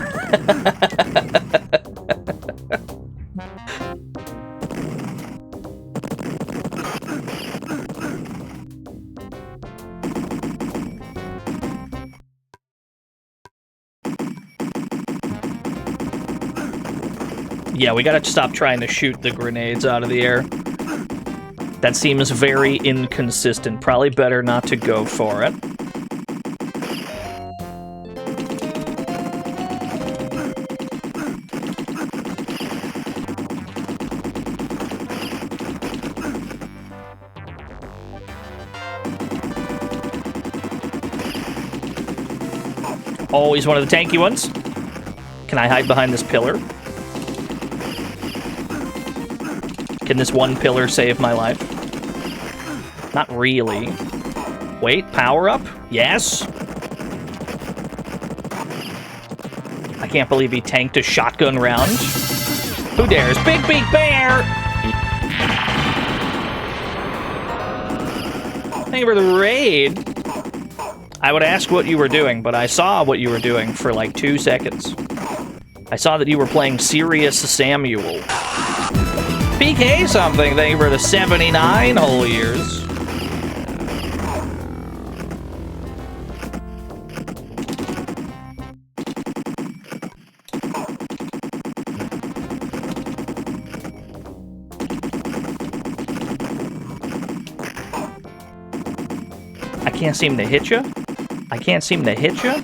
Yeah, we gotta stop trying to shoot the grenades out of the air. That seems very inconsistent. Probably better not to go for it. Oh, he's one of the tanky ones. Can I hide behind this pillar? Can this one pillar save my life? Not really. Wait, power up? Yes. I can't believe he tanked a shotgun round. Who dares? Big Beak Bear! Thank you for the raid. I would ask what you were doing, but I saw what you were doing for like 2 seconds. I saw that you were playing Serious Samuel. PK something, thank you for the 79 whole years. I can't seem to hit you. I can't seem to hit you.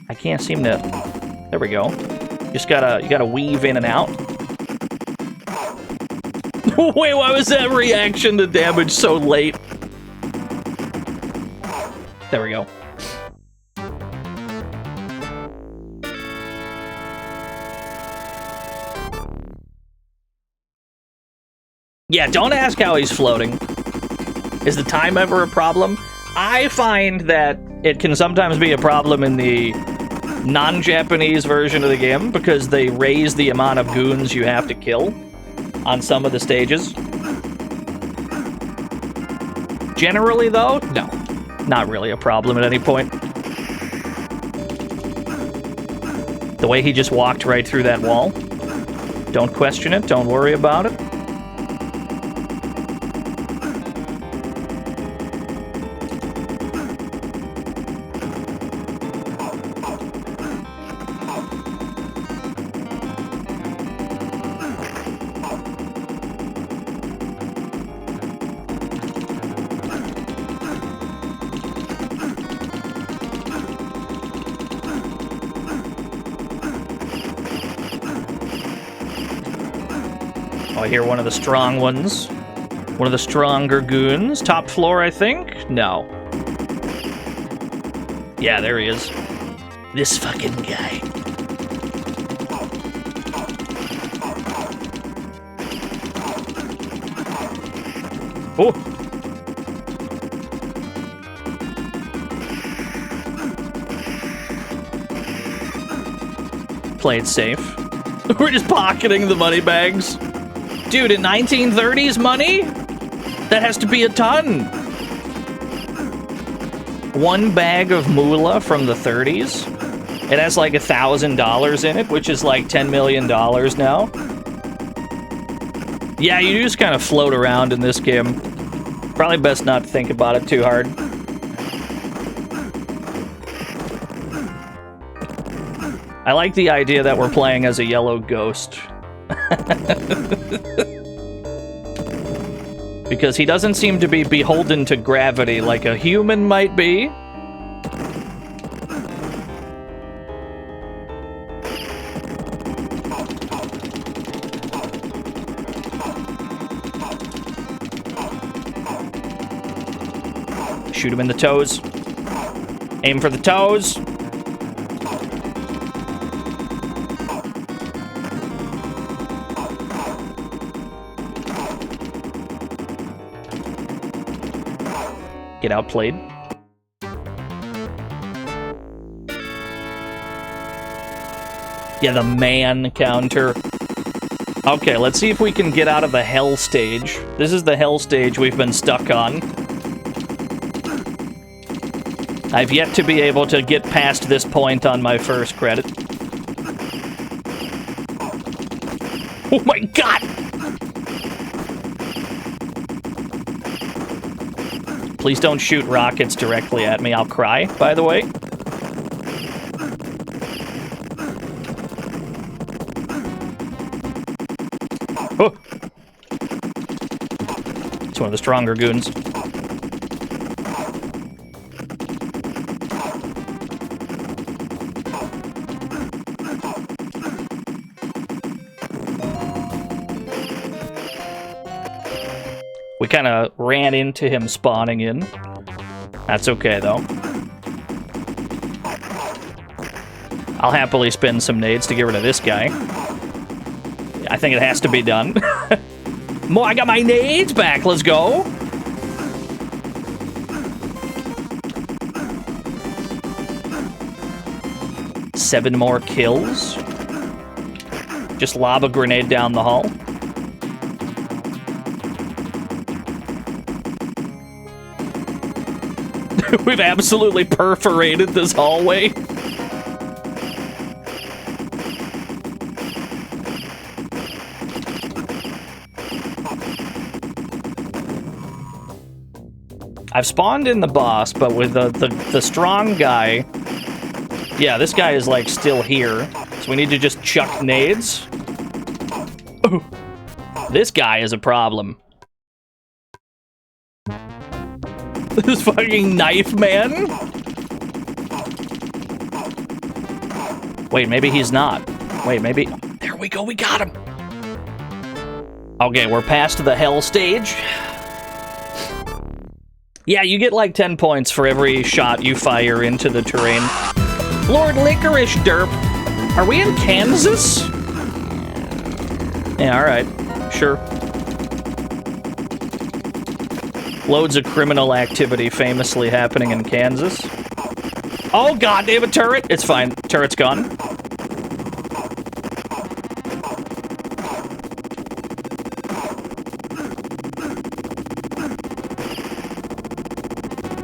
I can't seem to... There we go. You gotta weave in and out. Wait, why was that reaction to damage so late? There we go. Yeah, don't ask how he's floating. Is the time ever a problem? I find that it can sometimes be a problem in the non-Japanese version of the game because they raise the amount of goons you have to kill on some of the stages. Generally, though, no. Not really a problem at any point. The way he just walked right through that wall. Don't question it, don't worry about it. Oh, I hear one of the strong ones. One of the stronger goons. Top floor, I think? No. Yeah, there he is. This fucking guy. Oh! Play it safe. We're just pocketing the money bags. Dude, in 1930s money? That has to be a ton. One bag of moolah from the 30s. It has like $1,000 in it, which is like $10 million now. Yeah, you just kind of float around in this game. Probably best not to think about it too hard. I like the idea that we're playing as a yellow ghost. Because he doesn't seem to be beholden to gravity like a human might be. Shoot him in the toes. Aim for the toes. Get outplayed. Yeah, the man counter. Okay, let's see if we can get out of the hell stage. This is the hell stage we've been stuck on. I've yet to be able to get past this point on my first credit. Oh my god! Please don't shoot rockets directly at me. I'll cry, by the way. Oh. It's one of the stronger goons. We kind of ran into him spawning in. That's okay, though. I'll happily spend some nades to get rid of this guy. I think it has to be done. More, I got my nades back. Let's go. Seven more kills. Just lob a grenade down the hall. We've absolutely perforated this hallway. I've spawned in the boss, but with the strong guy... Yeah, this guy is, like, still here. So we need to just chuck nades. Ooh. This guy is a problem. This fucking knife man? Wait, maybe he's not. Wait, maybe... There we go, we got him! Okay, we're past the hell stage. Yeah, you get like 10 points for every shot you fire into the terrain. Lord Licorice Derp! Are we in Kansas? Yeah, alright. Sure. Loads of criminal activity famously happening in Kansas. Oh god, they have a turret! It's fine. Turret's gone.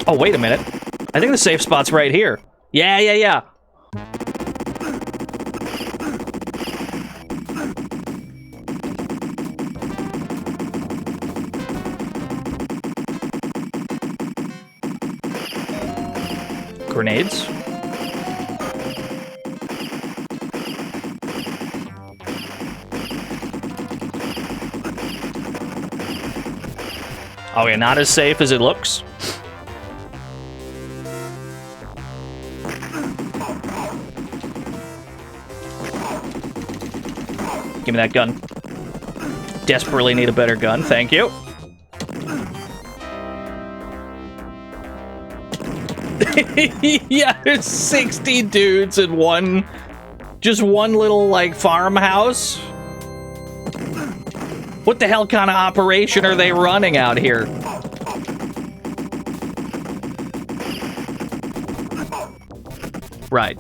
Oh, wait a minute. I think the safe spot's right here. Yeah. Grenades. Okay, not as safe as it looks. Give me that gun. Desperately need a better gun, thank you. Yeah, there's 60 dudes in just one little, like, farmhouse. What the hell kind of operation are they running out here? Right.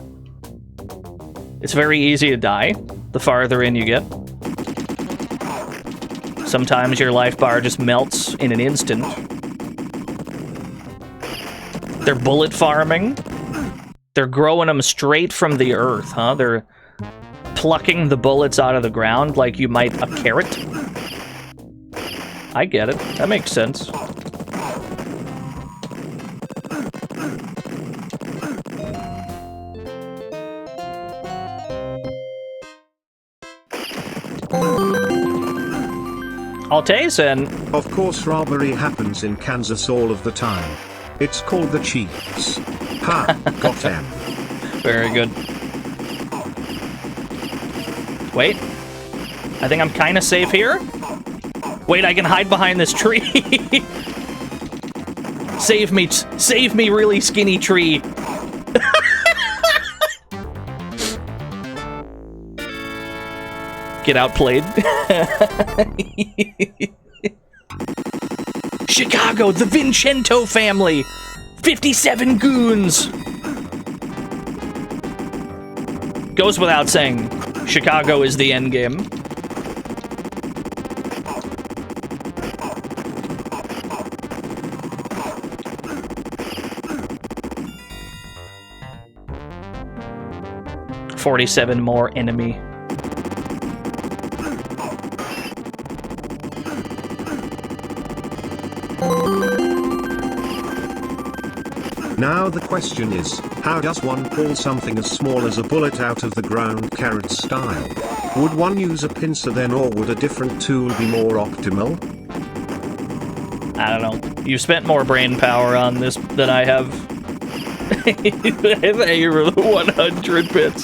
It's very easy to die, the farther in you get. Sometimes your life bar just melts in an instant. They're bullet farming. They're growing them straight from the earth, huh? They're plucking the bullets out of the ground like you might a carrot. I get it. That makes sense. Altaisen. Of course, robbery happens in Kansas all of the time. It's called the Chiefs. Ha, got them. Very good. Wait. I think I'm kind of safe here. Wait, I can hide behind this tree. Save me, really skinny tree. Get outplayed. Chicago, the Vincento family. 57 goons. Goes without saying, Chicago is the end game. $47 more enemy. Now the question is, how does one pull something as small as a bullet out of the ground carrot style? Would one use a pincer then, or would a different tool be more optimal? I don't know. You've spent more brain power on this than I have. Thank you for the 100 bits.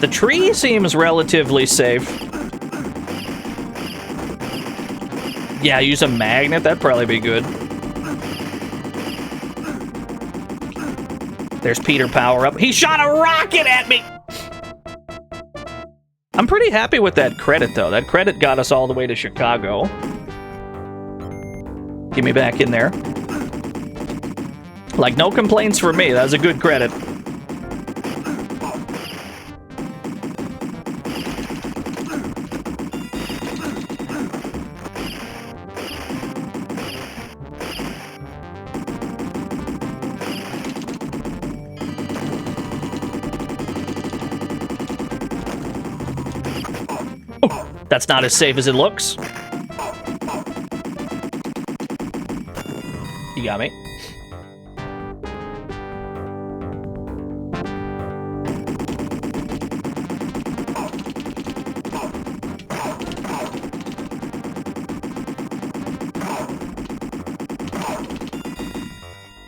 The tree seems relatively safe. Yeah, use a magnet, that'd probably be good. There's Peter power up. He shot a rocket at me! I'm pretty happy with that credit, though. That credit got us all the way to Chicago. Get me back in there. Like, no complaints from me. That was a good credit. That's not as safe as it looks. You got me.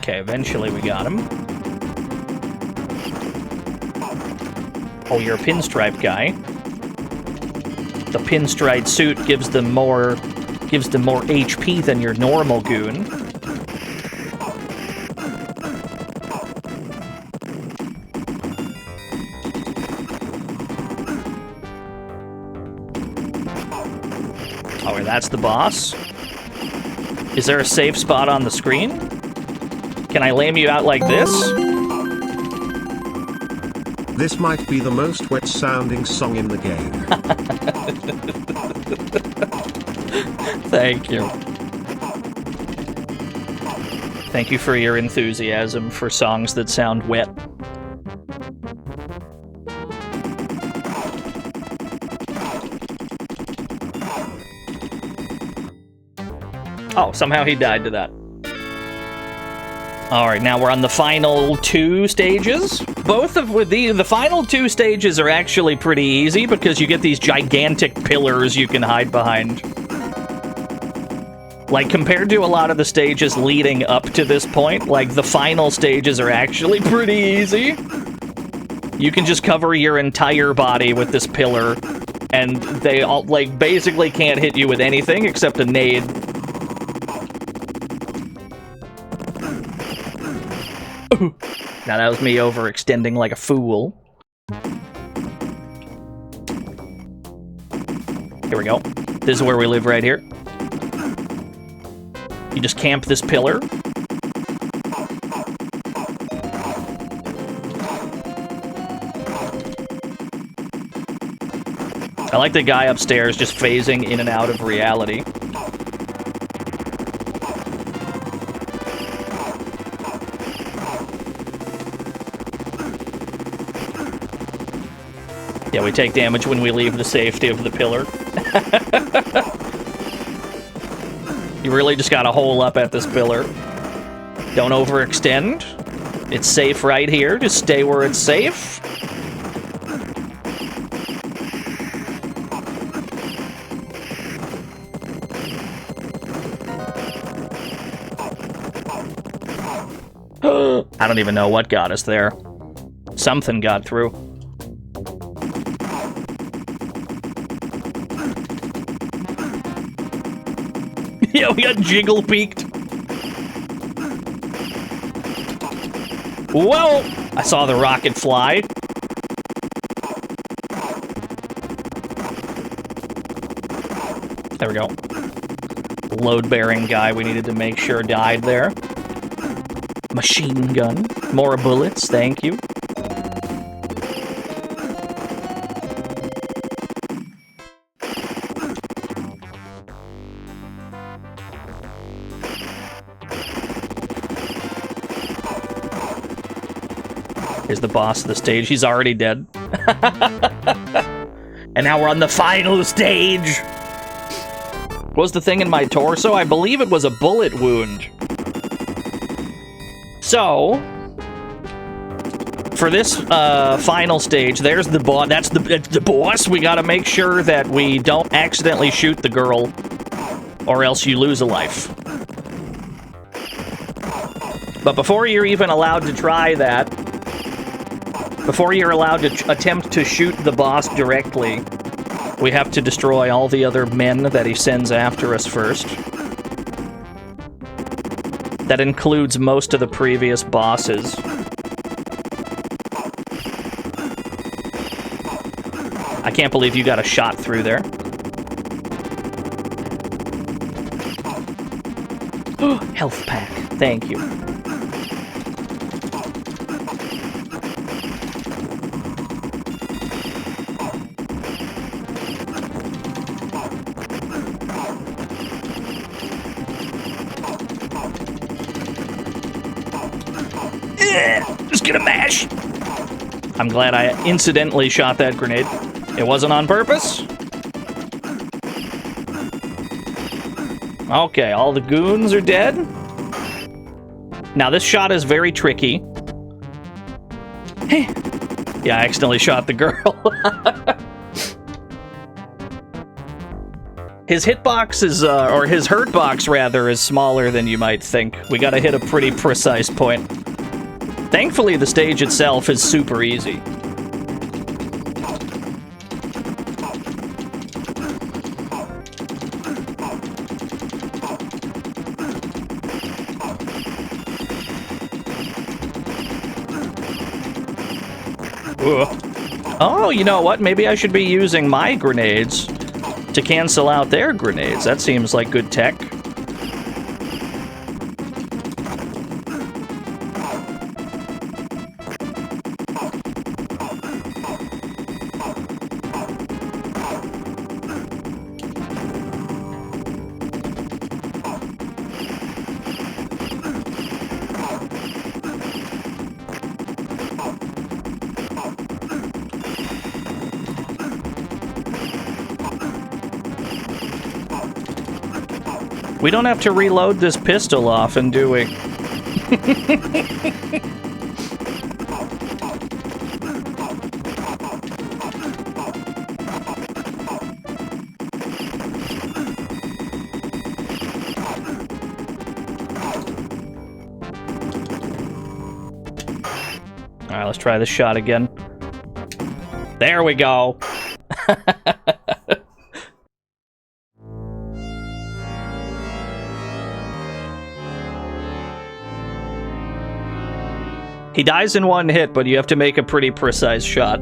Okay, eventually we got him. Oh, you're a pinstripe guy. The pinstripe suit gives them more HP than your normal goon. Oh, that's the boss. Is there a safe spot on the screen? Can I lame you out like this? This might be the most wet sounding song in the game. Thank you. Thank you for your enthusiasm for songs that sound wet. Oh, somehow he died to that. Alright, now we're on the final two stages. Both of the final two stages are actually pretty easy because you get these gigantic pillars you can hide behind. Like, compared to a lot of the stages leading up to this point, like, the final stages are actually pretty easy. You can just cover your entire body with this pillar, and they all, like, basically can't hit you with anything except a nade. Now that was me overextending like a fool. Here we go. This is where we live right here. You just camp this pillar. I like the guy upstairs just phasing in and out of reality. Yeah, we take damage when we leave the safety of the pillar. You really just gotta hole up at this pillar. Don't overextend. It's safe right here. Just stay where it's safe. I don't even know what got us there. Something got through. Yeah, we got jiggle peaked. Whoa! I saw the rocket fly. There we go. Load-bearing guy we needed to make sure died there. Machine gun. More bullets, thank you. Here's the boss of the stage. He's already dead. And now we're on the final stage. What was the thing in my torso? I believe it was a bullet wound. So, for this final stage, there's the boss. That's the boss. We gotta make sure that we don't accidentally shoot the girl, or else you lose a life. But before you're even allowed to try that, before you're allowed to attempt to shoot the boss directly, we have to destroy all the other men that he sends after us first. That includes most of the previous bosses. I can't believe you got a shot through there. Health pack. Thank you. Just gonna mash. I'm glad I incidentally shot that grenade. It wasn't on purpose. Okay, all the goons are dead. Now this shot is very tricky. Yeah, I accidentally shot the girl. His hitbox is, or his hurt box rather, is smaller than you might think. We gotta hit a pretty precise point. Thankfully, the stage itself is super easy. Oh, you know what? Maybe I should be using my grenades to cancel out their grenades. That seems like good tech. We don't have to reload this pistol often, do we? Alright, let's try this shot again. There we go. He dies in one hit, but you have to make a pretty precise shot.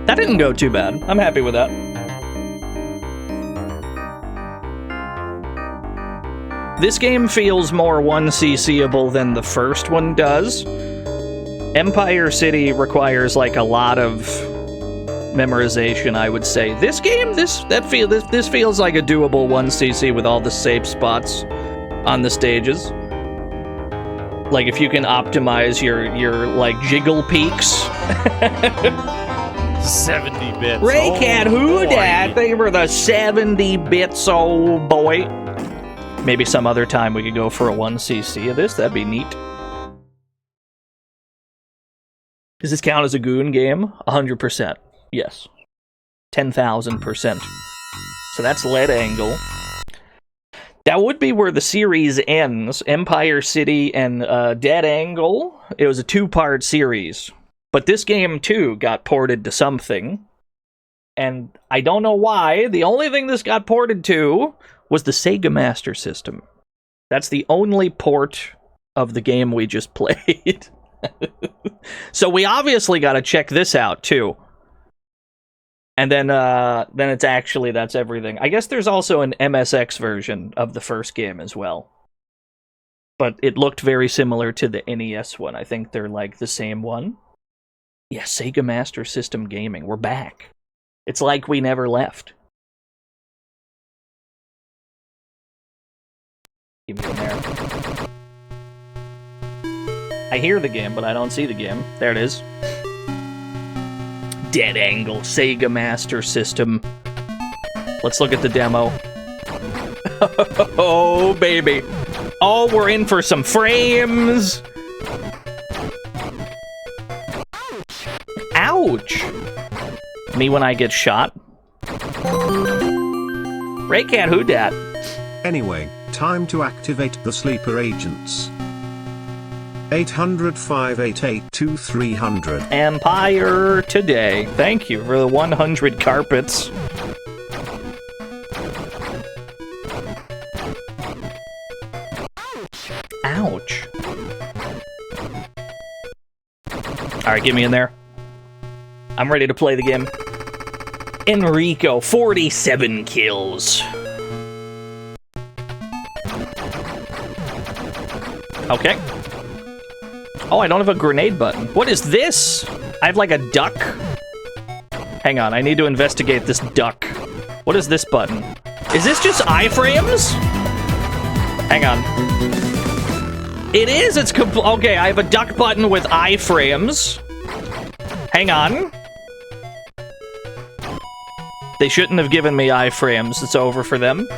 That didn't go too bad. I'm happy with that. This game feels more 1cc-able than the first one does. Empire City requires like a lot of memorization, I would say. This game, this feels like a doable 1cc with all the safe spots on the stages. Like if you can optimize your like jiggle peaks. 70 bits. Ray Cat, who dat? Thank you for the 70 bits, oh boy. Maybe some other time we could go for a 1cc of this. That'd be neat. Does this count as a goon game? 100%. Yes. 10,000%. So that's Lead Angle. That would be where the series ends. Empire City and Dead Angle. It was a 2-part series. But this game, too, got ported to something. And I don't know why. The only thing this got ported to was the Sega Master System. That's the only port of the game we just played. So we obviously got to check this out, too. And then it's actually, that's everything. I guess there's also an MSX version of the first game as well. But it looked very similar to the NES one. I think they're like the same one. Yeah, Sega Master System Gaming. We're back. It's like we never left. Keep it in there. I hear the game, but I don't see the game. There it is. Dead Angle, Sega Master System. Let's look at the demo. Oh, baby. Oh, we're in for some frames. Ouch! Me when I get shot? Ray Cat, who dat? Anyway, time to activate the sleeper agents. 800-588-2300. Empire Today. Thank you for the 100 carpets. Ouch. Alright, get me in there. I'm ready to play the game. Enrico, 47 kills. Okay. Oh, I don't have a grenade button. What is this? I have like a duck? Hang on, I need to investigate this duck. What is this button? Is this just iframes? Hang on. It is, it's okay, I have a duck button with iframes. Hang on. They shouldn't have given me iframes. It's over for them.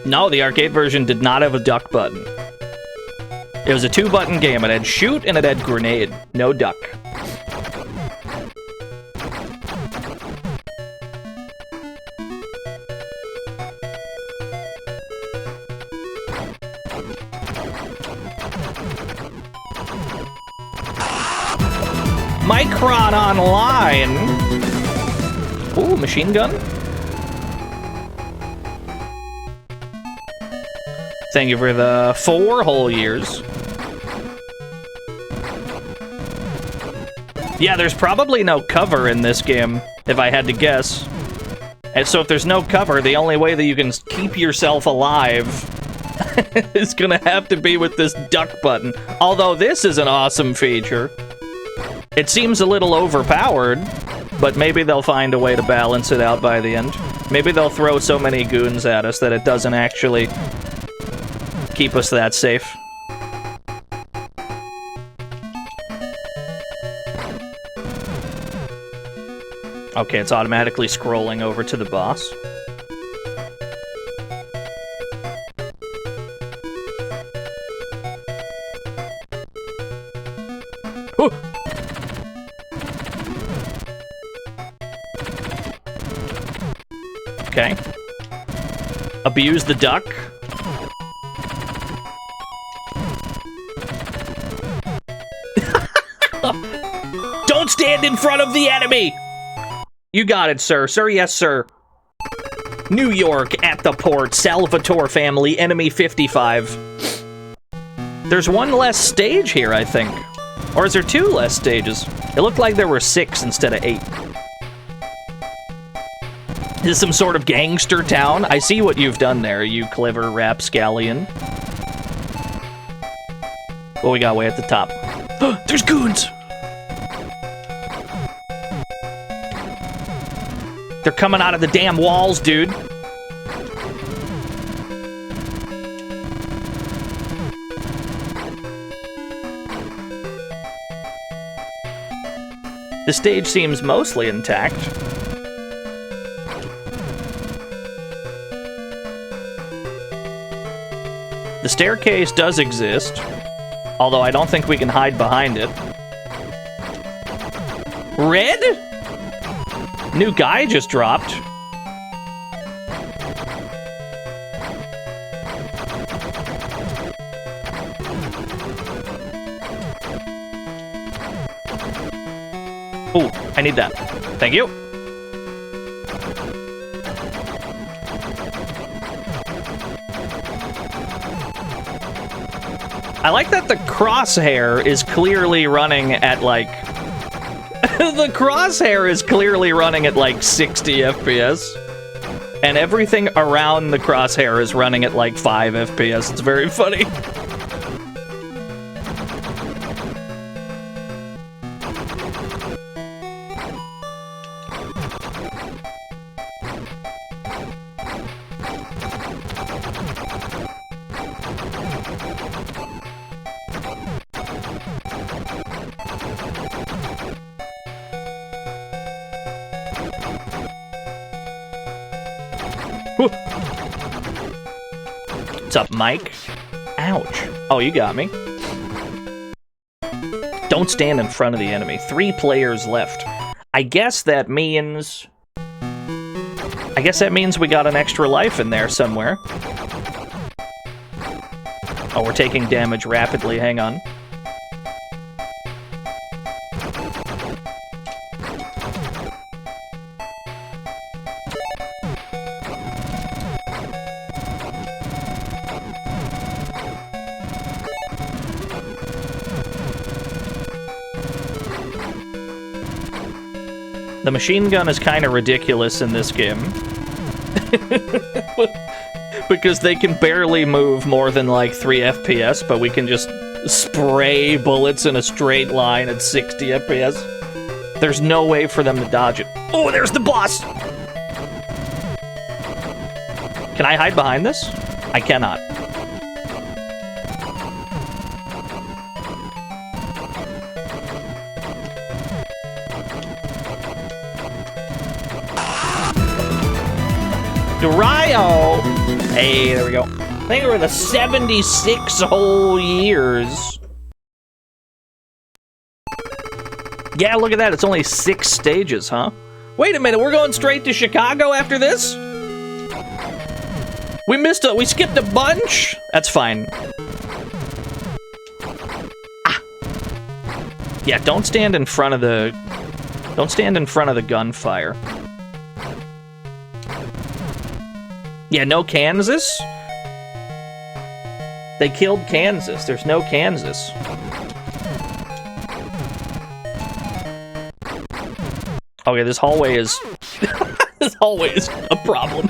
No, the arcade version did not have a duck button. It was a 2-button game. It had shoot and it had grenade. No duck. Micron Online. Ooh, machine gun. Thank you for the 4 whole years. Yeah, there's probably no cover in this game, if I had to guess. And so if there's no cover, the only way that you can keep yourself alive is gonna have to be with this duck button. Although this is an awesome feature. It seems a little overpowered, but maybe they'll find a way to balance it out by the end. Maybe they'll throw so many goons at us that it doesn't actually keep us that safe. Okay, it's automatically scrolling over to the boss. Whew. Okay. Abuse the duck. Don't stand in front of the enemy! You got it, sir. Sir, yes, sir. New York, at the port, Salvatore family, enemy 55. There's one less stage here, I think. Or is there 2 less stages? It looked like there were 6 instead of 8. Is this some sort of gangster town? I see what you've done there, you clever rapscallion. What we got way at the top? There's goons! They're coming out of the damn walls, dude. The stage seems mostly intact. The staircase does exist, although I don't think we can hide behind it. Red? New guy just dropped. Oh, I need that. Thank you. I like that the crosshair is clearly running at like... the crosshair is clearly running at like 60 FPS. And everything around the crosshair is running at like 5 FPS. It's very funny. What's up, Mike? Ouch. Oh, you got me. Don't stand in front of the enemy. 3 players left. I guess that means we got an extra life in there somewhere. Oh, we're taking damage rapidly. Hang on. The machine gun is kind of ridiculous in this game. Because they can barely move more than like 3 FPS, but we can just spray bullets in a straight line at 60 FPS. There's no way for them to dodge it. Oh, there's the boss! Can I hide behind this? I cannot. Ryo! Hey, there we go. I think we're the 76 whole years. Yeah, look at that. It's only 6 stages, huh? Wait a minute, we're going straight to Chicago after this? We skipped a bunch? That's fine. Ah. Yeah, don't stand in front of the gunfire. Yeah, no Kansas? They killed Kansas. There's no Kansas. Okay, this hallway is... this hallway is a problem.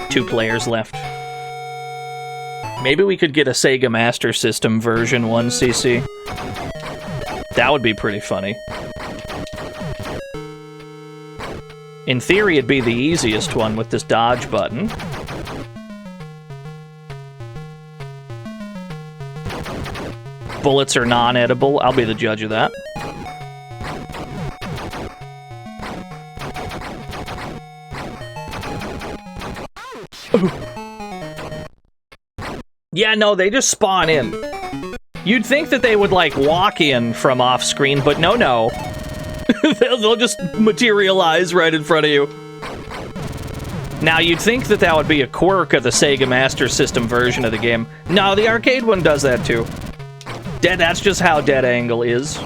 2 players left. Maybe we could get a Sega Master System version 1cc. That would be pretty funny. In theory, it'd be the easiest one with this dodge button. Bullets are non-edible. I'll be the judge of that. Yeah, no, they just spawn in. You'd think that they would, like, walk in from off-screen, but no. They'll just materialize right in front of you. Now, you'd think that that would be a quirk of the Sega Master System version of the game. No, the arcade one does that too. That's just how dead angle is.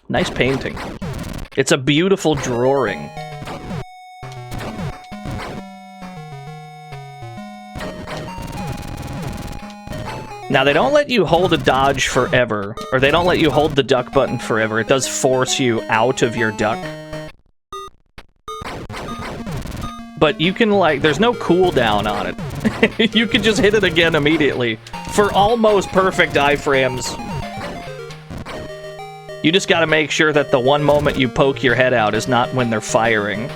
Nice painting. It's a beautiful drawing. Now, they don't let you hold a dodge forever, or they don't let you hold the duck button forever. It does force you out of your duck. But you can, like, there's no cooldown on it. You can just hit it again immediately for almost perfect iframes. You just gotta make sure that the one moment you poke your head out is not when they're firing.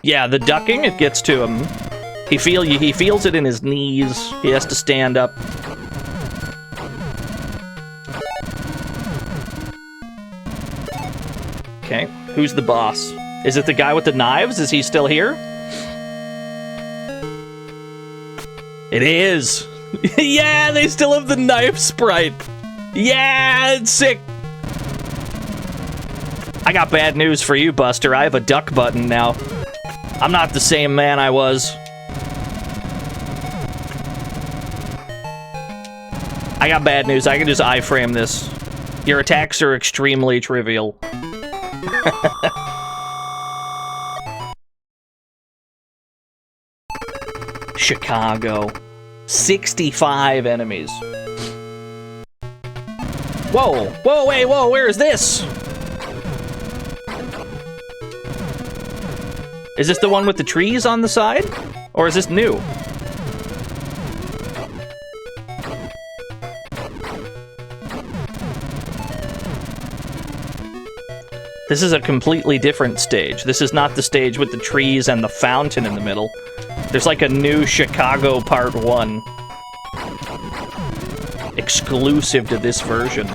Yeah, the ducking, it gets to him. He feels it in his knees. He has to stand up. Okay, who's the boss? Is it the guy with the knives? Is he still here? It is! Yeah, they still have the knife sprite! Yeah, it's sick! I got bad news for you, Buster. I have a duck button now. I'm not the same man I was. I got bad news. I can just iframe this. Your attacks are extremely trivial. Chicago. 65 enemies. Whoa! Whoa, wait, whoa, where is this? Is this the one with the trees on the side? Or is this new? This is a completely different stage. This is not the stage with the trees and the fountain in the middle. There's like a new Chicago Part 1. Exclusive to this version.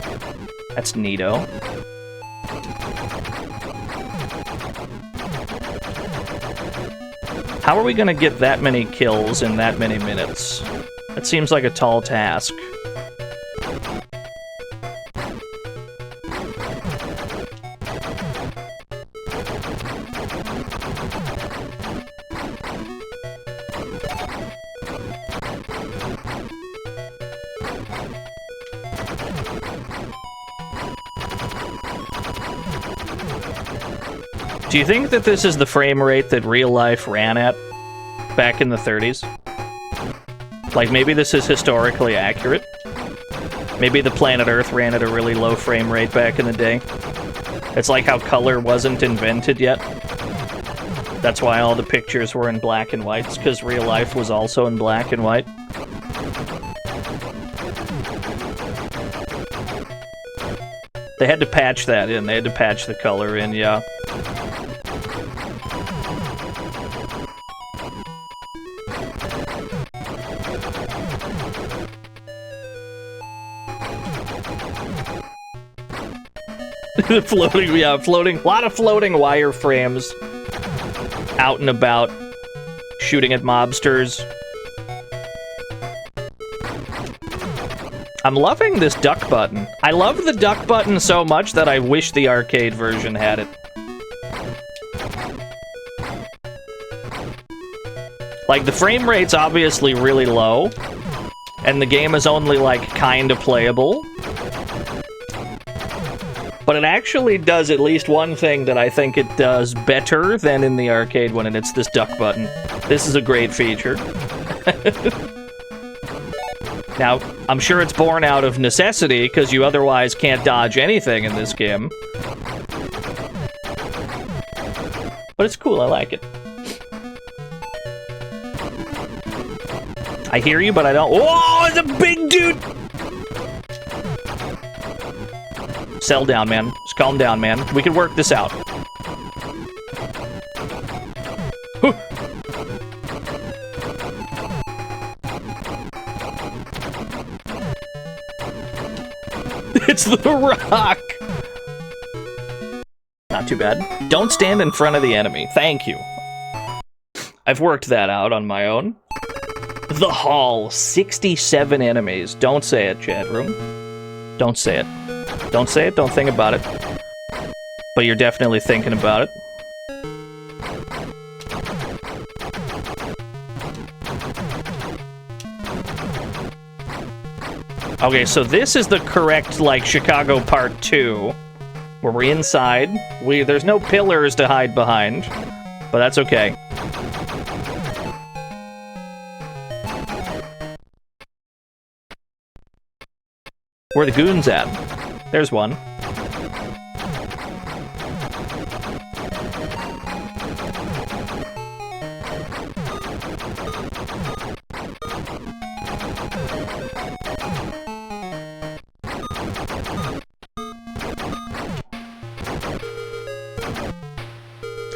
That's neato. How are we gonna get that many kills in that many minutes? That seems like a tall task. Do you think that this is the frame rate that real life ran at back in the 30s? Like, maybe this is historically accurate? Maybe the planet Earth ran at a really low frame rate back in the day? It's like how color wasn't invented yet. That's why all the pictures were in black and white, because real life was also in black and white. They had to patch that in. They had to patch the color in, yeah. Floating, yeah, floating. A lot of floating wireframes out and about, shooting at mobsters. I'm loving this duck button. I love the duck button so much that I wish the arcade version had it. Like, the frame rate's obviously really low, and the game is only, like, kinda playable. But it actually does at least one thing that I think it does better than in the arcade one, and it's this duck button. This is a great feature. Now, I'm sure it's born out of necessity, because you otherwise can't dodge anything in this game. But it's cool, I like it. I hear you, but I don't— Whoa, it's a big dude! Settle down, man. Just calm down, man. We can work this out. It's the Rock! Not too bad. Don't stand in front of the enemy. Thank you. I've worked that out on my own. The Hall, 67 enemies. Don't say it, chat room. Don't say it. Don't say it, don't think about it. But you're definitely thinking about it. Okay, so this is the correct, like, Chicago Part 2, where we're inside. There's no pillars to hide behind, but that's okay. Where are the goons at? There's one.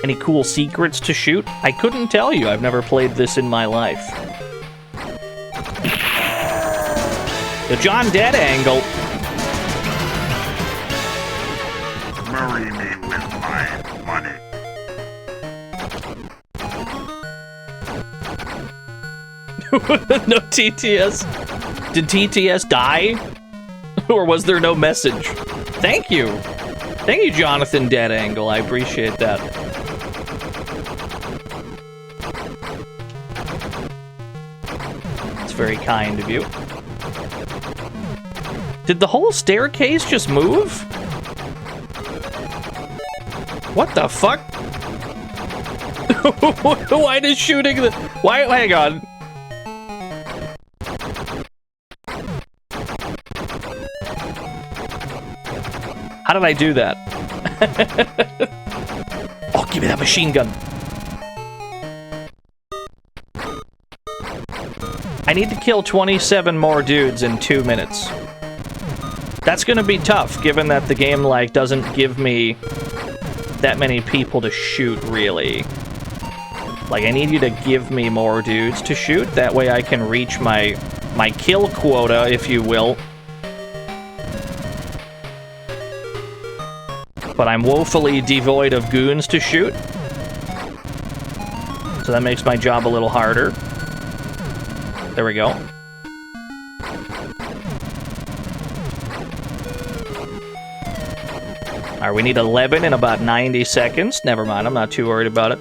Any cool secrets to shoot? I couldn't tell you. I've never played this in my life. The John Dead angle. Marry me with my money. No TTS. Did TTS die? Or was there no message? Thank you. Thank you, Jonathan Dead Angle. I appreciate that. It's very kind of you. Did the whole staircase just move? What the fuck? Why is shooting the... Why? Hang on. How did I do that? Oh, give me that machine gun. I need to kill 27 more dudes in 2 minutes. That's gonna be tough, given that the game, like, doesn't give me that many people to shoot, really. Like, I need you to give me more dudes to shoot, that way I can reach my kill quota, if you will. But I'm woefully devoid of goons to shoot. So that makes my job a little harder. There we go. Alright, we need 11 in about 90 seconds. Never mind, I'm not too worried about it.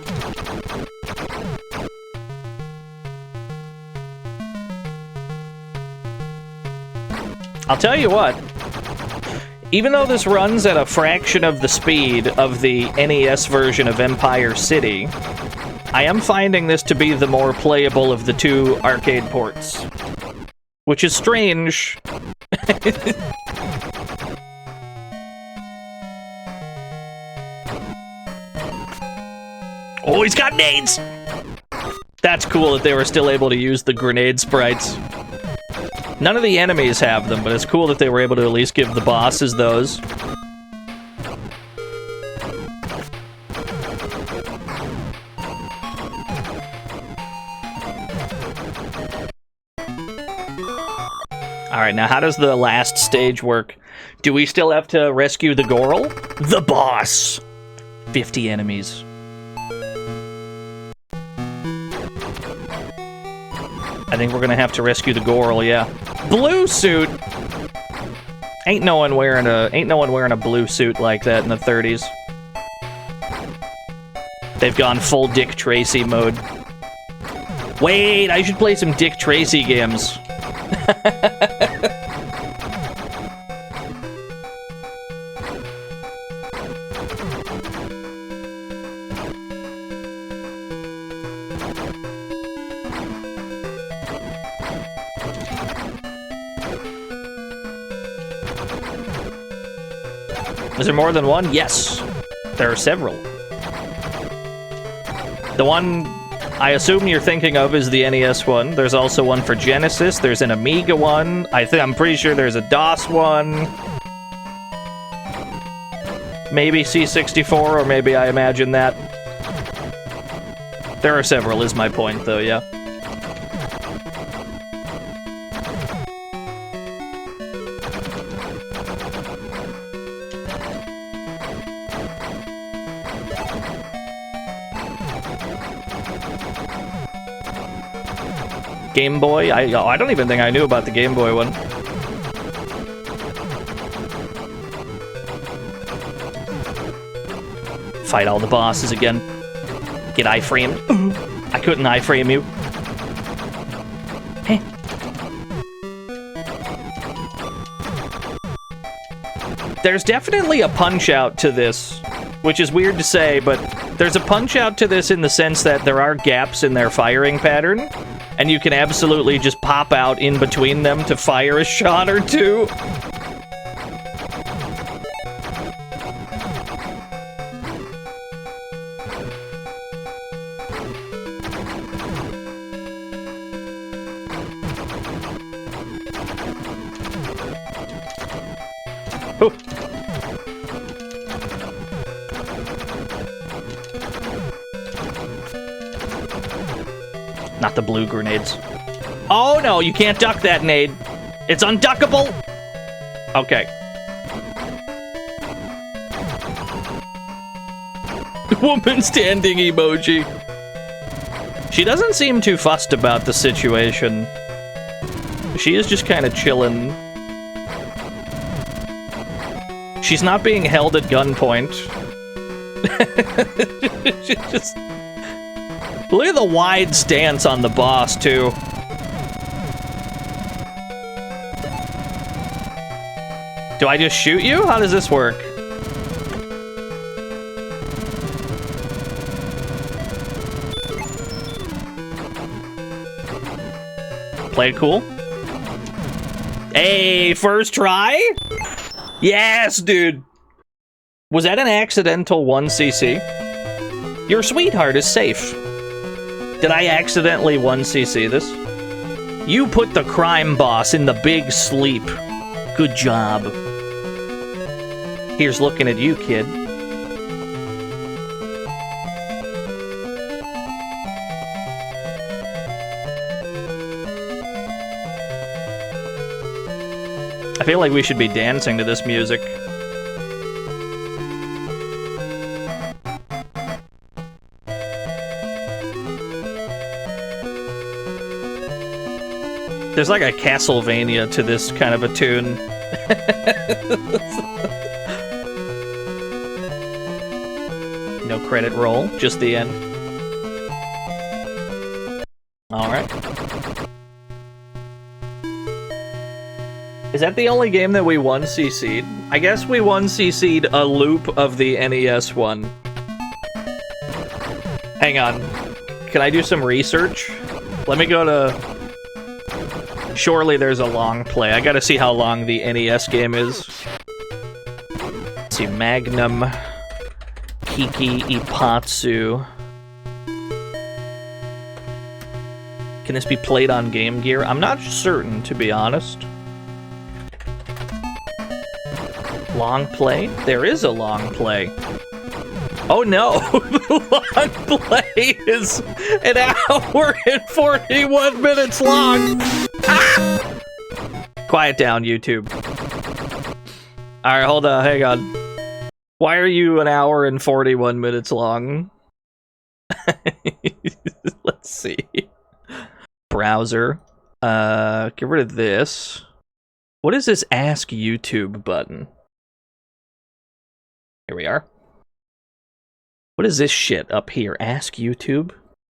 I'll tell you what. Even though this runs at a fraction of the speed of the NES version of Empire City, I am finding this to be the more playable of the two arcade ports. Which is strange. Oh, he's got nades! That's cool that they were still able to use the grenade sprites. None of the enemies have them, but it's cool that they were able to at least give the bosses those. Alright, now how does the last stage work? Do we still have to rescue the Goral? The boss! 50 enemies. I think we're gonna have to rescue the Goral, yeah. Blue suit! Ain't no one wearing a blue suit like that in the 30s. They've gone full Dick Tracy mode. Wait, I should play some Dick Tracy games. Is there more than one? Yes. There are several. The one I assume you're thinking of is the NES one. There's also one for Genesis. There's an Amiga one. I'm pretty sure there's a DOS one. Maybe C64, or maybe I imagine that. There are several, is my point, though, yeah. Game Boy? I don't even think I knew about the Game Boy one. Fight all the bosses again. Get iframed. I couldn't iframe you. Hey. There's definitely a punch-out to this, which is weird to say, but there's a punch-out to this in the sense that there are gaps in their firing pattern, and you can absolutely just pop out in between them to fire a shot or two. Ooh. Not the blue grenades. Oh no, you can't duck that nade. It's unduckable. Okay. Woman standing emoji. She doesn't seem too fussed about the situation. She is just kind of chilling. She's not being held at gunpoint. She just... Look at the wide stance on the boss, too. Do I just shoot you? How does this work? Play it cool. Hey, first try? Yes, dude. Was that an accidental 1cc? Your sweetheart is safe. Did I accidentally 1cc this? You put the crime boss in the big sleep. Good job. Here's looking at you, kid. I feel like we should be dancing to this music. There's like a Castlevania to this kind of a tune. No credit roll, just the end. Alright. Is that the only game that we 1cc'd? I guess we 1cc'd a loop of the NES one. Hang on. Can I do some research? Let me go to... Surely there's a long play. I gotta see how long the NES game is. Let's see, Magnum, Kiki, Ippatsu. Can this be played on Game Gear? I'm not certain, to be honest. Long play? There is a long play. Oh no! The long play is an hour and 41 minutes long! Ah! Quiet down, YouTube. Alright, hold on, hang on. Why are you an hour and 41 minutes long? Let's see. Browser. Get rid of this. What is this Ask YouTube button? Here we are. What is this shit up here? Ask YouTube?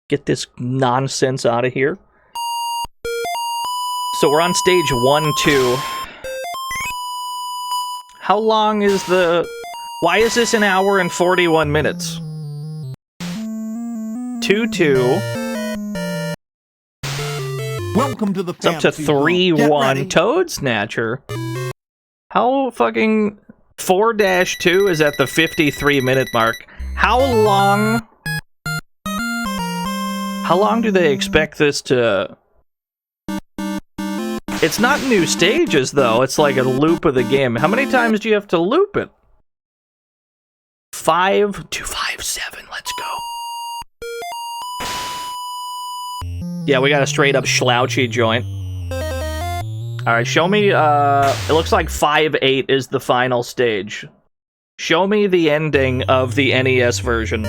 Get this nonsense out of here. So we're on stage 1, 2. How long is the... Why is this an hour and 41 minutes? 2, 2. Welcome to the It's up to 3, 1. Toad Snatcher. How fucking... 4-2 is at the 53-minute mark. How long do they expect this to... It's not new stages, though. It's like a loop of the game. How many times do you have to loop it? 5, 2, 5, 7. Let's go. Yeah, we got a straight-up slouchy joint. Alright, show me, it looks like 5, 8 is the final stage. Show me the ending of the NES version.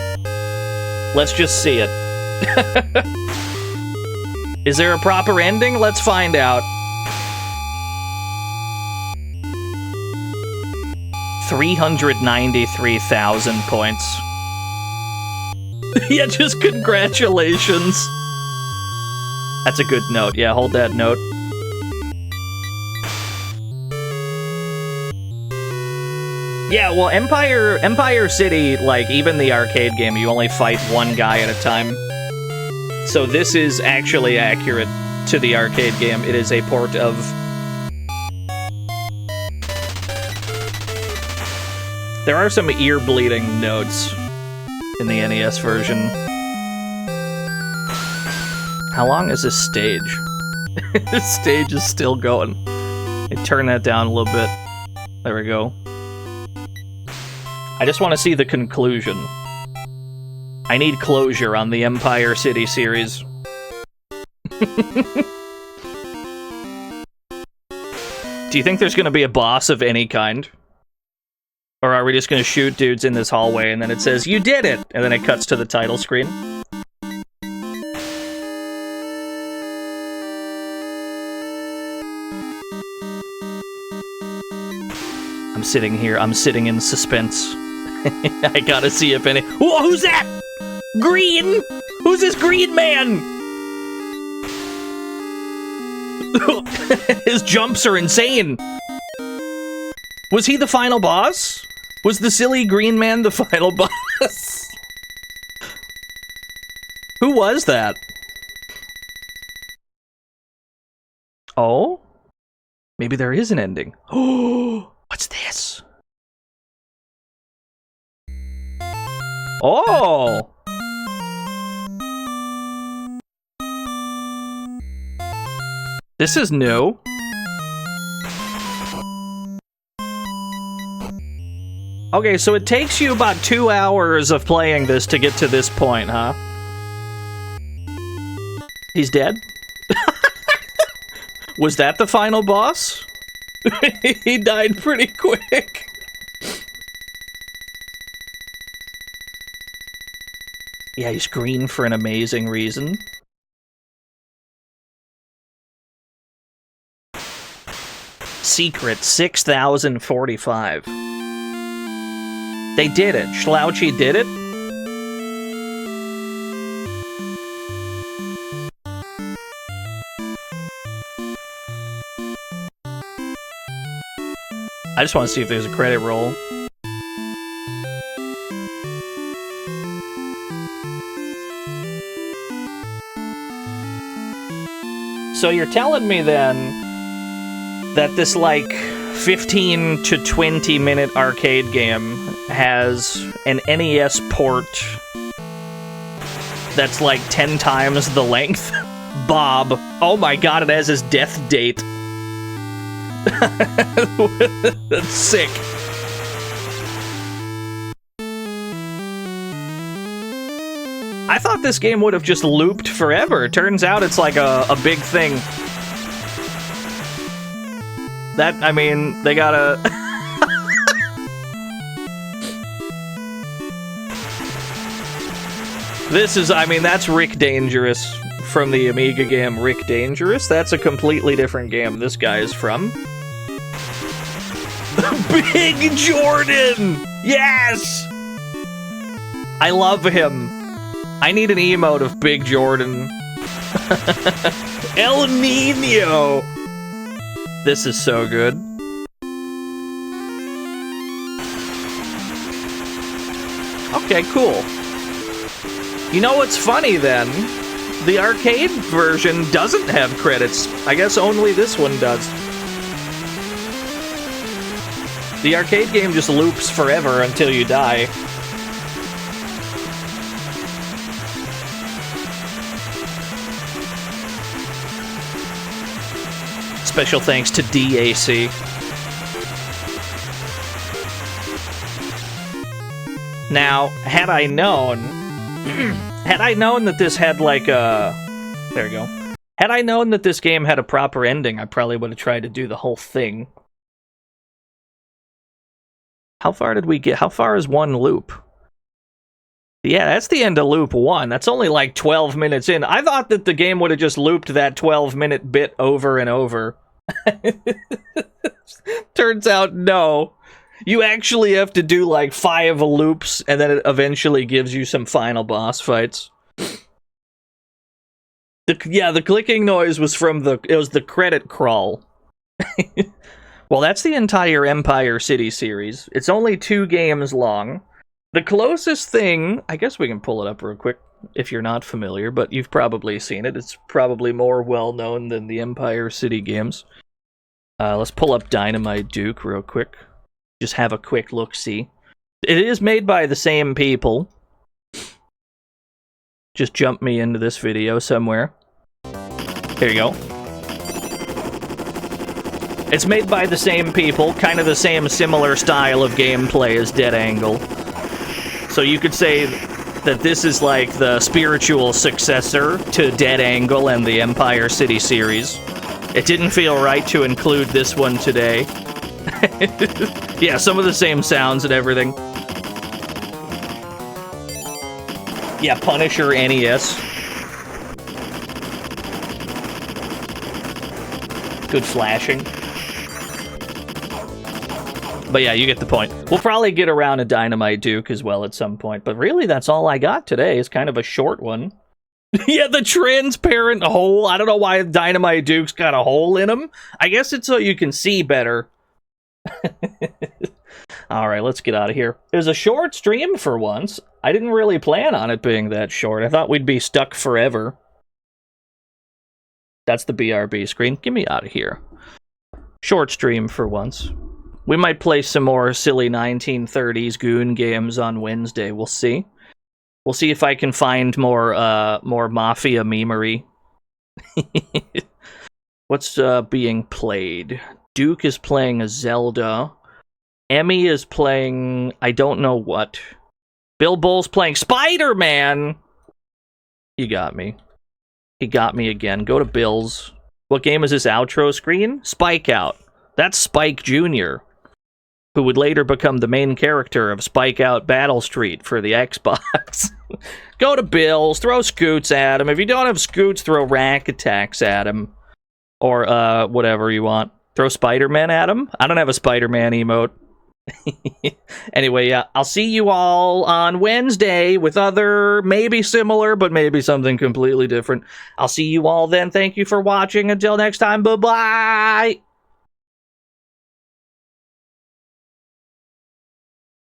Let's just see it. Is there a proper ending? Let's find out. 393,000 points. Yeah, just congratulations. That's a good note. Yeah, hold that note. Yeah, well, Empire City, like, even the arcade game, you only fight one guy at a time. So this is actually accurate to the arcade game. It is a port of... There are some ear-bleeding notes in the NES version. How long is this stage? This stage is still going. I turn that down a little bit. There we go. I just want to see the conclusion. I need closure on the Empire City series. Do you think there's going to be a boss of any kind? Or are we just going to shoot dudes in this hallway and then it says, "You did it!" And then it cuts to the title screen? I'm sitting here, I'm sitting in suspense. I gotta see if any... Whoa, who's that? Green? Who's this green man? His jumps are insane. Was he the final boss? Was the silly green man the final boss? Who was that? Oh? Maybe there is an ending. Oh, what's this? Oh! This is new. Okay, so it takes you about 2 hours of playing this to get to this point, huh? He's dead? Was that the final boss? He died pretty quick. Yeah, he's green for an amazing reason. Secret 6,045. They did it. Schlouchy did it. I just want to see if there's a credit roll. So you're telling me then that this, like, 15 to 20 minute arcade game has an NES port that's like 10 times the length? Bob. Oh my god, it has his death date. That's sick. I thought this game would have just looped forever. Turns out it's like a big thing. That, I mean, they gotta... This is, I mean, that's Rick Dangerous from the Amiga game Rick Dangerous. That's a completely different game this guy is from. Big Jordan! Yes! I love him. I need an emote of Big Jordan. El Nino! This is so good. Okay, cool. You know what's funny then? The arcade version doesn't have credits. I guess only this one does. The arcade game just loops forever until you die. Special thanks to DAC. Now, had I known that this had like a... There we go. Had I known that this game had a proper ending, I probably would have tried to do the whole thing. How far did we get? How far is one loop? Yeah, that's the end of loop 1. That's only like 12 minutes in. I thought that the game would have just looped that 12-minute bit over and over. Turns out, no. You actually have to do like 5 loops, and then it eventually gives you some final boss fights. The clicking noise was from the credit crawl. Well, that's the entire Empire City series. It's only 2 games long. The closest thing, I guess we can pull it up real quick if you're not familiar, but you've probably seen it. It's probably more well-known than the Empire City games. Let's pull up Dynamite Duke real quick. Just have a quick look-see. It is made by the same people. Just jump me into this video somewhere. Here you go. It's made by the same people, kind of the same similar style of gameplay as Dead Angle. So you could say that this is like the spiritual successor to Dead Angle and the Empire City series. It didn't feel right to include this one today. Yeah, some of the same sounds and everything. Yeah, Punisher NES. Good flashing. But yeah, you get the point. We'll probably get around to Dynamite Duke as well at some point. But really, that's all I got today. It's kind of a short one. Yeah, the transparent hole. I don't know why Dynamite Duke's got a hole in him. I guess it's so you can see better. Alright, let's get out of here. It was a short stream for once. I didn't really plan on it being that short. I thought we'd be stuck forever. That's the BRB screen. Get me out of here. Short stream for once. We might play some more silly 1930s goon games on Wednesday. We'll see. We'll see if I can find more Mafia memery. What's being played? Duke is playing a Zelda. Emmy is playing I don't know what. Bill Bull's playing Spider-Man! You got me. He got me again. Go to Bill's. What game is this outro screen? Spike Out. That's Spike Jr., who would later become the main character of Spike Out Battle Street for the Xbox. Go to Bill's, throw scoots at him. If you don't have scoots, throw rack attacks at him. Or, whatever you want. Throw Spider-Man at him? I don't have a Spider-Man emote. Anyway, yeah, I'll see you all on Wednesday with other, maybe similar, but maybe something completely different. I'll see you all then. Thank you for watching. Until next time, bye-bye!